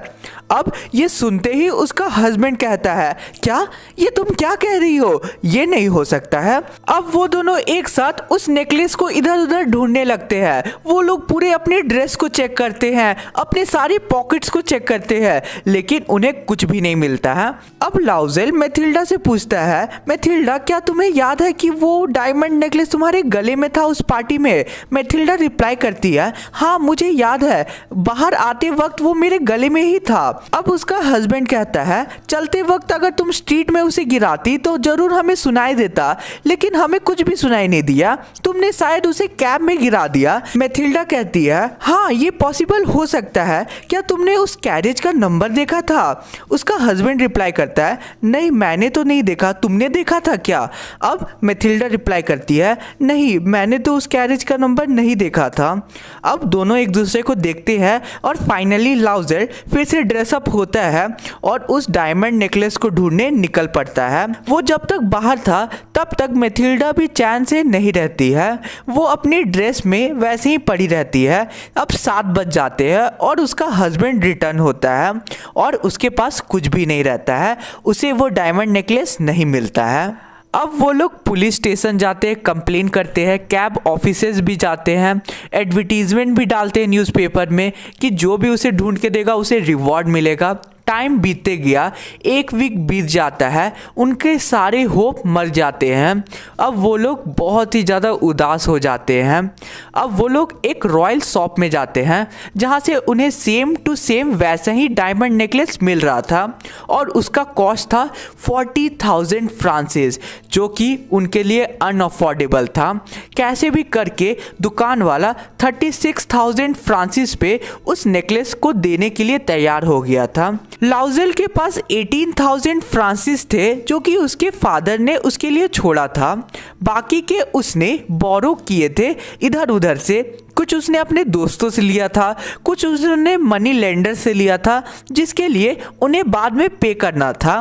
अब ये सुनते ही उसका हस्बैंड कहता है, क्या ये तुम क्या कह रही हो, ये नहीं हो सकता है। अब वो दोनों एक साथ उस नेकलेस को इधर उधर ढूंढने लगते हैं। वो लोग पूरे अपने ड्रेस को चेक करते हैं, अपने सारे पॉकेट्स को चेक करते हैं, लेकिन उन्हें कुछ भी नहीं मिलता है। अब लाउजेल मैथिल्डा से पूछता है, मैथिल्डा क्या तुम्हें याद है कि वो डायमंड नेकलेस तुम्हारे गले में था उस पार्टी में? मैथिल्डा रिप्लाई करती है, हाँ मुझे याद है, बाहर आते वक्त वो मेरे गले में ही था। अब उसका हस्बैंड कहता है, चलते वक्त अगर तुम स्ट्रीट में उसे गिराती तो जरूर हमें सुनाई देता, लेकिन हमें कुछ भी सुनाई नहीं दिया, तुमने शायद उसे कैब में गिरा दिया। मैथिल्डा कहती है, हाँ ये पॉसिबल हो सकता है, क्या तुमने उस कैरेज का नंबर देखा था? उसका हस्बैंड रिप्लाई करता है, नहीं मैंने तो नहीं देखा देखा, तुमने देखा था क्या? अब मैथिल्डा रिप्लाई करती है, नहीं मैंने तो उस कैरेज का नंबर नहीं देखा था। अब दोनों एक दूसरे को देखते हैं और फाइनली लाउज़ेल फिर से ड्रेसअप होता है और उस डायमंड नेकलेस को ढूंढने निकल पड़ता है। वो जब तक बाहर था तब तक मैथिल्डा भी चैन से नहीं रहती है, वो अपनी ड्रेस में वैसे ही पड़ी रहती है। अब 7 बज जाते हैं और उसका हस्बैंड रिटर्न होता है और उसके पास कुछ भी नहीं रहता है, उसे वो डायमंड नेकलेस नहीं मिलता है। अब वो लोग पुलिस स्टेशन जाते हैं, कंप्लेन करते हैं, कैब ऑफिसेज भी जाते हैं, एडवर्टीजमेंट भी डालते हैं न्यूज़पेपर में कि जो भी उसे ढूंढ के देगा उसे रिवॉर्ड मिलेगा। टाइम बीतते गया, 1 वीक बीत जाता है, उनके सारे होप मर जाते हैं। अब वो लोग बहुत ही ज़्यादा उदास हो जाते हैं। अब वो लोग एक रॉयल शॉप में जाते हैं जहाँ से उन्हें सेम टू सेम वैसा ही डायमंड नेकलेस मिल रहा था और उसका कॉस्ट था 40,000 फ्रांसिस, जो कि उनके लिए अनअफोर्डेबल था। कैसे भी करके दुकान वाला 36,000 फ्रांसिस पे उस नेकलेस को देने के लिए तैयार हो गया था। लाउज़ेल के पास 18,000 फ्रांसिस थे जो कि उसके फादर ने उसके लिए छोड़ा था, बाकी के उसने बोरो किए थे इधर उधर से। कुछ उसने अपने दोस्तों से लिया था, कुछ उसने मनी लेंडर से लिया था जिसके लिए उन्हें बाद में पे करना था।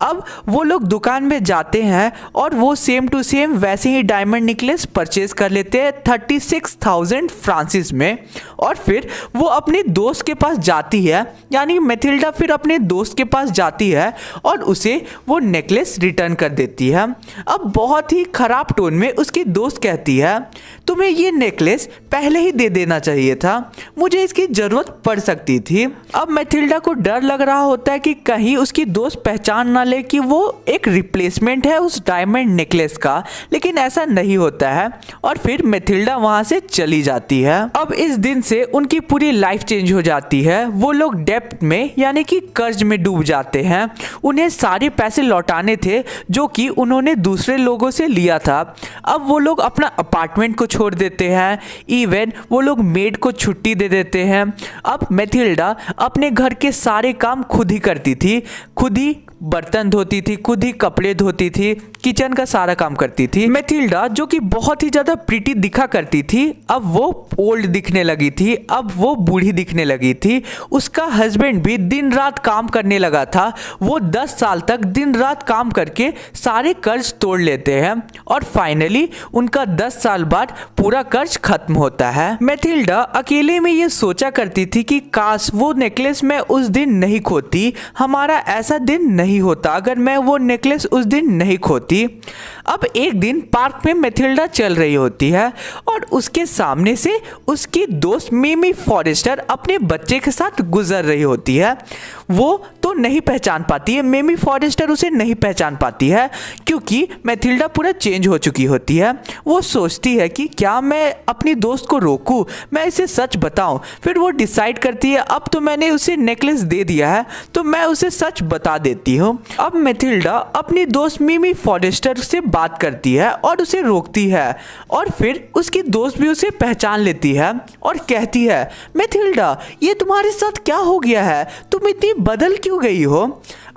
अब वो लोग दुकान में जाते हैं और वो सेम टू सेम वैसे ही डायमंड नेकलेस परचेज कर लेते हैं 36,000 फ्रांसिस में। और फिर वो अपने दोस्त के पास जाती है, यानी मैथिल्डा फिर अपने दोस्त के पास जाती है और उसे वो नेकलेस रिटर्न कर देती है। अब बहुत ही ख़राब टोन में उसकी दोस्त कहती है, तुम्हें ये नेकलेस पहले ही दे देना चाहिए था, मुझे इसकी जरूरत पड़ सकती थी। अब मैथिल्डा को डर लग रहा होता है कि कहीं उसकी दोस्त पहचान ना ले कि वो एक रिप्लेसमेंट है उस डायमंड नेकलेस का, लेकिन ऐसा नहीं होता है और फिर मैथिल्डा वहां से चली जाती है। अब इस दिन से उनकी पूरी लाइफ चेंज हो जाती है। वो लोग डेप्ट में यानी कि कर्ज में डूब जाते हैं। उन्हें सारे पैसे लौटाने थे जो कि उन्होंने दूसरे लोगों से लिया था। अब वो लोग अपना अपार्टमेंट को छोड़ देते हैं, इवन वो लोग मेड को छुट्टी दे देते हैं। अब मैथिल्डा अपने घर के सारे काम खुद ही करती थी, खुद ही बर्तन धोती थी, खुद ही कपड़े धोती थी, किचन का सारा काम करती थी। मैथिल्डा जो कि बहुत ही ज़्यादा प्रीटी दिखा करती थी, अब वो ओल्ड दिखने लगी थी, अब वो बूढ़ी दिखने लगी थी। उसका हस्बैंड भी दिन रात काम करने लगा था। वो 10 साल तक दिन रात काम करके सारे कर्ज तोड़ लेते हैं और फाइनली उनका 10 साल बाद पूरा कर्ज खत्म होता है। मैथिल्डा अकेले में ये सोचा करती थी कि काश वो नेकलेस मैं उस दिन नहीं खोती, हमारा ऐसा दिन नहीं होता अगर मैं वो नेकलेस उस दिन नहीं खोती। अब एक दिन पार्क में मैथिल्डा चल रही होती है और उसके सामने से उसकी दोस्त मिमी फॉरेस्टर अपने बच्चे के साथ गुजर रही होती है। वो तो नहीं पहचान पाती है, मिमी फॉरेस्टर उसे नहीं पहचान पाती है क्योंकि मैथिल्डा पूरा चेंज हो चुकी होती है। वो सोचती है कि क्या मैं अपनी दोस्त को रोकूं, मैं इसे सच बताऊं। फिर वो डिसाइड करती है अब तो मैंने उसे नेकलेस दे दिया है तो मैं उसे सच बता देती हूँ। अब मैथिल्डा अपनी दोस्त मिमी फॉरेस्टर से बात करती है और उसे रोकती है और फिर उसकी दोस्त भी उसे पहचान लेती है और कहती है, मैथिल्डा ये तुम्हारे साथ क्या हो गया है, तुम इतनी बदल क्यों गई हो?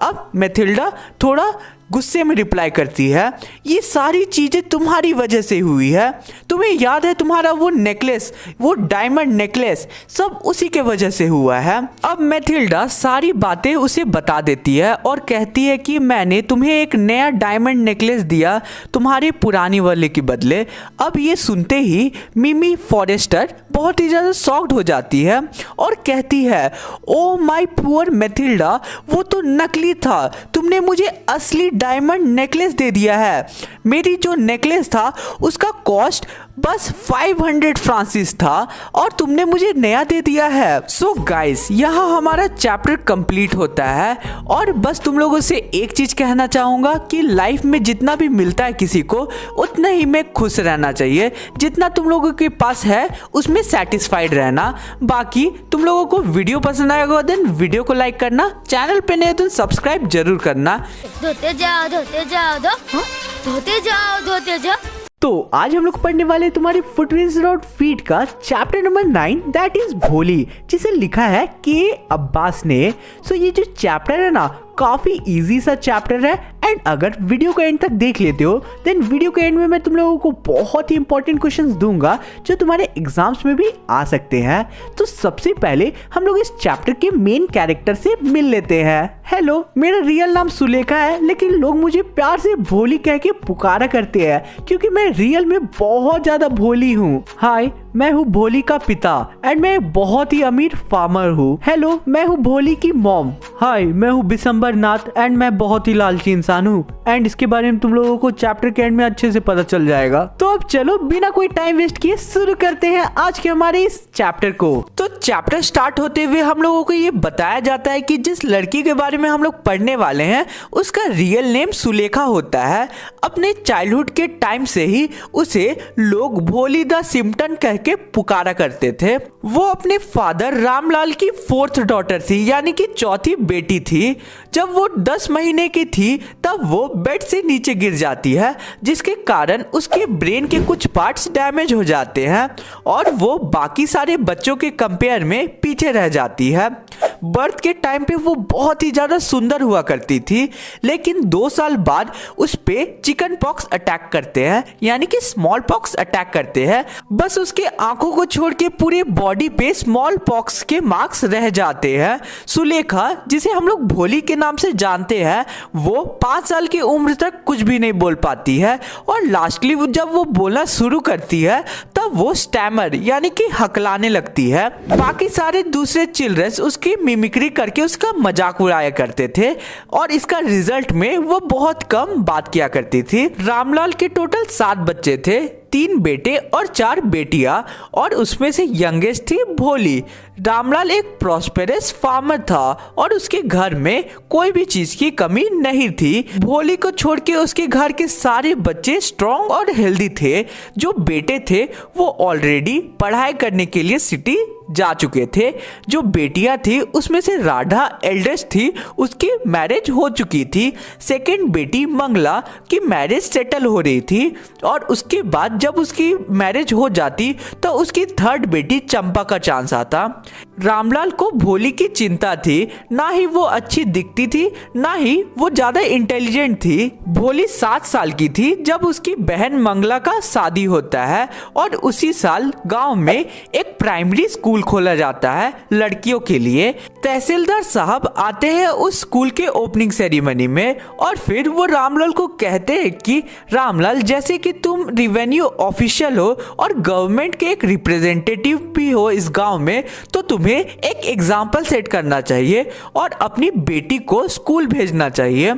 अब मैथिल्डा थोड़ा गुस्से में रिप्लाई करती है, ये सारी चीज़ें तुम्हारी वजह से हुई है। तुम्हें याद है तुम्हारा वो नेकलेस, वो डायमंड नेकलेस, सब उसी के वजह से हुआ है। अब मैथिल्डा सारी बातें उसे बता देती है और कहती है कि मैंने तुम्हें एक नया डायमंड नेकलेस दिया तुम्हारे पुरानी वाले के बदले। अब ये सुनते ही मिमी फॉरेस्टर बहुत ही ज़्यादा शॉक्ड हो जाती है और कहती है, ओ माय पुअर मैथिल्डा, वो तो नकली था, तुमने मुझे असली डायमंड नेकलेस दे दिया है। मेरी जो नेकलेस था उसका कॉस्ट बस 500 फ्रांसिस था और तुमने मुझे नया दे दिया है। सो गाइस, यहाँ हमारा चैप्टर कंप्लीट होता है और बस तुम लोगों से एक चीज कहना चाहूँगा कि लाइफ में जितना भी मिलता है किसी को उतना ही में खुश रहना चाहिए, जितना तुम लोगों के पास है उसमें सेटिस्फाइड रहना। बाकी तुम लोगों को वीडियो पसंद आएगा देन वीडियो को लाइक करना, चैनल पे नए तो सब्सक्राइब जरूर करना। धोते जाओ धोते जाओ धोते जाओ धोते जाओ। तो आज हम लोग पढ़ने वाले तुम्हारे फुटप्रिंट्स विदाउट फीट का चैप्टर नंबर 9 दैट इज भोली, जिसे लिखा है के अब्बास ने। सो ये जो चैप्टर है ना काफी इजी सा चैप्टर है एंड अगर वीडियो को एंड तक देख लेते हो देन वीडियो के एंड में मैं तुम लोगों को बहुत ही इंपॉर्टेंट क्वेश्चंस दूंगा जो तुम्हारे एग्जाम्स में भी आ सकते हैं। तो सबसे पहले हम लोग इस चैप्टर के मेन कैरेक्टर से मिल लेते हैं। हेलो, मेरा रियल नाम सुलेखा है, लेकिन लोग मुझे प्यार से भोली कह के पुकारा करते हैं क्योंकि मैं रियल में बहुत ज्यादा भोली हूँ। हाय, मैं हूँ भोली का पिता एंड मैं बहुत ही अमीर फार्मर हूँ। हेलो, मैं हूँ भोली की मॉम। हाय, मैं हूँ बिशंबर नाथ एंड मैं बहुत ही लालची इंसान हूँ एंड इसके बारे में तुम लोगों को चैप्टर के एंड में अच्छे से पता चल जाएगा। तो अब चलो बिना कोई टाइम वेस्ट किए शुरू करते हैं आज के हमारे इस चैप्टर को। तो चैप्टर स्टार्ट होते हुए हम लोगों को ये बताया जाता है कि जिस लड़की के बारे में हम लोग पढ़ने वाले हैं उसका रियल नेम सुलेखा होता है। अपने चाइल्डहुड के टाइम से ही उसे लोग भोली द सिम्पटन कह के पुकारा करते थे। वो अपने फादर रामलाल की 4th डॉटर थी, यानी कि चौथी बेटी थी। जब वो 10 महीने की थी तब वो बेड से नीचे गिर जाती है, जिसके कारण उसके ब्रेन के कुछ पार्ट्स डैमेज हो जाते हैं और वो बाकी सारे बच्चों के कंपेयर में पीछे रह जाती है। बर्थ के टाइम पे वो बहुत ही ज्यादा सुंदर हुआ करती थी, लेकिन 2 साल बाद उस पे चिकन पॉक्स अटैक करते हैं, यानी कि स्मॉल पॉक्स अटैक करते हैं। बस उसके आंखों को छोड़ के पूरे बॉडी पे स्मॉल पॉक्स के मार्क्स रह जाते हैं। सुलेखा, जिसे हम लोग भोली के नाम से जानते हैं, वो 5 साल की उम्र तक कुछ भी नहीं बोल पाती है और लास्टली जब वो बोलना शुरू करती है तब वो स्टैमर यानी कि हकलाने लगती है। बाकी सारे दूसरे चिल्ड्रंस उसकी मिमिक्री करके उसका मजाक उड़ाया करते थे और इसका रिजल्ट में वो बहुत कम बात किया करती थी। रामलाल के टोटल 7 बच्चे थे, 3 बेटे और 4 बेटियां और उसमें से यंगेस्ट थी भोली। रामलाल एक प्रॉस्पेरस फार्मर था और उसके घर में कोई भी चीज की कमी नहीं थी। भोली को छोड़ के उसके घर के सारे बच्चे स्ट्रॉन्ग और हेल्दी थे। जो बेटे थे वो ऑलरेडी पढ़ाई करने के लिए सिटी जा चुके थे। जो बेटियां थी उसमें से राधा एल्डेस्ट थी, उसकी मैरिज हो चुकी थी। सेकंड बेटी मंगला की मैरिज सेटल हो रही थी और उसके बाद जब उसकी मैरिज हो जाती तो उसकी 3rd बेटी चंपा का चांस आता। रामलाल को भोली की चिंता थी, ना ही वो अच्छी दिखती थी ना ही वो ज्यादा इंटेलिजेंट थी। भोली 7 साल की थी जब उसकी बहन मंगला का शादी होता है और उसी साल गांव में एक प्राइमरी स्कूल खोला जाता है लड़कियों के लिए। तहसीलदार साहब आते हैं उस स्कूल के ओपनिंग सेरेमनी में और फिर वो रामलाल को कहते हैं कि रामलाल, जैसे कि तुम रेवेन्यू ऑफिशियल हो और गवर्नमेंट के एक रिप्रेजेंटेटिव भी हो इस गांव में, तो तुम्हें एक एग्जाम्पल सेट करना चाहिए और अपनी बेटी को स्कूल भेजना चाहिए।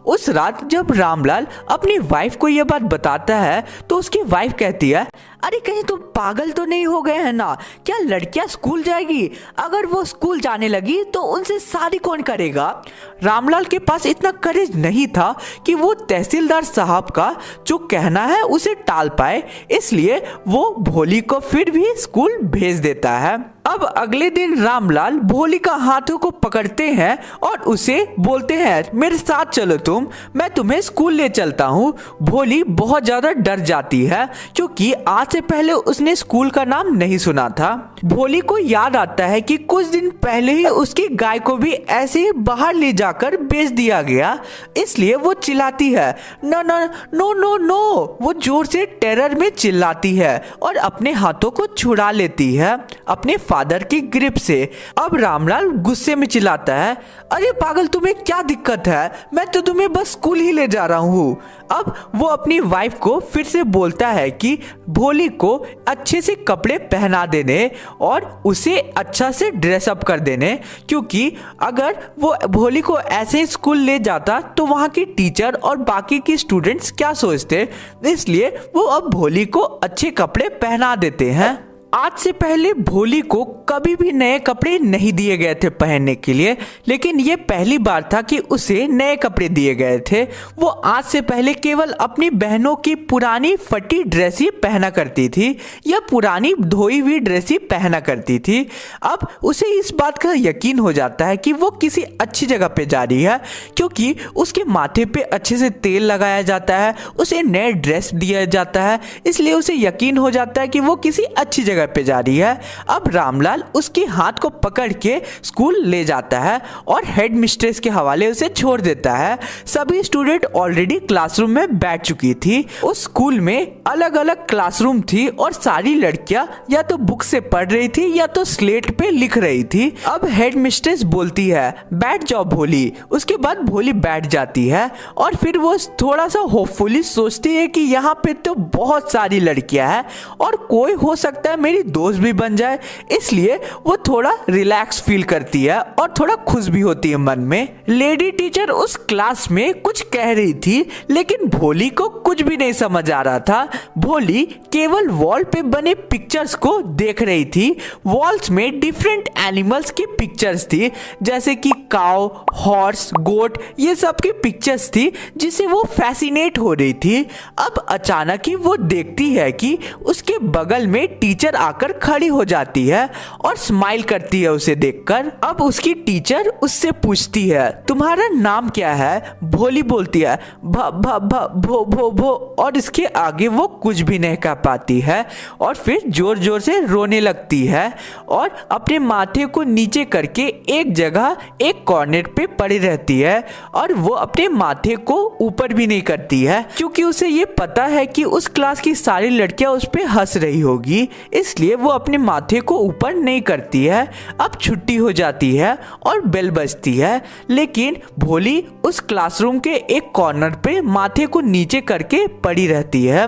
उस रात जब रामलाल अपनी वाइफ को यह बात बताता है तो उसकी वाइफ कहती है, अरे कहीं तुम पागल तो नहीं हो गए हैं ना? क्या लड़कियां स्कूल जाएगी? अगर वो स्कूल जाने लगी तो उनसे शादी कौन करेगा? रामलाल के पास इतना करेज नहीं था कि वो तहसीलदार साहब का जो कहना है उसे टाल पाए, इसलिए वो भोली को फिर भी स्कूल भेज देता है। अब अगले दिन रामलाल भोली का हाथों को पकड़ते हैं और उसे बोलते हैं, मेरे साथ चलो तुम, मैं तुम्हें स्कूल ले चलता हूँ। भोली बहुत ज्यादा डर जाती है क्योंकि आज से पहले उसने स्कूल का नाम नहीं सुना था। भोली को याद आता है कि कुछ दिन पहले ही उसकी गाय को भी ऐसे ही बाहर ले जाकर बेच दिया गया, इसलिए वो चिल्लाती है, no no no no no. वो जोर से टेरर में चिल्लाती है और अपने हाथों को छुड़ा लेती है अपने फादर की ग्रिप से। अब रामलाल गुस्से में चिल्लाता है, अरे पागल, तुम्हें क्या दिक्कत है? मैं तो तुम्हें बस स्कूल ही ले जा रहा हूँ। अब वो अपनी वाइफ को फिर से बोलता है कि भोली को अच्छे से कपड़े पहना देने और उसे अच्छा से ड्रेसअप कर देने, क्योंकि अगर वो भोली को ऐसे ही स्कूल ले जाता तो वहाँ की टीचर और बाकी की स्टूडेंट्स क्या सोचते, इसलिए वो अब भोली को अच्छे कपड़े पहना देते हैं। आज से पहले भोली को कभी भी नए कपड़े नहीं दिए गए थे पहनने के लिए, लेकिन ये पहली बार था कि उसे नए कपड़े दिए गए थे। वो आज से पहले केवल अपनी बहनों की पुरानी फटी ड्रेस ही पहना करती थी या पुरानी धोई हुई ड्रेस ही पहना करती थी। अब उसे इस बात का यकीन हो जाता है कि वो किसी अच्छी जगह पे जा रही है, क्योंकि उसके माथे पे अच्छे से तेल लगाया जाता है, उसे नए ड्रेस दिया जाता है, इसलिए उसे यकीन हो जाता है कि वो किसी अच्छी जगह पे जा रही है। अब रामलाल रामलाल उसके हाथ को पकड़ के स्कूल ले जाता है और हेड मिस्ट्रेस के हवाले उसे छोड़ देता है। सभी स्टूडेंट ऑलरेडी क्लासरूम में बैठ चुकी थी। उस स्कूल में अलग अलग क्लासरूम थी और सारी लड़कियां या तो बुक से पढ़ रही थी या तो स्लेट पे लिख रही थी। अब हेड मिस्ट्रेस बोलती है बैठ जाओ भोली। उसके बाद भोली बैठ जाती है और फिर वो थोड़ा सा होपफुली सोचती है कि यहाँ पे तो बहुत सारी लड़कियां हैं और कोई हो सकता है मेरी दोस्त भी बन जाए, इसलिए वो थोड़ा रिलैक्स फील करती है और थोड़ा खुश भी होती है मन में। लेडी टीचर उस क्लास में कुछ कह रही थी लेकिन भोली को कुछ भी नहीं समझ आ रहा था। भोली केवल वॉल पे बने पिक्चर्स को देख रही थी। वॉल्स में डिफरेंट एनिमल्स की पिक्चर्स थी, जैसे कि काउ, हॉर्स, गोट, ये सब की पिक्चर्स थी जिसे वो फैसिनेट हो रही थी। अब अचानक ही वो देखती है कि उसके बगल में टीचर आकर खड़ी हो जाती है और स्माइल करती है उसे देखकर। अब उसकी टीचर उससे पूछती है तुम्हारा नाम क्या है? भोली बोलती है भ भ भ भो भो भो और इसके आगे वो कुछ भी नहीं कह पाती है और फिर जोर जोर से रोने लगती है और अपने माथे को नीचे करके एक जगह एक कॉर्नर पे पड़ी रहती है और वो अपने माथे को ऊपर भी नहीं करती है क्योंकि उसे ये पता है कि उस क्लास की सारी लड़कियां उस पे हंस रही होगी, इसलिए वो अपने माथे को ऊपर नहीं करती है। अब छुट्टी हो जाती है और बेल बजती है, लेकिन भोली उस क्लासरूम के एक कॉर्नर पे माथे को नीचे करके पड़ी रहती है।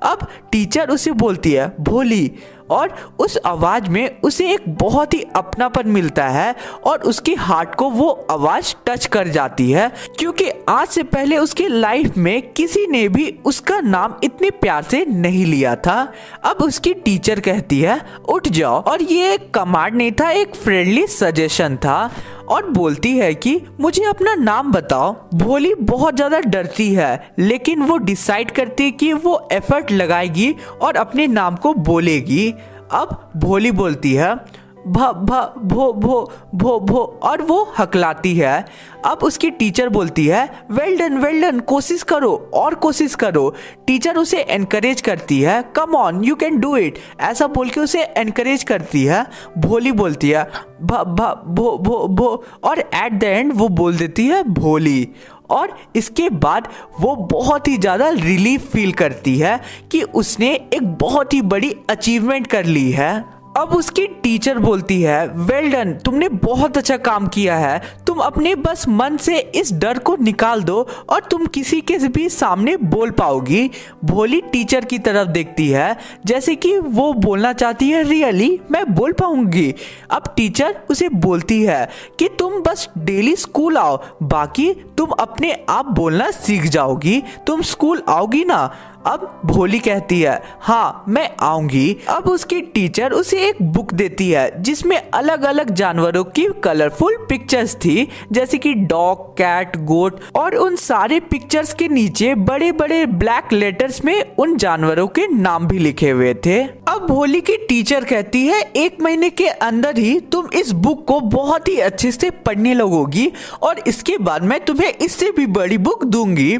अब टीचर उसे बोलती है भोली और उस आवाज में उसे एक बहुत ही अपनापन मिलता है और उसकी हार्ट को वो आवाज टच कर जाती है क्योंकि आज से पहले उसकी लाइफ में किसी ने भी उसका नाम इतने प्यार से नहीं लिया था। अब उसकी टीचर कहती है उठ जाओ और ये एक कमांड नहीं था, एक फ्रेंडली सजेशन था और बोलती है कि मुझे अपना नाम बताओ। भोली बहुत ज्यादा डरती है लेकिन वो डिसाइड करती है कि वो एफर्ट लगाएगी और अपने नाम को बोलेगी। अब भोली बोलती है भ भ भो भो भो भो और वो हकलाती है। अब उसकी टीचर बोलती है वेल डन, कोशिश करो और कोशिश करो। टीचर उसे एनकरेज करती है come on you can do it, ऐसा बोल के उसे एनकरेज करती है। भोली बोलती है भ भ भो भो भो और एट द एंड वो बोल देती है भोली और इसके बाद वो बहुत ही ज़्यादा रिलीफ फील करती है कि उसने एक बहुत ही बड़ी अचीवमेंट कर ली है। अब उसकी टीचर बोलती है वेल डन, तुमने बहुत अच्छा काम किया है, तुम अपने बस मन से इस डर को निकाल दो और तुम किसी के भी सामने बोल पाओगी। भोली टीचर की तरफ देखती है जैसे कि वो बोलना चाहती है रियली मैं बोल पाऊंगी। अब टीचर उसे बोलती है कि तुम बस डेली स्कूल आओ, बाकी तुम अपने आप बोलना सीख जाओगी, तुम स्कूल आओगी ना। अब भोली कहती है हाँ मैं आऊंगी। अब उसकी टीचर उसे एक बुक देती है जिसमें अलग अलग जानवरों की कलरफुल पिक्चर्स थी, जैसे कि डॉग, कैट, गोट और उन सारे पिक्चर्स के नीचे बड़े बड़े ब्लैक लेटर्स में उन जानवरों के नाम भी लिखे हुए थे। अब भोली की टीचर कहती है 1 महीने के अंदर ही तुम इस बुक को बहुत ही अच्छे से पढ़ने लगोगी और इसके बाद मैं तुम्हें इससे भी बड़ी बुक दूंगी।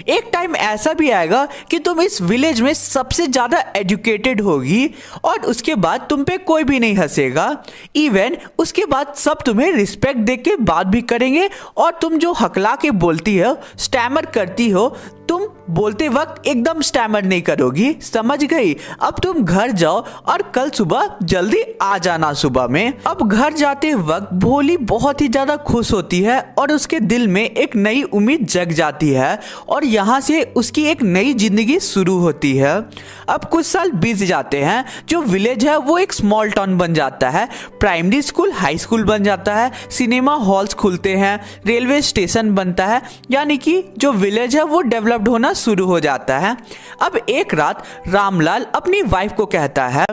एक टाइम ऐसा भी आएगा कि तुम इस विलेज में सबसे ज्यादा एजुकेटेड होगी और उसके बाद तुम पे कोई भी नहीं हंसेगा। इवन उसके बाद सब तुम्हें रिस्पेक्ट दे के बात भी करेंगे और तुम जो हकला के बोलती हो, स्टैमर करती हो, तुम बोलते वक्त एकदम स्टैमर नहीं करोगी, समझ गई। अब तुम घर जाओ और कल सुबह जल्दी आ जाना सुबह में। अब घर जाते वक्त भोली बहुत ही ज्यादा खुश होती है और उसके दिल में एक नई उम्मीद जग जाती है और यहाँ से उसकी एक नई जिंदगी शुरू होती है। अब कुछ साल बीत जाते हैं, जो विलेज है वो एक स्मॉल टाउन बन जाता है, प्राइमरी स्कूल हाई स्कूल बन जाता है, सिनेमा हॉल्स खुलते हैं, रेलवे स्टेशन बनता है, यानी कि जो विलेज है वो डेवलप्ड होना शुरू हो जाता है। अब एक रात रामलाल अपनी वाइफ को कहता है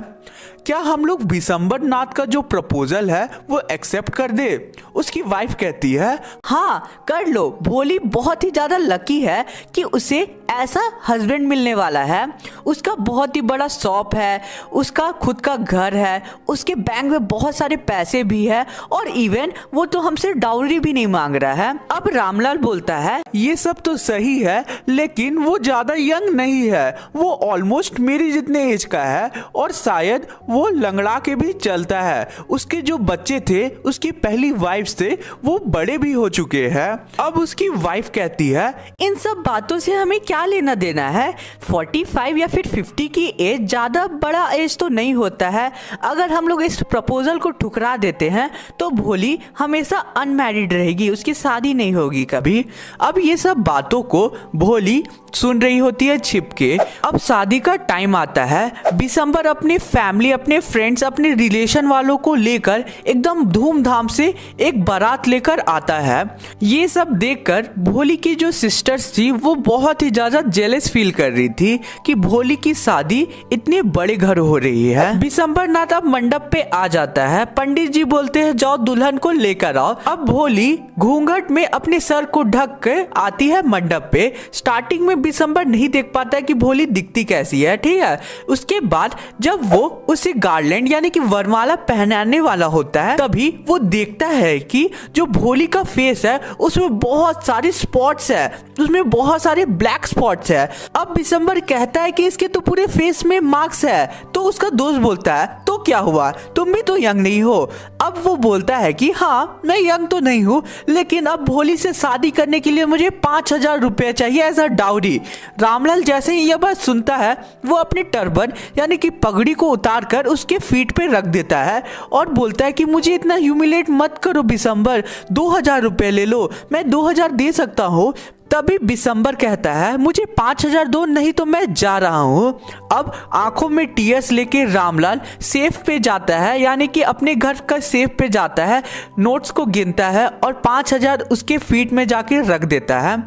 क्या हम लोग विशंबर नाथ का जो प्रपोजल है वो एक्सेप्ट कर दे। उसकी वाइफ कहती है हाँ कर लो, भोली बहुत ही ज्यादा लकी है कि उसे ऐसा हस्बैंड मिलने वाला है। उसका बहुत ही बड़ा शॉप है, उसका खुद का घर है, उसके बैंक में बहुत सारे पैसे भी है और इवन वो तो हमसे डाउरी भी नहीं मांग रहा है। अब रामलाल बोलता है ये सब तो सही है लेकिन वो ज्यादा यंग नहीं है, वो ऑलमोस्ट मेरी जितने एज का है और शायद वो लंगड़ा के भी चलता है। उसके जो बच्चे थे, उसकी पहली वाइफ से, वो बड़े भी हो चुके हैं। अब उसकी वाइफ कहती है, इन सब बातों से हमें क्या लेना देना है। 45 या फिर 50 की एज ज्यादा बड़ा एज तो नहीं होता है। अगर हम लोग इस प्रपोजल को ठुकरा देते हैं तो भोली हमेशा अनमैरिड रहेगी, उसकी शादी नहीं होगी कभी। अब ये सब बातों को भोली सुन रही होती है छिप के। अब शादी का टाइम आता है। दिसंबर अपनी फैमिली, अपने फ्रेंड्स, अपने रिलेशन वालों को लेकर एकदम धूमधाम से एक बारात लेकर आता है। ये सब देखकर भोली की जो सिस्टर्स थी वो बहुत ही ज्यादा जेलस फील कर रही थी कि भोली की शादी इतने बड़े घर हो रही है। दिसंबर नाथ अब मंडप पे आ जाता है। पंडित जी बोलते हैं जाओ दुल्हन को लेकर आओ। अब भोली घूंघट में अपने सर को ढक के आती है मंडप पे। स्टार्टिंग में दिसंबर नहीं देख पाता है कि भोली दिखती कैसी है, ठीक है। उसके बाद जब वो उसे गार्लैंड यानी कि वरमाला पहनाने वाला होता है, तभी वो देखता है कि जो भोली का फेस है उसमें बहुत सारे स्पॉट्स है, उसमें बहुत सारे ब्लैक स्पॉट्स है। अब दिसंबर कहता है कि इसके तो पूरे फेस में मार्क्स है। तो उसका दोस्त बोलता है तो क्या हुआ, तुम भी तो यंग नहीं हो। अब वो बोलता है कि हाँ मैं यंग तो नहीं हूँ, लेकिन अब भोली से शादी करने के लिए मुझे 5,000 रुपये चाहिए एज अ डाउरी। रामलाल जैसे ही यह बात सुनता है वो अपने टर्बन यानी कि पगड़ी को उतार कर उसके फीट पे रख देता है और बोलता है कि मुझे इतना ह्यूमिलेट मत करो दिसंबर, 2,000 रुपये ले लो, मैं 2,000 दे सकता हूँ। तभी दिसंबर कहता है मुझे 5,000 दो, नहीं तो मैं जा रहा हूँ। अब आंखों में टीयर्स लेके रामलाल सेफ पे जाता है, यानी कि अपने घर का सेफ पे जाता है, नोट्स को गिनता है और 5,000 उसके फीट में जाके रख देता है।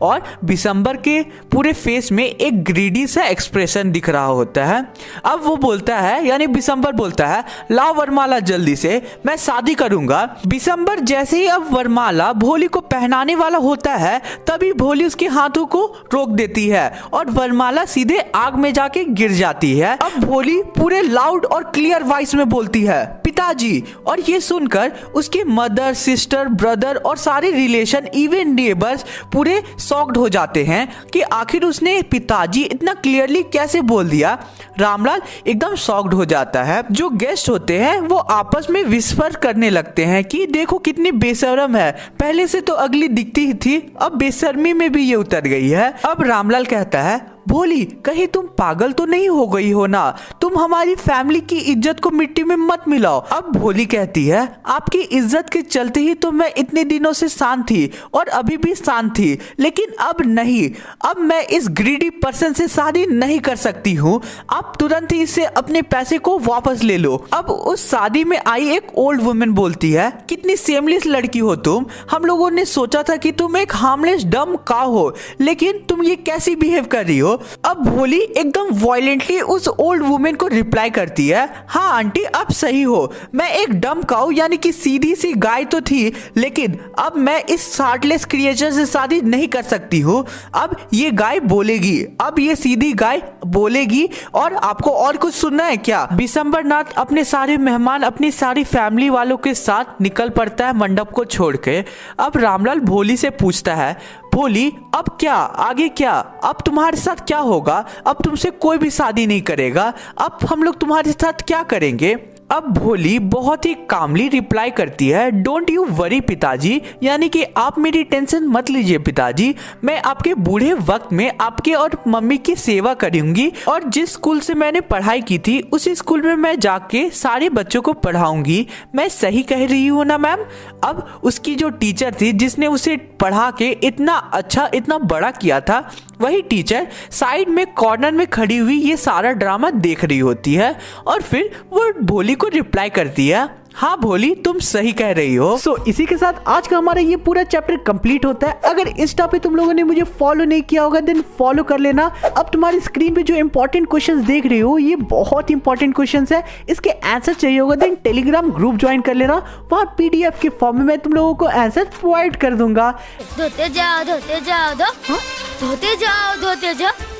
और दिसंबर के पूरे फेस में एक ग्रीडी सा एक्सप्रेशन दिख रहा होता है। अब वो बोलता है, यानी दिसंबर बोलता है लाओ वरमाला जल्दी से, मैं शादी करूंगा। दिसंबर जैसे ही अब वरमाला भोली को पहनाने वाला होता है, तभी भोली उसके हाथों को रोक देती है और वरमाला सीधे आग में जाके गिर जाती है। अब भोली पूरे लाउड और क्लियर वॉइस में बोलती है पिताजी, और ये सुनकर उसके मदर, सिस्टर, ब्रदर और सारे रिलेशन, इवन नेबर्स पूरे शॉक्ड हो जाते हैं कि आखिर उसने पिताजी इतना क्लियरली कैसे बोल दिया। रामलाल एकदम शॉक्ड हो जाता है। जो गेस्ट होते हैं वो आपस में विस्पर करने लगते हैं कि देखो कितनी बेशर्म है, पहले से तो अगली दिखती ही थी, अब बेशर्मी में भी ये उतर गई है। अब रामलाल कहता है भोली कहीं तुम पागल तो नहीं हो गई हो ना, तुम हमारी फैमिली की इज्जत को मिट्टी में मत मिलाओ। अब भोली कहती है आपकी इज्जत के चलते ही तो मैं इतने दिनों से शांत थी और अभी भी शांत थी, लेकिन अब नहीं, अब मैं इस ग्रीडी पर्सन से शादी नहीं कर सकती हूँ। आप तुरंत ही इससे अपने पैसे को वापस ले लो। अब उस शादी में आई एक ओल्ड वुमेन बोलती है कितनी सेमलेस लड़की हो तुम, हम लोगों ने सोचा था कि तुम एक हार्मलेस डम काउ हो, लेकिन तुम ये कैसी बिहेव कर रही हो। अब भोली एकदम वायलेंटली उस ओल्ड वुमेन को रिप्लाई करती है हाँ आंटी आप सही हो, मैं एक डम काउ यानी कि सीधी सी गाय तो थी, लेकिन अब मैं इस हार्टलेस क्रिएचर से शादी नहीं कर सकती हूँ। अब ये गाय बोलेगी, अब ये सीधी गाय बोलेगी। और आपको और कुछ सुनना है क्या? दिसंबर नाथ अपने सारे मेहमान, अपनी सारी फैमिली वालों के साथ निकल पड़ता है मंडप को छोड़ के। अब रामलाल भोली से पूछता है भोली अब क्या, आगे क्या, अब तुम्हारे साथ क्या होगा? अब तुमसे कोई भी शादी नहीं करेगा, अब हम लोग तुम्हारे साथ क्या करेंगे? अब भोली बहुत ही कामली रिप्लाई करती है डोंट यू वरी पिताजी, यानी कि आप मेरी टेंशन मत लीजिए पिताजी, मैं आपके बूढ़े वक्त में आपके और मम्मी की सेवा करूंगी और जिस स्कूल से मैंने पढ़ाई की थी उसी स्कूल में मैं जाके सारे बच्चों को पढ़ाऊंगी। मैं सही कह रही हूँ ना मैम? अब उसकी जो टीचर थी जिसने उसे पढ़ा के इतना अच्छा, इतना बड़ा किया था, वही टीचर साइड में कॉर्नर में खड़ी हुई ये सारा ड्रामा देख रही होती है और फिर वो भोली को रिप्लाई करती है हाँ भोली तुम सही कह रही हो। सो इसी के साथ आज का हमारा ये पूरा चैप्टर कंप्लीट होता है। अगर इंस्टा पे तुम लोगों ने मुझे फॉलो नहीं किया होगा देन फॉलो कर लेना। अब तुम्हारी स्क्रीन पे जो इंपॉर्टेंट क्वेश्चंस देख रही हो ये बहुत इंपॉर्टेंट क्वेश्चंस है, इसके आंसर चाहिए होगा देन टेलीग्राम ग्रुप ज्वाइन कर लेना, वहाँ PDF के फॉर्म में मैं तुम लोगों को आंसर प्रोवाइड कर दूंगा। धोते जाओ धोते जाओ धोते जाओ धोते जाओ।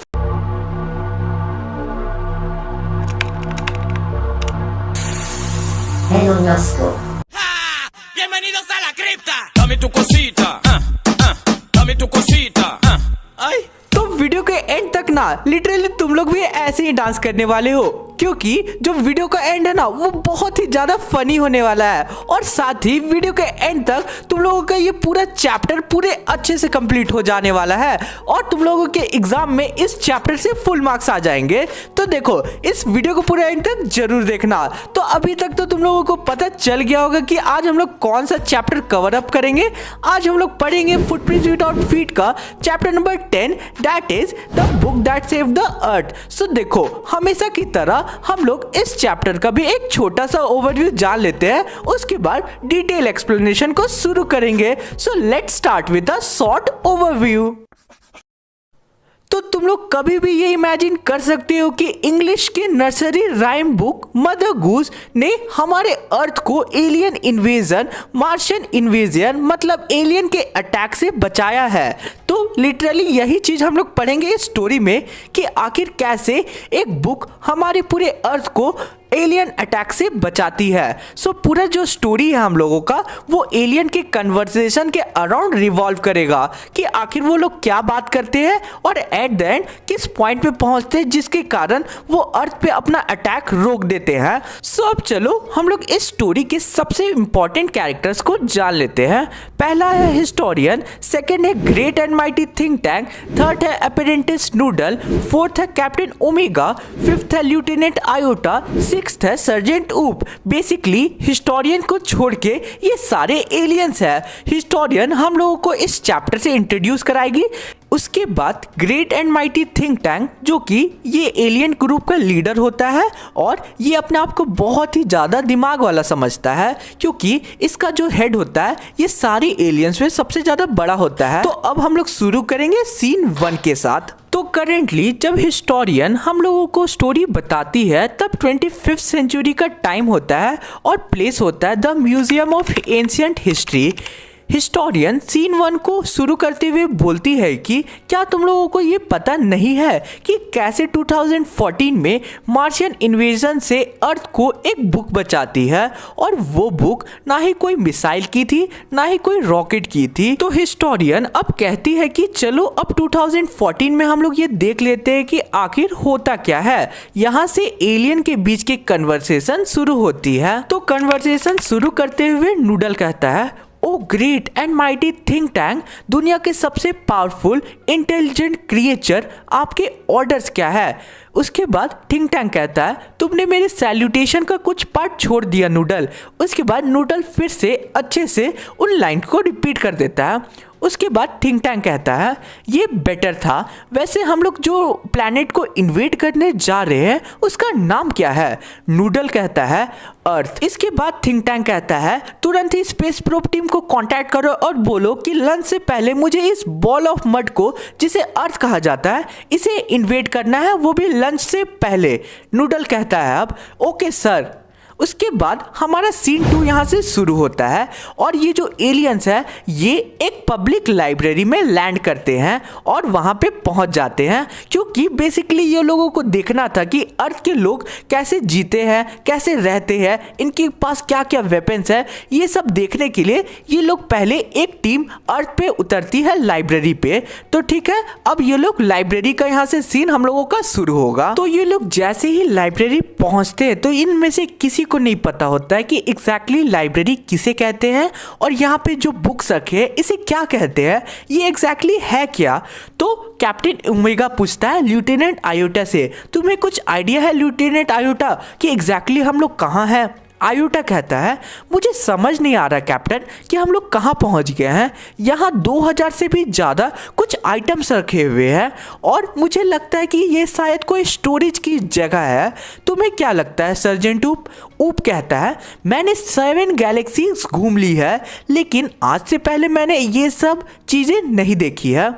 Bienvenidos a la cripta. Dame tu cosita, dame tu cosita. तो वीडियो के एंड तक ना लिटरली तुम लोग भी ऐसे ही डांस करने वाले हो, क्योंकि जो वीडियो का एंड है ना वो बहुत ही ज्यादा फनी होने वाला है। और साथ ही वीडियो के एंड तक तुम लोगों का ये पूरा चैप्टर पूरे अच्छे से कंप्लीट हो जाने वाला है और तुम लोगों के एग्जाम में इस चैप्टर से फुल मार्क्स आ जाएंगे। तो देखो इस वीडियो को पूरा एंड तक जरूर देखना। तो अभी तक तो तुम लोगों को पता चल गया होगा कि आज हम लोग कौन सा चैप्टर कवर अप करेंगे। आज हम लोग पढ़ेंगे फुटप्रिंट्स विदाउट फीट का chapter number 10, that is the book that saved the earth. So देखो हमेशा की तरह हम लोग इस चैप्टर का भी एक छोटा सा ओवरव्यू जान लेते हैं, उसके बाद डिटेल एक्सप्लेनेशन को शुरू करेंगे। So let's start with a short overview. तो तुम लोग कभी भी ये इमेजिन कर सकते हो कि इंग्लिश के nursery rhyme book mother goose ने हमारे अर्थ को एलियन इन्वेजन, मार्शियन इन्वेजन मतलब एलियन के अटैक से बचाया है। तो लिटरली यही चीज हम लोग पढ़ेंगे इस स्टोरी में कि आखिर कैसे एक बुक हमारे पूरे अर्थ को एलियन अटैक से बचाती है। सो पूरा जो स्टोरी है हम लोगों का वो एलियन के कन्वर्सेशन के अराउंड रिवॉल्व करेगा कि आखिर वो लोग क्या बात करते हैं और एट द एंड किस पॉइंट पे पहुंचते हैं जिसके कारण वो अर्थ पे अपना अटैक रोक देते हैं। सो अब चलो हम लोग इस स्टोरी के सबसे इंपॉर्टेंट कैरेक्टर्स को जान लेते हैं। पहला है हिस्टोरियन, सेकेंड है great and mighty think tank, third है अपेरेंटिस नूडल, फोर्थ है कैप्टन ओमेगा, फिफ्थ है ल्यूटेनेंट आयोटा, सिक्स्थ है सर्जेंट ऊप। बेसिकली हिस्टोरियन को छोड़ के ये सारे एलियंस है। हिस्टोरियन हम लोगों को इस चैप्टर से इंट्रोड्यूस कराएगी। उसके बाद great and mighty think tank जो कि ये एलियन ग्रुप का लीडर होता है और ये अपने आप को बहुत ही ज़्यादा दिमाग वाला समझता है क्योंकि इसका जो हेड होता है ये सारी एलियंस में सबसे ज़्यादा बड़ा होता है। तो अब हम लोग शुरू करेंगे सीन 1 के साथ। तो करेंटली जब हिस्टोरियन हम लोगों को स्टोरी बताती है तब 25th सेंचुरी का टाइम होता है और प्लेस होता है the museum of ancient history. Historian scene 1 को शुरू करते हुए बोलती है कि क्या तुम लोगों को ये पता नहीं है कि कैसे 2014 में मार्शियन इन्वेजन से अर्थ को एक बुक बचाती है और वो बुक ना ही कोई मिसाइल की थी ना ही कोई रॉकेट की थी। तो हिस्टोरियन अब कहती है कि चलो अब 2014 में हम लोग ये देख लेते हैं कि आखिर होता क्या है। यहाँ से एलियन के बीच की कन्वर्सेशन शुरू होती है। तो कन्वर्सेशन शुरू करते हुए नूडल कहता है, O great and mighty think tank, दुनिया के सबसे पावरफुल इंटेलिजेंट क्रिएचर, आपके ऑर्डर्स क्या है। उसके बाद थिंक टैंक कहता है, तुमने मेरे सैल्यूटेशन का कुछ पार्ट छोड़ दिया नूडल। उसके बाद नूडल फिर से अच्छे से उन लाइन को रिपीट कर देता है। उसके बाद थिंक टैंक कहता है, ये बेटर था। वैसे हम लोग जो प्लैनेट को इन्वेट करने जा रहे हैं उसका नाम क्या है। नूडल कहता है अर्थ। इसके बाद थिंक टैंक कहता है, तुरंत ही स्पेस प्रोब टीम को कांटेक्ट करो और बोलो कि लंच से पहले मुझे इस बॉल ऑफ मड को जिसे अर्थ कहा जाता है इसे इन्वेट करना है, वो भी लंच से पहले। नूडल कहता है अब ओके सर। उसके बाद हमारा सीन 2 यहाँ से शुरू होता है और ये जो एलियंस है ये एक पब्लिक लाइब्रेरी में लैंड करते हैं और वहाँ पे पहुँच जाते हैं क्योंकि बेसिकली ये लोगों को देखना था कि अर्थ के लोग कैसे जीते हैं, कैसे रहते हैं, इनके पास क्या क्या वेपन्स है। ये सब देखने के लिए ये लोग पहले एक टीम अर्थ पे उतरती है लाइब्रेरी पे। तो ठीक है, अब ये लोग लाइब्रेरी का यहाँ से सीन हम लोगों का शुरू होगा। तो ये लोग जैसे ही लाइब्रेरी पहुँचते हैं तो इनमें से किसी को नहीं पता होता है कि एग्जैक्टली लाइब्रेरी किसे कहते हैं और यहाँ पे जो बुक्स रखे हैं इसे क्या कहते हैं, ये एग्जैक्टली है क्या। तो कैप्टन ओमेगा पूछता है ल्यूटेनेंट आयोटा से, तुम्हें कुछ आइडिया है ल्यूटेनेंट आयोटा कि एग्जैक्टली हम लोग कहाँ हैं। आयोटा कहता है, मुझे समझ नहीं आ रहा कैप्टन कि हम लोग कहाँ पहुँच गए हैं। यहाँ 2000 से भी ज़्यादा कुछ आइटम्स रखे हुए हैं और मुझे लगता है कि ये शायद कोई स्टोरेज की जगह है। तुम्हें क्या लगता है सर्जेंट ऊप। ऊप कहता है, मैंने 7 गैलेक्सीज घूम ली है लेकिन आज से पहले मैंने ये सब चीज़ें नहीं देखी है।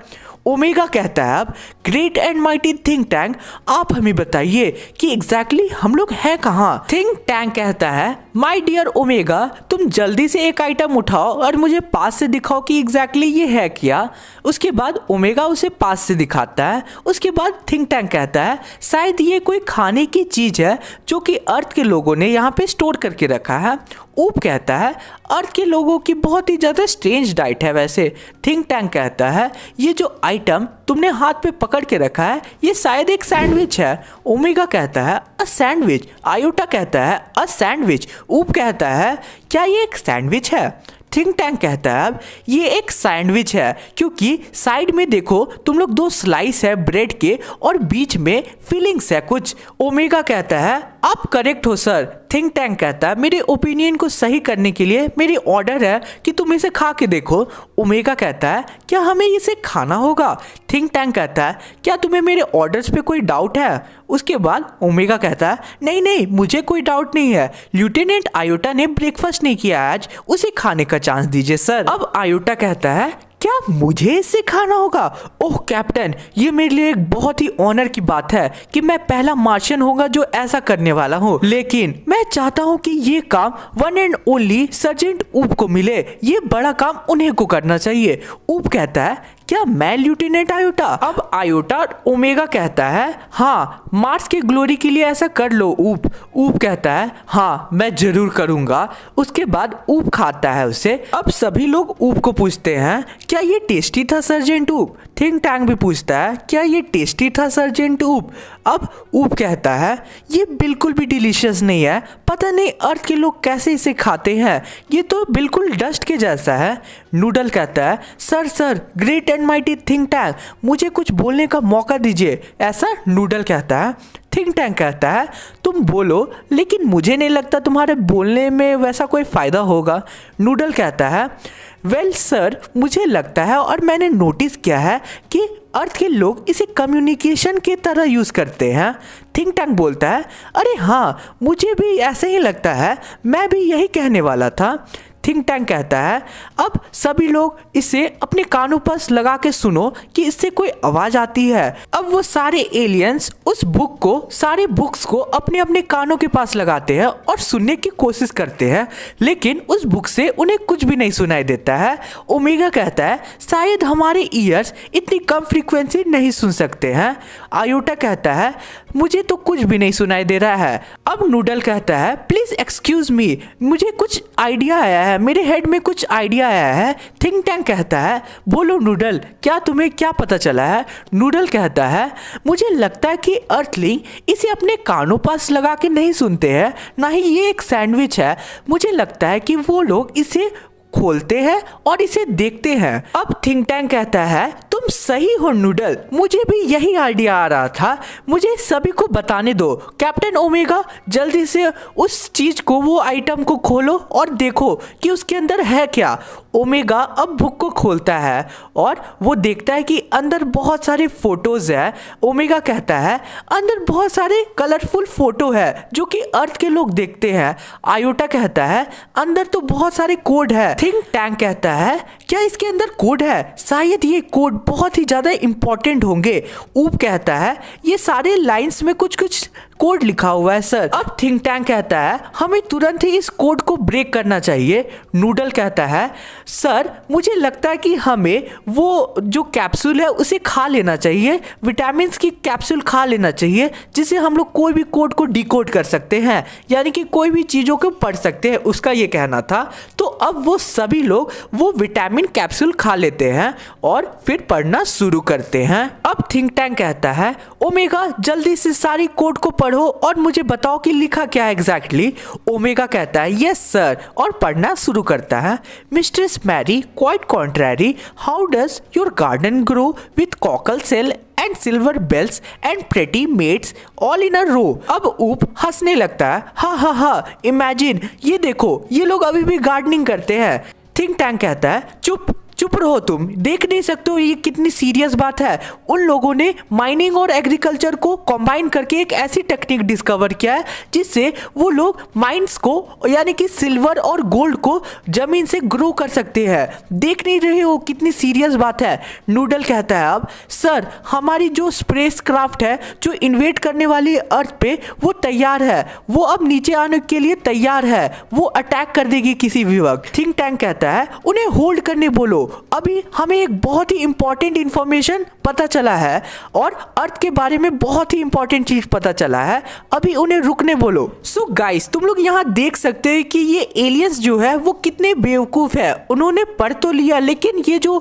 ओमेगा कहता है, अब great and mighty think tank, आप हमें बताइए कि एग्जैक्टली हम लोग हैं कहाँ। थिंक टैंक कहता है, माय डियर ओमेगा, तुम जल्दी से एक आइटम उठाओ और मुझे पास से दिखाओ कि एग्जैक्टली ये है क्या। उसके बाद ओमेगा उसे पास से दिखाता है। उसके बाद थिंक टैंक कहता है, शायद ये कोई खाने की चीज़ है जो कि अर्थ के लोगों ने यहाँ पे स्टोर करके रखा है। ऊप कहता है अर्थ के लोगों की बहुत ही ज़्यादा स्ट्रेंज डाइट है वैसे। थिंक टैंक कहता है ये जो आइटम तुमने हाथ पे पकड़ के रखा है ये शायद एक सैंडविच है। ओमेगा कहता है अ सैंडविच। आयोटा कहता है अ सैंडविच। ऊप कहता है क्या ये एक सैंडविच है? थिंक टैंक कहता है अब ये एक सैंडविच है क्योंकि साइड में देखो तुम लोग 2 स्लाइस है ब्रेड के और बीच में फिलिंग्स है कुछ। ओमेगा कहता है आप करेक्ट हो सर। थिंक टैंक कहता है मेरे ओपिनियन को सही करने के लिए मेरी ऑर्डर है कि तुम इसे खा के देखो। ओमेगा कहता है क्या हमें इसे खाना होगा? थिंक टैंक कहता है क्या तुम्हें मेरे ऑर्डर्स पे कोई डाउट है? उसके बाद ओमेगा कहता है नहीं नहीं मुझे कोई डाउट नहीं है। लेफ्टिनेंट आयोटा ने ब्रेकफास्ट नहीं किया आज, उसे खाने का चांस दीजिए सर। अब आयोटा कहता है क्या मुझे इसे खाना होगा? ओह कैप्टन ये मेरे लिए एक बहुत ही ऑनर की बात है कि मैं पहला मार्शियन होगा जो ऐसा करने वाला हूँ, लेकिन मैं चाहता हूँ कि ये काम वन एंड ओनली सर्जेंट ऊप को मिले। ये बड़ा काम उन्हें को करना चाहिए। ऊप कहता है क्या मैं लेफ्टिनेंट आयोटा? अब आयोटा ओमेगा कहता है हाँ मार्स के ग्लोरी के लिए ऐसा कर लो ऊप। ऊप कहता है हाँ मैं जरूर करूंगा। उसके बाद ऊप खाता है उसे। अब सभी लोग ऊप को पूछते हैं क्या ये टेस्टी था सर्जेंट ऊप? थिंक टैंक भी पूछता है क्या ये टेस्टी था सर्जेंट ऊप? अब ऊप कहता है ये बिल्कुल भी डिलीशियस नहीं है, पता नहीं अर्थ के लोग कैसे इसे खाते हैं, ये तो बिल्कुल डस्ट के जैसा है। नूडल कहता है sir great and mighty think tank मुझे कुछ बोलने का मौका दीजिए। ऐसा नूडल कहता है। थिंक टैंक कहता है तुम बोलो लेकिन मुझे नहीं लगता तुम्हारे बोलने में वैसा कोई फ़ायदा होगा। नूडल कहता है वेल सर मुझे लगता है और मैंने नोटिस किया है कि अर्थ के लोग इसे कम्युनिकेशन की तरह यूज़ करते हैं। थिंक टैंक बोलता है अरे हाँ मुझे भी ऐसे ही लगता है, मैं भी यही कहने वाला था। थिंक टैंक कहता है अब सभी लोग इसे अपने कानों पर लगा के सुनो कि इससे कोई आवाज़ आती है। अब वो सारे एलियंस उस बुक को सारे बुक्स को अपने अपने कानों के पास लगाते हैं और सुनने की कोशिश करते हैं, लेकिन उस बुक से उन्हें कुछ भी नहीं सुनाई देता है। ओमेगा कहता है शायद हमारे ईयर्स इतनी कम फ्रीक्वेंसी नहीं सुन सकते हैं। आयोटा कहता है मुझे तो कुछ भी नहीं सुनाई दे रहा है। अब नूडल कहता है प्लीज़ एक्सक्यूज मी मुझे कुछ आइडिया आया है, मेरे हेड में कुछ आइडिया आया है। थिंक टैंक कहता है बोलो नूडल तुम्हें क्या पता चला है? नूडल कहता है मुझे लगता है कि अर्थलिंग इसे अपने कानों पास लगा के नहीं सुनते हैं, ना ही ये एक सैंडविच है। मुझे लगता है कि वो लोग इसे खोलते हैं और इसे देखते हैं। अब थिंक टैंक कहता है तुम सही हो नूडल, मुझे भी यही आइडिया आ रहा था, मुझे सभी को बताने दो। कैप्टन ओमेगा जल्दी से उस चीज को वो आइटम को खोलो और देखो कि उसके अंदर है क्या। ओमेगा अब बुक को खोलता है और वो देखता है कि अंदर बहुत सारे फोटोज है। ओमेगा कहता है अंदर बहुत सारे कलरफुल फोटो है जो कि अर्थ के लोग देखते हैं। आयोटा कहता है अंदर तो बहुत सारे कोड है। थिंक टैंक कहता है क्या इसके अंदर कोड है? शायद ये कोड बहुत ही ज्यादा इंपॉर्टेंट होंगे। ऊप कहता है ये सारे लाइंस में कुछ कुछ कोड लिखा हुआ है सर। अब थिंक टैंक कहता है हमें तुरंत ही इस कोड को ब्रेक करना चाहिए। नूडल कहता है सर मुझे लगता है कि हमें वो जो कैप्सूल है उसे खा लेना चाहिए, विटामिन की कैप्सूल खा लेना चाहिए, जिससे हम लोग कोई भी कोड को डिकोड कर सकते हैं, यानी कि कोई भी चीज़ों को पढ़ सकते हैं, उसका ये कहना था। तो अब वो सभी लोग वो विटामिन कैप्सूल खा लेते हैं और फिर पढ़ना शुरू करते हैं। अब थिंक टैंक कहता है ओमेगा जल्दी से सारी कोड को पढ़ो और मुझे बताओ कि लिखा क्या है एग्जैक्टली। ओमेगा कहता है यस सर और पढ़ना शुरू करता है। Mistress Mary quite contrary, how does your garden grow with cockle shells and silver bells and pretty maids all in a row. अब ऊप हंसने लगता है हा इमेजिन, ये देखो ये लोग अभी भी गार्डनिंग करते हैं। थिंक टैंक कहता है चुप रहो, तुम देख नहीं सकते हो ये कितनी सीरियस बात है। उन लोगों ने माइनिंग और एग्रीकल्चर को कंबाइन करके एक ऐसी टेक्निक डिस्कवर किया है जिससे वो लोग माइंस को यानी कि सिल्वर और गोल्ड को जमीन से ग्रो कर सकते हैं। देख नहीं रहे हो कितनी सीरियस बात है। नूडल कहता है अब सर हमारी जो स्पेस क्राफ्ट है जो इन्वेट करने वाली अर्थ पे वो तैयार है, वो अब नीचे आने के लिए तैयार है, वो अटैक कर देगी किसी भी वक्त। थिंक टैंक कहता है उन्हें होल्ड करने बोलो। अभी हमें एक बहुत ही इंपॉर्टेंट इंफॉर्मेशन पता चला है और अर्थ के बारे में बहुत ही इंपॉर्टेंट चीज पता चला है। अभी उन्हें रुकने बोलो। सो गाइस, तुम लोग यहाँ देख सकते हो कि ये एलियंस जो है वो कितने बेवकूफ है। उन्होंने पढ़ तो लिया लेकिन ये जो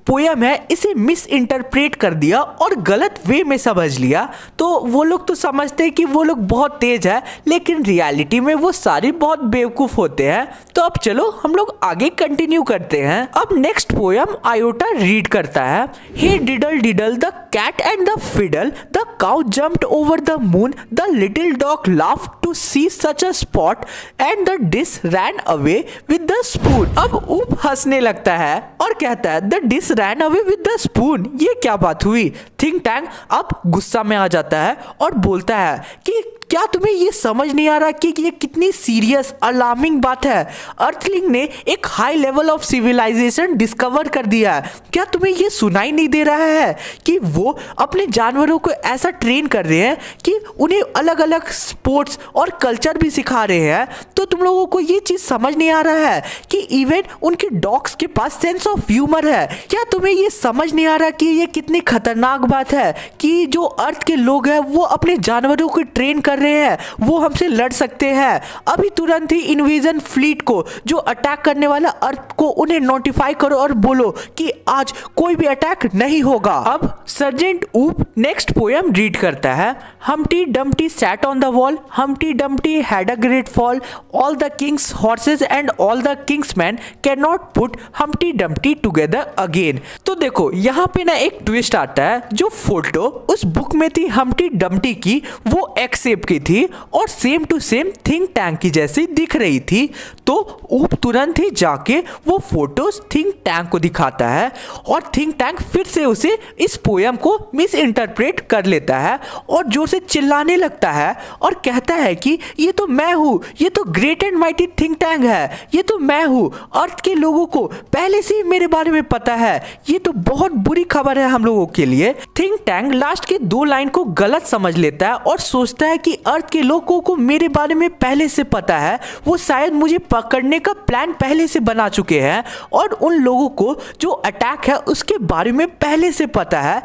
पोयम है इसे मिस इंटरप्रेट कर दिया और गलत वे में समझ लिया। तो वो लोग तो समझते हैं कि वो लोग बहुत तेज है, लेकिन रियलिटी में वो सारे बहुत बेवकूफ होते हैं। तो अब चलो हम लोग आगे कंटिन्यू करते हैं। अब नेक्स्ट पोयम आयोटा रीड करता है। Hey diddle diddle the cat and the fiddle, the cow jumped over the moon, the little dog laughed to see such a sport and the dish ran away with the spoon. अब Oop हंसने लगता है और कहता है the dish ran away with the spoon. ये क्या बात हुई? थिंक टैंक अब गुस्सा में आ जाता है और बोलता है कि क्या तुम्हें ये समझ नहीं आ रहा कि ये कितनी सीरियस अलार्मिंग बात है? अर्थलिंग ने एक high level of civilisation discover कर दिया है। क्या तुम्हें ये सुनाई नहीं दे रहा है कि वो अपने जानवरों को ऐसा ट्रेन कर रहे हैं कि उन्हें अलग अलग स्पोर्ट्स और कल्चर भी सिखा रहे हैं? तो तुम लोगों को ये चीज समझ नहीं आ रहा है कि इवन उनके डॉग्स के पास सेंस ऑफ ह्यूमर है? क्या तुम्हें ये समझ नहीं आ रहा कि ये कितनी खतरनाक बात है कि जो अर्थ के लोग हैं वो अपने जानवरों को ट्रेन कर रहे हैं, वो हमसे लड़ सकते हैं? अभी तुरंत ही इन्वेजन फ्लीट को जो अटैक करने वाला अर्थ को उन्हें नोटिफाई करो और बोलो कि आज कोई भी अटैक नहीं होगा। अब सर्जेंट ऊप नेक्स्ट पोयम रीड करता है। Humpty Dumpty sat on the wall, Humpty Dumpty had a great fall, all the Kings horses and all the Kings man can not put Humpty Dumpty together again. तो देखो यहाँ पे ना एक twist आता है। जो फोटो उस बुक में थी हम्टी डम्टी की वो एक्स शेप की थी और same to same think tank की जैसी दिख रही थी। तो ऊप तुरंत ही जाके वो फोटोज थिंक टैंक को दिखाता है और थिंक टैंक फिर से उसे इस पोयम को मिस इंटरप्रेट कर लेता है और जोर से चिल्लाने लगता है और कहता है कि ये तो मैं हूँ, ये तो great and mighty think tank है, ये तो मैं हूँ। अर्थ के लोगों को पहले से ही मेरे बारे में पता है। ये तो बहुत बुरी खबर है हम लोगों के लिए। थिंक टैंक लास्ट के 2 लाइन को गलत समझ लेता है और सोचता है कि अर्थ के लोगों को मेरे बारे में पहले से पता है। वो शायद मुझे पकड़ने का प्लान पहले से बना चुके हैं और उन लोगों को जो अटैक है उसके बारे में पहले से पता है।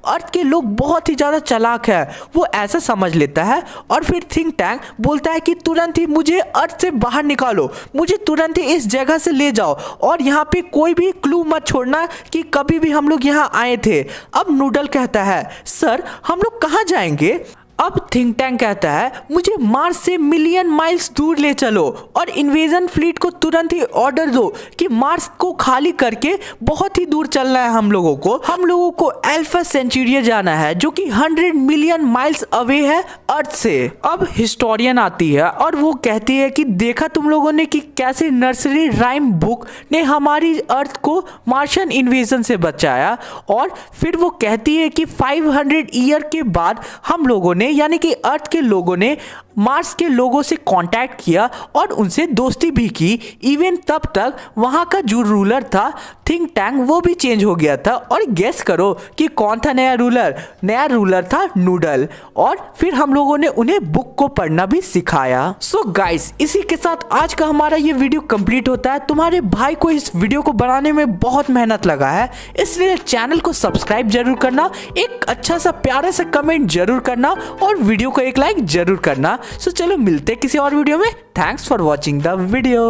अर्थ के लोग बहुत ही ज़्यादा चालाक है, वो ऐसा समझ लेता है और फिर थिंक टैंक बोलता है कि तुरंत ही मुझे अर्थ से बाहर निकालो, मुझे तुरंत ही इस जगह से ले जाओ और यहाँ पे कोई भी क्लू मत छोड़ना कि कभी भी हम लोग यहाँ आए थे। अब नूडल कहता है सर हम लोग कहाँ जाएंगे? अब थिंक टैंक कहता है मुझे मार्स से मिलियन माइल्स दूर ले चलो और इन्वेजन फ्लीट को तुरंत ही ऑर्डर दो कि मार्स को खाली करके बहुत ही दूर चलना है हम लोगों को अल्फा सेंचुरिया जाना है जो कि 100 मिलियन माइल्स अवे है अर्थ से। अब हिस्टोरियन आती है और वो कहती है कि देखा तुम लोगों ने कि कैसे नर्सरी राइम बुक ने हमारी अर्थ को मार्शियन इन्वेजन से बचाया। और फिर वो कहती है कि 500 ईयर के बाद हम लोगों ने यानी कि अर्थ के लोगों ने मार्स के लोगों से कांटेक्ट किया और उनसे दोस्ती भी की। इवन तब तक वहां का जो रूलर था थिंक टैंक वो भी चेंज हो गया था। और गेस करो कि कौन था नया रूलर? नया रूलर था नूडल। और फिर हम लोगों ने उन्हें बुक को पढ़ना भी सिखाया। सो गाइस, इसी के साथ आज का हमारा ये वीडियो कंप्लीट होता है। तुम्हारे भाई को इस वीडियो को बनाने में बहुत मेहनत लगा है, इसलिए चैनल को सब्सक्राइब जरूर करना, एक अच्छा सा प्यारा सा कमेंट जरूर करना और वीडियो को एक लाइक जरूर करना। सो चलो मिलते हैं किसी और वीडियो में। Thanks for watching the video.